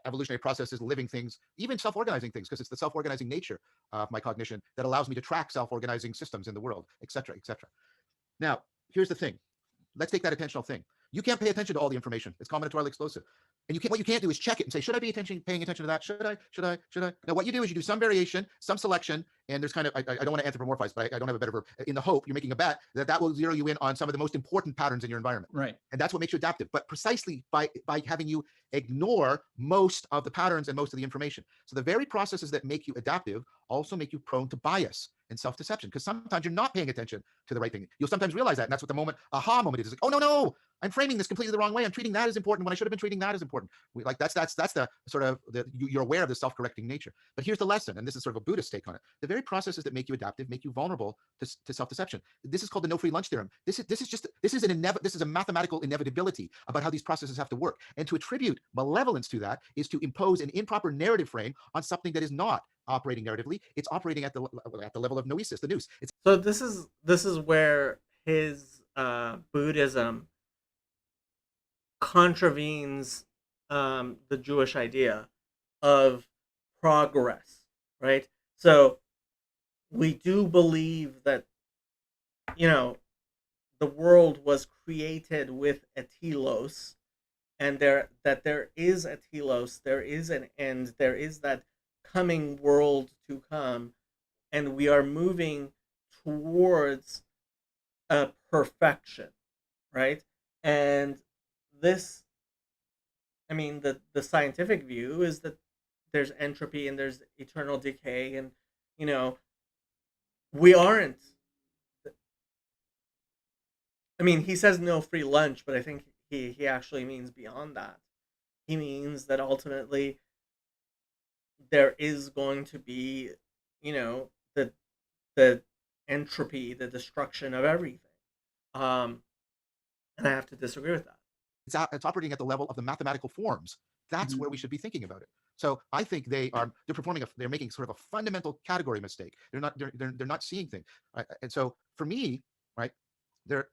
evolutionary processes, living things, even self-organizing things, because it's the self-organizing nature of my cognition that allows me to track self-organizing systems in the world, et cetera, et cetera. Now, here's the thing. Let's take that attentional thing. You can't pay attention to all the information. It's combinatorially explosive. And what you can't do is check it and say, should I be paying attention to that? Should I? Now, what you do is you do some variation, some selection, and there's kind of, I don't want to anthropomorphize, but I don't have a better verb, in the hope you're making a bet that will zero you in on some of the most important patterns in your environment. Right. And that's what makes you adaptive. But precisely by having you ignore most of the patterns and most of the information. So the very processes that make you adaptive also make you prone to bias and self-deception, because sometimes you're not paying attention to the right thing. You'll sometimes realize that, and that's what the aha moment is. Like, oh no, I'm framing this completely the wrong way. I'm treating that as important when I should have been treating that as important. That's the sort of you're aware of the self-correcting nature. But here's the lesson, and this is sort of a Buddhist take on it. The very processes that make you adaptive make you vulnerable to self-deception. This is called the no free lunch theorem. This is a mathematical inevitability about how these processes have to work. And to attribute malevolence to that is to impose an improper narrative frame on something that is not operating narratively. It's operating at the level of noesis, the nous. So this is where his Buddhism contravenes the Jewish idea of progress, right? So we do believe that, the world was created with a telos, and there is a telos, there is an end, there is that coming world to come, and we are moving towards a perfection, right? And this, I mean, the scientific view is that there's entropy and there's eternal decay, and you know we aren't. I mean, he says no free lunch, but I think he actually means beyond that. He means that ultimately there is going to be, the the entropy, the destruction of everything. And I have to disagree with that. It's operating at the level of the mathematical forms. That's Mhm. where we should be thinking about it. So I think they're making sort of a fundamental category mistake. They're not seeing things. Right? And so for me, right, you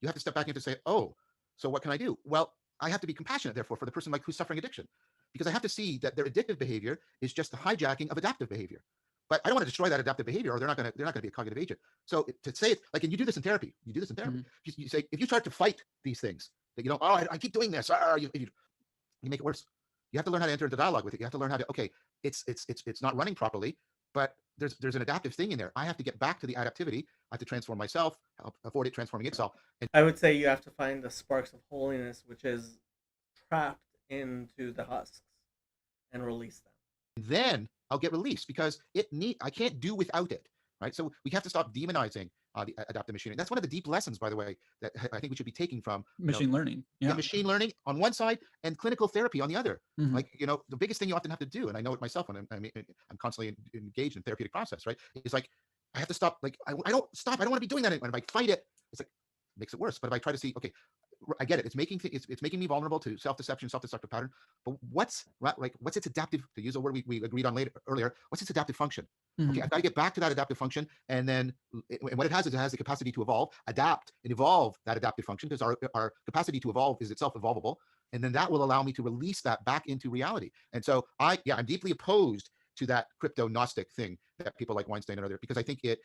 have to step back and to say, oh, so what can I do? Well, I have to be compassionate, therefore, for the person like who's suffering addiction, because I have to see that their addictive behavior is just the hijacking of adaptive behavior. But I don't want to destroy that adaptive behavior, or they're not going to be a cognitive agent. So to say it like, and you do this in therapy. Mhm. You say, if you start to fight these things, that I keep doing this, you make it worse. You have to learn how to enter into dialogue with it. You have to learn how to, okay, it's not running properly, but there's an adaptive thing in there. I have to get back to the adaptivity. I have to transform myself, avoid it transforming itself. And I would say you have to find the sparks of holiness, which is trapped into the husks, and release them. then I'll get released, because I can't do without it, right? So we have to stop demonizing the adaptive machinery. That's one of the deep lessons, by the way, that I think we should be taking from Machine learning. Yeah. machine learning on one side and clinical therapy on the other. Mhm. Like, the biggest thing you often have to do, and I know it myself when I'm constantly engaged in therapeutic process, right? It's like, I have to stop. Like, I don't stop. I don't want to be doing that. And if I fight it, it's like, it makes it worse. But if I try to see, okay, I get it. It's making me vulnerable to self-deception, self-destructive pattern. But what's its adaptive, to use a word we agreed on earlier, what's its adaptive function? Okay, Mhm. I've got to get back to that adaptive function, and then and what it has is it has the capacity to evolve, adapt, and evolve that adaptive function, because our capacity to evolve is itself evolvable, and then that will allow me to release that back into reality. And so I'm deeply opposed to that crypto Gnostic thing that people like Weinstein and others, because I think it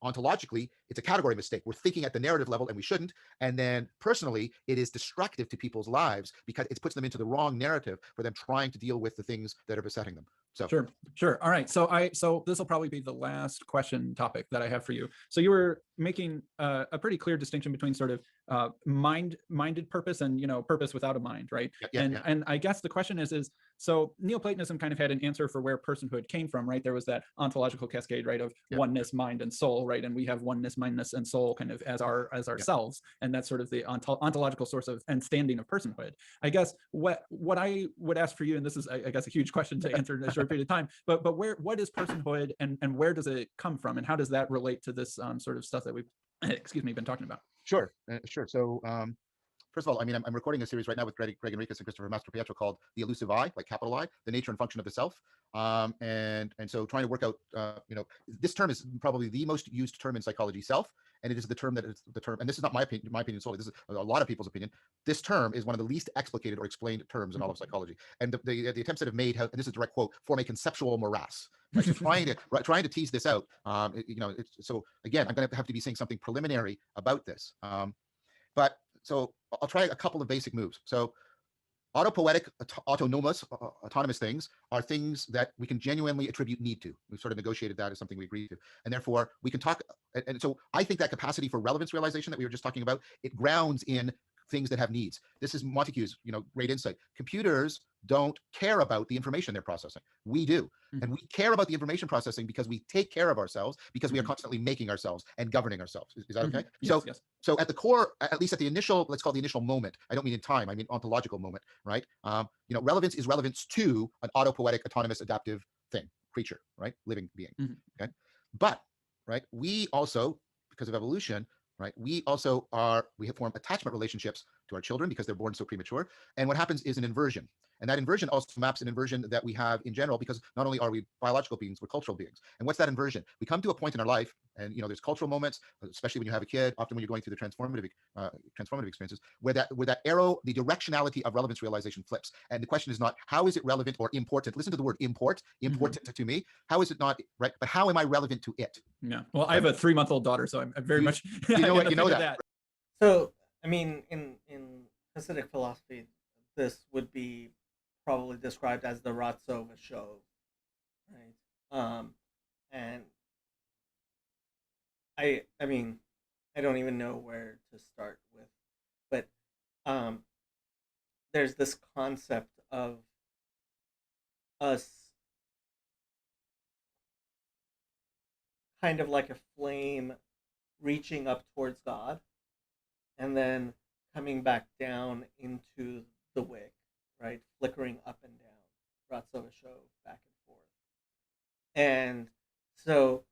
ontologically, it's a category mistake. We're thinking at the narrative level, and we shouldn't. And then personally, it is destructive to people's lives, because it puts them into the wrong narrative for them trying to deal with the things that are besetting them. So Sure. All right. So this will probably be the last question topic that I have for you. So you were making a pretty clear distinction between sort of minded purpose and, purpose without a mind, right? And I guess the question is so Neoplatonism kind of had an answer for where personhood came from, right? There was that ontological cascade, right, of oneness, mind, and soul, right? And we have oneness, mindness, and soul kind of as ourselves, and that's sort of the ontological source of and standing of personhood. I guess what I would ask for you, and this is I guess a huge question to answer in a short period of time, but what is personhood, and where does it come from, and how does that relate to this sort of stuff that we've been talking about? Sure. So first of all, I mean, I'm recording a series right now with Greg Enriquez and Christopher Mastropietro called The Elusive I, like capital I, the nature and function of the self. And so trying to work out, this term is probably the most used term in psychology, self, and it is the term that is the term, and this is not my opinion solely, this is a lot of people's opinion. This term is one of the least explicated or explained terms in all of psychology. And the attempts that have made, and this is a direct quote, form a conceptual morass. Right? So trying to tease this out, so again, I'm going to have to be saying something preliminary about this. But so I'll try a couple of basic moves. So autopoietic, autonomous things are things that we can genuinely attribute need to. We've sort of negotiated that as something we agree to. And therefore we can talk. And so I think that capacity for relevance realization that we were just talking about, it grounds in things that have needs. This is Montague's, great insight. Computers don't care about the information they're processing. We do. And we care about the information processing because we take care of ourselves, because we are constantly making ourselves and governing ourselves. Is that okay? Yes. So at the core, at least at the initial, let's call it the initial moment, I don't mean in time, I mean ontological moment, right? Relevance is relevance to an autopoietic, autonomous, adaptive thing, creature, right? Living being, okay? But, right, we also, because of evolution, right, we have formed attachment relationships to our children because they're born so premature. And what happens is an inversion. And that inversion also maps an inversion that we have in general, because not only are we biological beings, we're cultural beings. And what's that inversion? We come to a point in our life, and there's cultural moments, especially when you have a kid, often when you're going through the transformative experiences, where that arrow, the directionality of relevance realization flips. And the question is not how is it relevant or important. Listen to the word important to me. How is it not right? But how am I relevant to it? Yeah. Well, I have a 3-month-old daughter, so I'm very much you know that. So I mean, in Hasidic philosophy, this would be probably described as the Ratzova show, right? And I mean, I don't even know where to start with, but there's this concept of us kind of like a flame reaching up towards God and then coming back down into the wick, right? Flickering up and down, Ratzova show, back and forth. And so,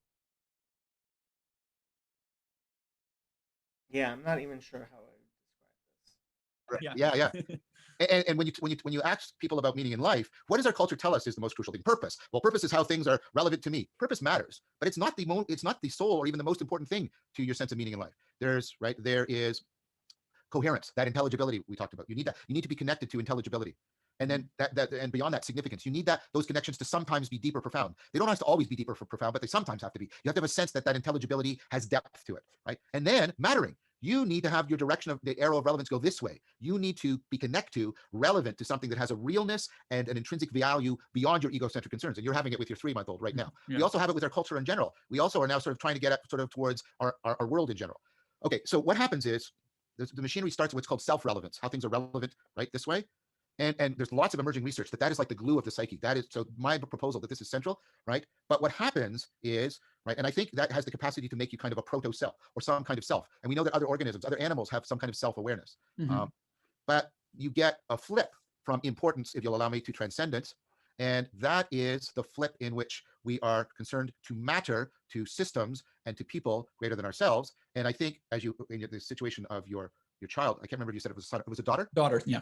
yeah, I'm not even sure how I would describe this. Yeah. And when you ask people about meaning in life, what does our culture tell us is the most crucial thing? Purpose. Well, purpose is how things are relevant to me. Purpose matters, but it's not the sole or even the most important thing to your sense of meaning in life. There is coherence, that intelligibility we talked about. You need that. You need to be connected to intelligibility. And then that and beyond that, significance. You need those connections to sometimes be deeper, profound. They don't have to always be deeper, profound, but they sometimes have to be. You have to have a sense that intelligibility has depth to it, right? And then mattering. You need to have your direction of the arrow of relevance go this way. You need to be relevant to something that has a realness and an intrinsic value beyond your egocentric concerns. And you're having it with your 3-month-old right now. Yeah. We also have it with our culture in general. We also are now sort of trying to get sort of towards our world in general. Okay, so what happens is the machinery starts with what's called self-relevance, how things are relevant, right, this way. And there's lots of emerging research that is like the glue of the psyche. That is, so my proposal that this is central, right? But what happens is, right, and I think that has the capacity to make you kind of a proto-self or some kind of self. And we know that other organisms, other animals have some kind of self-awareness. But you get a flip from importance, if you'll allow me, to transcendence. And that is the flip in which we are concerned to matter, to systems, and to people greater than ourselves. And I think as you, in the situation of your child, I can't remember if you said it was a son, it was a daughter? Daughter, yeah.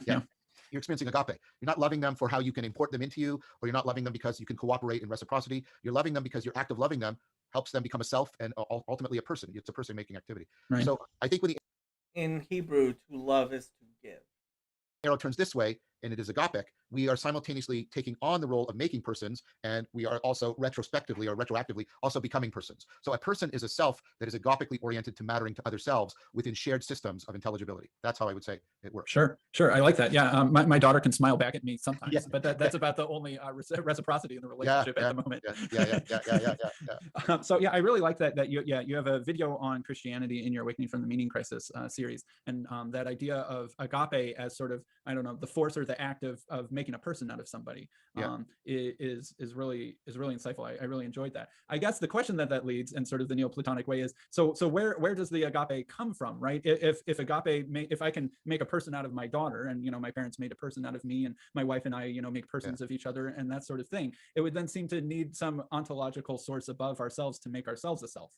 You're experiencing agape. You're not loving them for how you can import them into you, or you're not loving them because you can cooperate in reciprocity. You're loving them because your act of loving them helps them become a self and ultimately a person. It's a person-making activity. Right. So I think when the in Hebrew, to love is to give. Arrow turns this way, and it is agapic, we are simultaneously taking on the role of making persons, and we are also retrospectively or retroactively also becoming persons. So a person is a self that is agopically oriented to mattering to other selves within shared systems of intelligibility. That's how I would say it works. Sure, sure. I like that. Yeah, my daughter can smile back at me sometimes, Yeah, but that's about the only reciprocity in the relationship at the moment. So yeah, I really like that you have a video on Christianity in your Awakening from the Meaning Crisis series, and that idea of agape as sort of, I don't know, the force or the act of making a person out of somebody is really insightful. I really enjoyed that. I guess the question that leads, and sort of the Neoplatonic way, is so where does the agape come from, right? If agape, if I can make a person out of my daughter, and my parents made a person out of me, and my wife and I make persons of each other, and that sort of thing, it would then seem to need some ontological source above ourselves to make ourselves a self.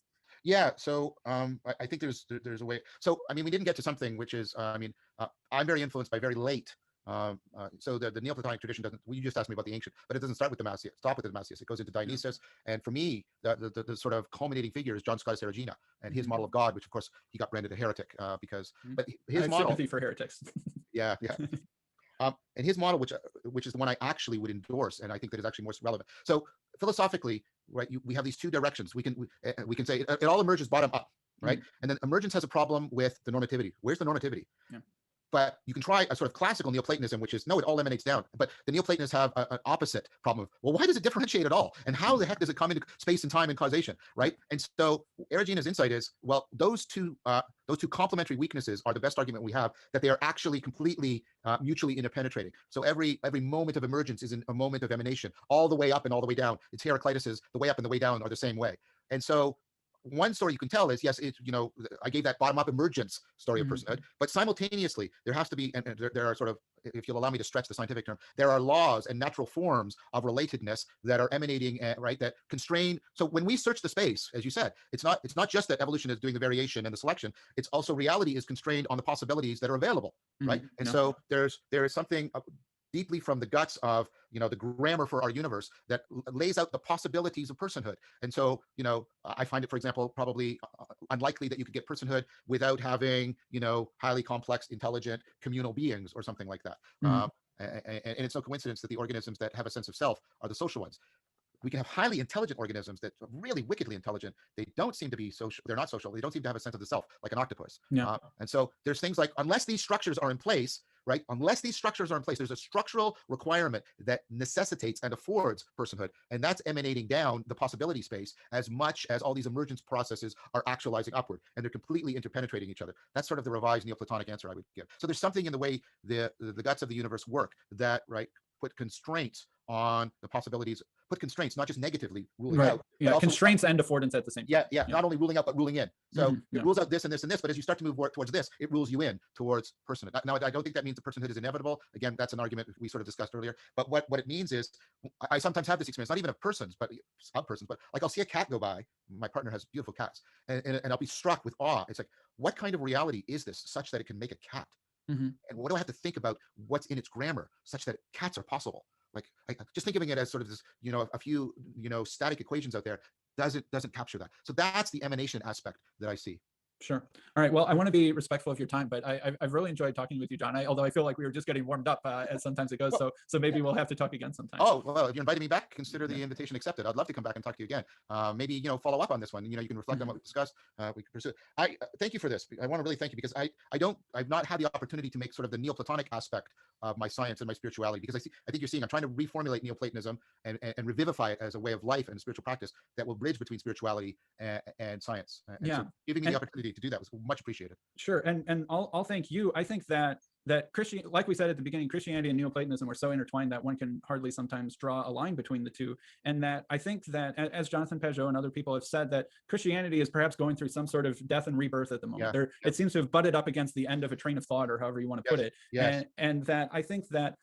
Yeah, so I think there's a way. So I mean, we didn't get to something which is, I'm very influenced by very late. So the Neoplatonic tradition doesn't. You just asked me about the ancient, but it doesn't start with Damascus. Stop with Damascus. It goes into Dionysius, and for me, the sort of culminating figure is John Scott Saragina and his model of God, which of course he got branded a heretic because. But his model. Sympathy for heretics. Yeah. And his model, which is the one I actually would endorse, and I think that is actually more relevant. So philosophically, right, we have these two directions. We can say it all emerges bottom up, right? And then emergence has a problem with the normativity. Where's the normativity? Yeah. But you can try a sort of classical Neoplatonism, which is, no, it all emanates down. But the Neoplatonists have an opposite problem of, well, why does it differentiate at all? And how the heck does it come into space and time and causation, right? And so Erigina's insight is, well, those two complementary weaknesses are the best argument we have, that they are actually completely mutually interpenetrating. So every moment of emergence is a moment of emanation, all the way up and all the way down. It's Heraclitus's, the way up and the way down are the same way. And so one story you can tell is, yes, I gave that bottom-up emergence story of personhood, but simultaneously there has to be, and there are sort of, if you'll allow me to stretch the scientific term, there are laws and natural forms of relatedness that are emanating, right, that constrain. So when we search the space, as you said, it's not just that evolution is doing the variation and the selection. It's also reality is constrained on the possibilities that are available, right? And so there is something deeply from the guts of the grammar for our universe that lays out the possibilities of personhood. And so I find it, for example, probably unlikely that you could get personhood without having highly complex, intelligent, communal beings or something like that. And it's no coincidence that the organisms that have a sense of self are the social ones. We can have highly intelligent organisms that are really wickedly intelligent. They don't seem to be social. They're not social. They don't seem to have a sense of the self, like an octopus. And so there's things like, unless these structures are in place, right? Unless these structures are in place, there's a structural requirement that necessitates and affords personhood. And that's emanating down the possibility space as much as all these emergence processes are actualizing upward. And they're completely interpenetrating each other. That's sort of the revised Neoplatonic answer I would give. So there's something in the way the guts of the universe work that, right, put constraints on the possibilities, put constraints, not just negatively ruling out. Yeah, constraints and affordance at the same time. Yeah. Not only ruling out, but ruling in. So it rules out this and this and this, but as you start to move towards this, it rules you in towards personhood. Now, I don't think that means that personhood is inevitable. Again, that's an argument we sort of discussed earlier. But what it means is, I sometimes have this experience, not even of persons, but of persons, but like I'll see a cat go by. My partner has beautiful cats, and I'll be struck with awe. It's like, what kind of reality is this such that it can make a cat? And what do I have to think about what's in its grammar such that cats are possible? Like, just think of it as sort of this, a few, static equations out there doesn't capture that. So that's the emanation aspect that I see. Sure. All right. Well, I want to be respectful of your time, but I've really enjoyed talking with you, John. Although I feel like we were just getting warmed up, as sometimes it goes. So maybe we'll have to talk again sometime. Oh, well, if you're inviting me back, consider the invitation accepted. I'd love to come back and talk to you again. Maybe follow up on this one. You can reflect on what we discussed. We can pursue it. I thank you for this. I want to really thank you because I've not had the opportunity to make sort of the Neoplatonic aspect of my science and my spirituality, because I think you're seeing I'm trying to reformulate Neoplatonism and revivify it as a way of life and spiritual practice that will bridge between spirituality and science. And so giving me the opportunity to do that was much appreciated. Sure. And I'll thank you. I think that like we said at the beginning, Christianity and Neoplatonism were so intertwined that one can hardly sometimes draw a line between the two. And that I think that, as Jonathan Pageau and other people have said, that Christianity is perhaps going through some sort of death and rebirth at the moment. It seems to have butted up against the end of a train of thought, or however you want to put it. And that I think that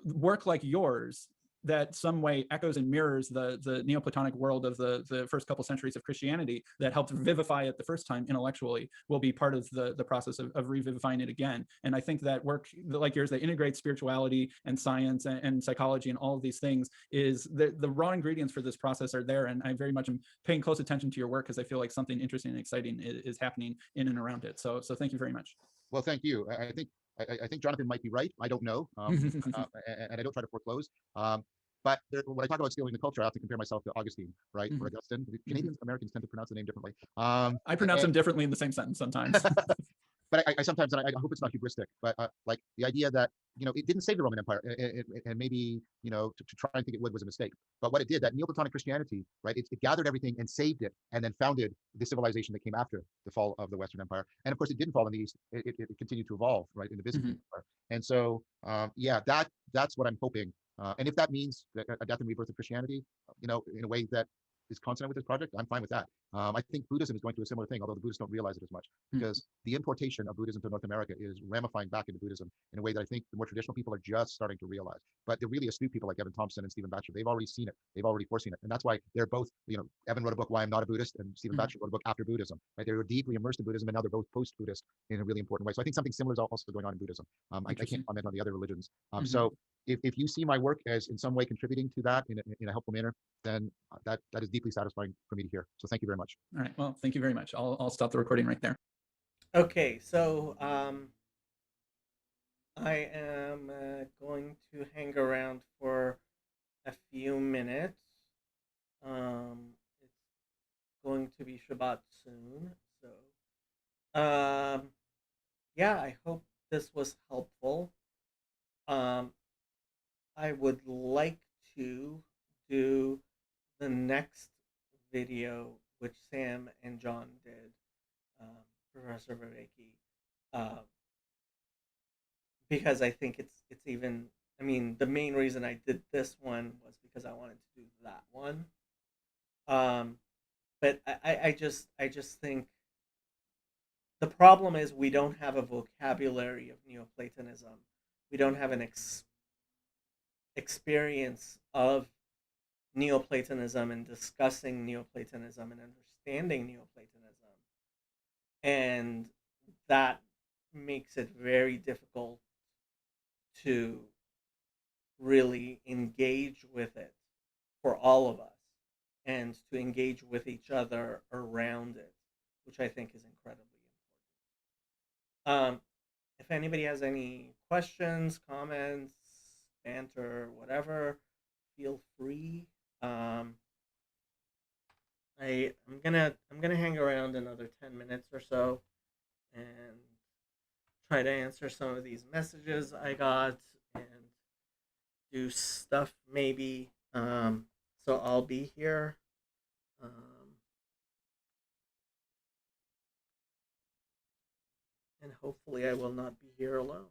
work like yours, that some way echoes and mirrors the Neoplatonic world of the first couple centuries of Christianity, that helped revivify it the first time intellectually, will be part of the process of revivifying it again. And I think that work like yours that integrates spirituality and science and psychology and all of these things, is the raw ingredients for this process are there. And I very much am paying close attention to your work, because I feel like something interesting and exciting is happening in and around it. So thank you very much. Well, thank you. I think I think Jonathan might be right. I don't know, and I don't try to foreclose. But when I talk about stealing the culture, I have to compare myself to Augustine, right, or Augustine. Canadians, Americans tend to pronounce the name differently. I pronounce them differently in the same sentence sometimes. But I sometimes, and I hope it's not hubristic, but like the idea that, it didn't save the Roman Empire, and maybe, to try and think it would was a mistake. But what it did, that Neoplatonic Christianity, right, it gathered everything and saved it, and then founded the civilization that came after the fall of the Western Empire. And of course, it didn't fall in the East; it continued to evolve, right, in the Byzantine Empire. And so, yeah, that's what I'm hoping. And if that means a death and rebirth of Christianity, in a way that is consonant with this project, I'm fine with that. I think Buddhism is going through a similar thing, although the Buddhists don't realize it as much, because the importation of Buddhism to North America is ramifying back into Buddhism in a way that I think the more traditional people are just starting to realize. But the really astute people like Evan Thompson and Stephen Batchelor, they've already seen it. They've already foreseen it. And that's why they're both, Evan wrote a book, Why I'm Not a Buddhist, and Stephen Batchelor wrote a book, After Buddhism. Right? They were deeply immersed in Buddhism, and now they're both post-Buddhist in a really important way. So I think something similar is also going on in Buddhism. I can't comment on the other religions. So if you see my work as in some way contributing to that in a helpful manner, then that is deeply satisfying for me to hear. So thank you very much. All right. Well, thank you very much. I'll stop the recording right there. Okay, so I am going to hang around for a few minutes. It's going to be Shabbat soon, so yeah, I hope this was helpful. I would like to do the next video, which Sam and John did, Professor Vervaeke, because I think it's even. I mean, the main reason I did this one was because I wanted to do that one. But I just think the problem is we don't have a vocabulary of Neoplatonism. We don't have an experience of Neoplatonism and discussing Neoplatonism and understanding Neoplatonism. And that makes it very difficult to really engage with it for all of us and to engage with each other around it, which I think is incredibly important. If anybody has any questions, comments, banter, whatever, feel free. I'm gonna hang around another 10 minutes or so and try to answer some of these messages I got and do stuff maybe. So I'll be here. And hopefully I will not be here alone.